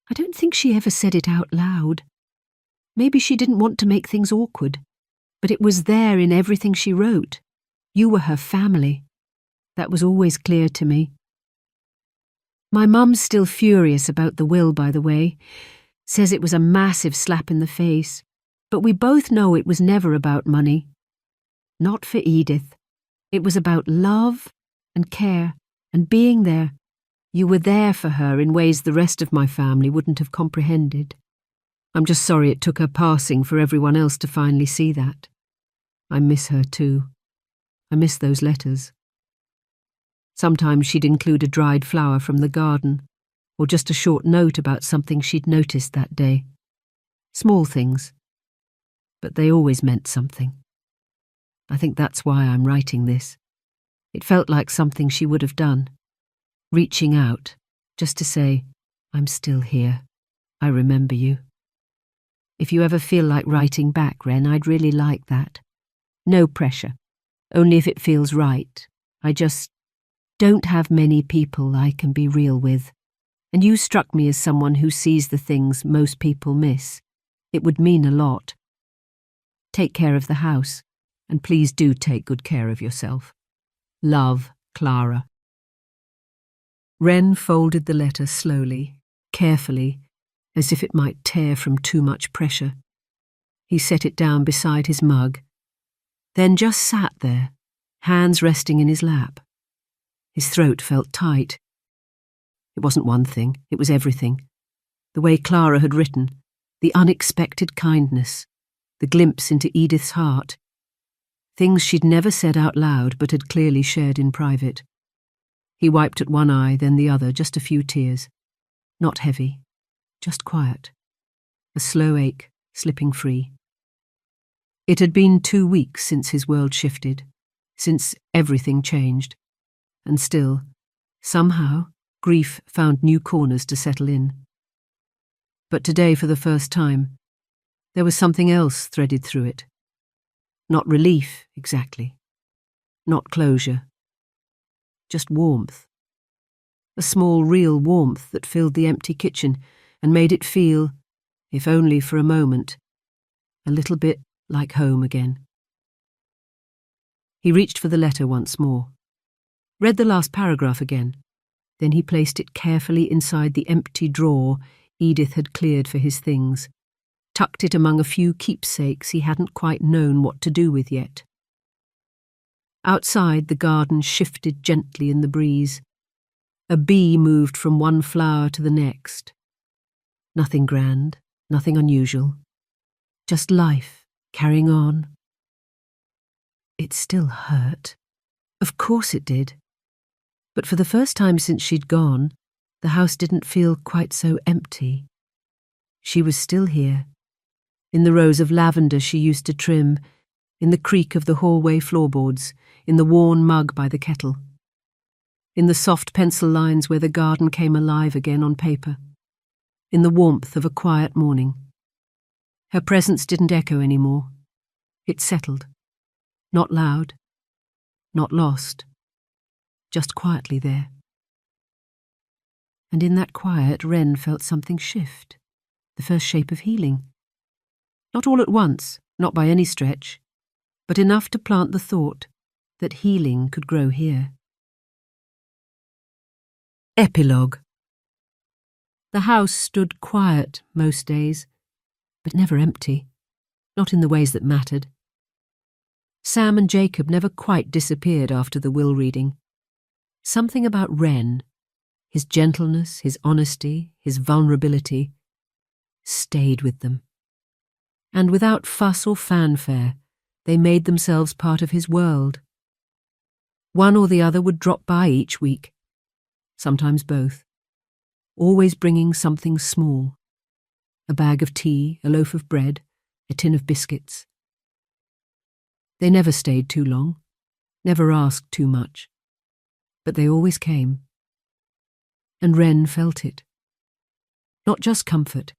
I don't think she ever said it out loud. Maybe she didn't want to make things awkward, but it was there in everything she wrote. You were her family. That was always clear to me. My mum's still furious about the will, by the way. Says it was a massive slap in the face. But we both know it was never about money. Not for Edith. It was about love and care and being there. You were there for her in ways the rest of my family wouldn't have comprehended. I'm just sorry it took her passing for everyone else to finally see that. I miss her too. I miss those letters. Sometimes she'd include a dried flower from the garden, or just a short note about something she'd noticed that day. Small things, but they always meant something. I think that's why I'm writing this. It felt like something she would have done, reaching out, just to say, I'm still here. I remember you. If you ever feel like writing back, Wren, I'd really like that. No pressure. Only if it feels right. I just don't have many people I can be real with. And you struck me as someone who sees the things most people miss. It would mean a lot. Take care of the house, and please do take good care of yourself. Love, Clara. Wren folded the letter slowly, carefully, as if it might tear from too much pressure. He set it down beside his mug, then just sat there, hands resting in his lap. His throat felt tight. It wasn't one thing, it was everything. The way Clara had written, the unexpected kindness, the glimpse into Edith's heart. Things she'd never said out loud but had clearly shared in private. He wiped at one eye, then the other, just a few tears. Not heavy, just quiet. A slow ache, slipping free. It had been 2 weeks since his world shifted, since everything changed. And still, somehow, grief found new corners to settle in. But today, for the first time, there was something else threaded through it. Not relief, exactly. Not closure. Just warmth. A small, real warmth that filled the empty kitchen and made it feel, if only for a moment, a little bit like home again. He reached for the letter once more, read the last paragraph again, then he placed it carefully inside the empty drawer Edith had cleared for his things, tucked it among a few keepsakes he hadn't quite known what to do with yet. Outside, the garden shifted gently in the breeze. A bee moved from one flower to the next. Nothing grand, nothing unusual. Just life, carrying on. It still hurt. Of course it did. But for the first time since she'd gone, the house didn't feel quite so empty. She was still here, in the rows of lavender she used to trim, in the creak of the hallway floorboards, in the worn mug by the kettle, in the soft pencil lines where the garden came alive again on paper, in the warmth of a quiet morning. Her presence didn't echo anymore. It settled. Not loud, not lost, just quietly there. And in that quiet, Wren felt something shift, the first shape of healing. Not all at once, not by any stretch, but enough to plant the thought that healing could grow here. Epilogue. The house stood quiet most days, but never empty, not in the ways that mattered. Sam and Jacob never quite disappeared after the will reading. Something about Wren, his gentleness, his honesty, his vulnerability, stayed with them. And without fuss or fanfare, they made themselves part of his world. One or the other would drop by each week, sometimes both, always bringing something small, a bag of tea, a loaf of bread, a tin of biscuits. They never stayed too long, never asked too much, but they always came. And Wren felt it. Not just comfort,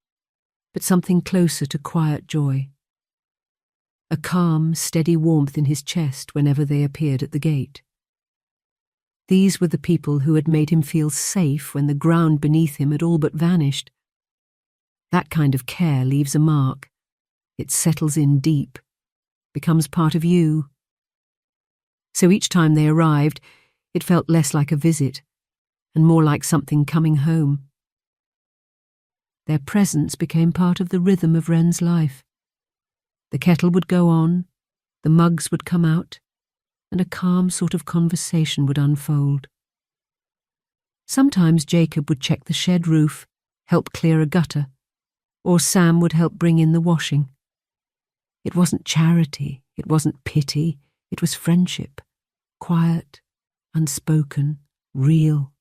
but something closer to quiet joy. A calm, steady warmth in his chest whenever they appeared at the gate. These were the people who had made him feel safe when the ground beneath him had all but vanished. That kind of care leaves a mark. It settles in deep, becomes part of you. So each time they arrived, it felt less like a visit, and more like something coming home. Their presence became part of the rhythm of Wren's life. The kettle would go on, the mugs would come out, and a calm sort of conversation would unfold. Sometimes Jacob would check the shed roof, help clear a gutter, or Sam would help bring in the washing. It wasn't charity, it wasn't pity, it was friendship, quiet, unspoken, real.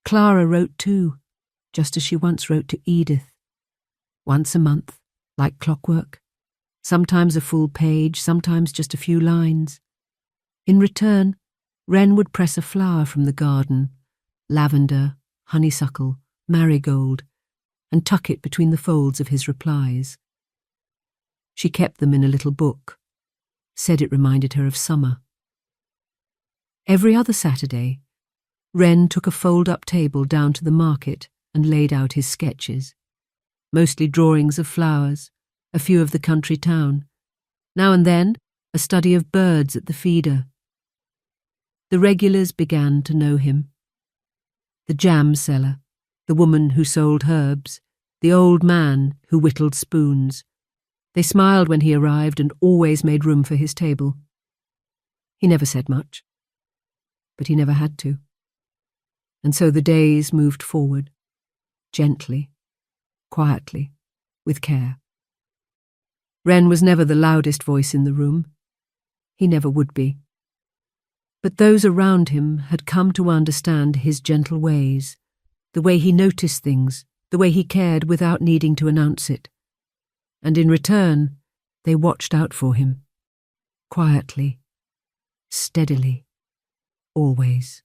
Clara wrote too, just as she once wrote to Edith. Once a month, like clockwork. Sometimes a full page, sometimes just a few lines. In return, Wren would press a flower from the garden, lavender, honeysuckle, marigold, and tuck it between the folds of his replies. She kept them in a little book, said it reminded her of summer. Every other Saturday, Wren took a fold-up table down to the market and laid out his sketches, mostly drawings of flowers, a few of the country town, now and then a study of birds at the feeder. The regulars began to know him. The jam seller, the woman who sold herbs, the old man who whittled spoons. They smiled when he arrived and always made room for his table. He never said much, but he never had to. And so the days moved forward, gently, quietly, with care. Wren was never the loudest voice in the room. He never would be. But those around him had come to understand his gentle ways, the way he noticed things, the way he cared without needing to announce it. And in return, they watched out for him, quietly, steadily, always.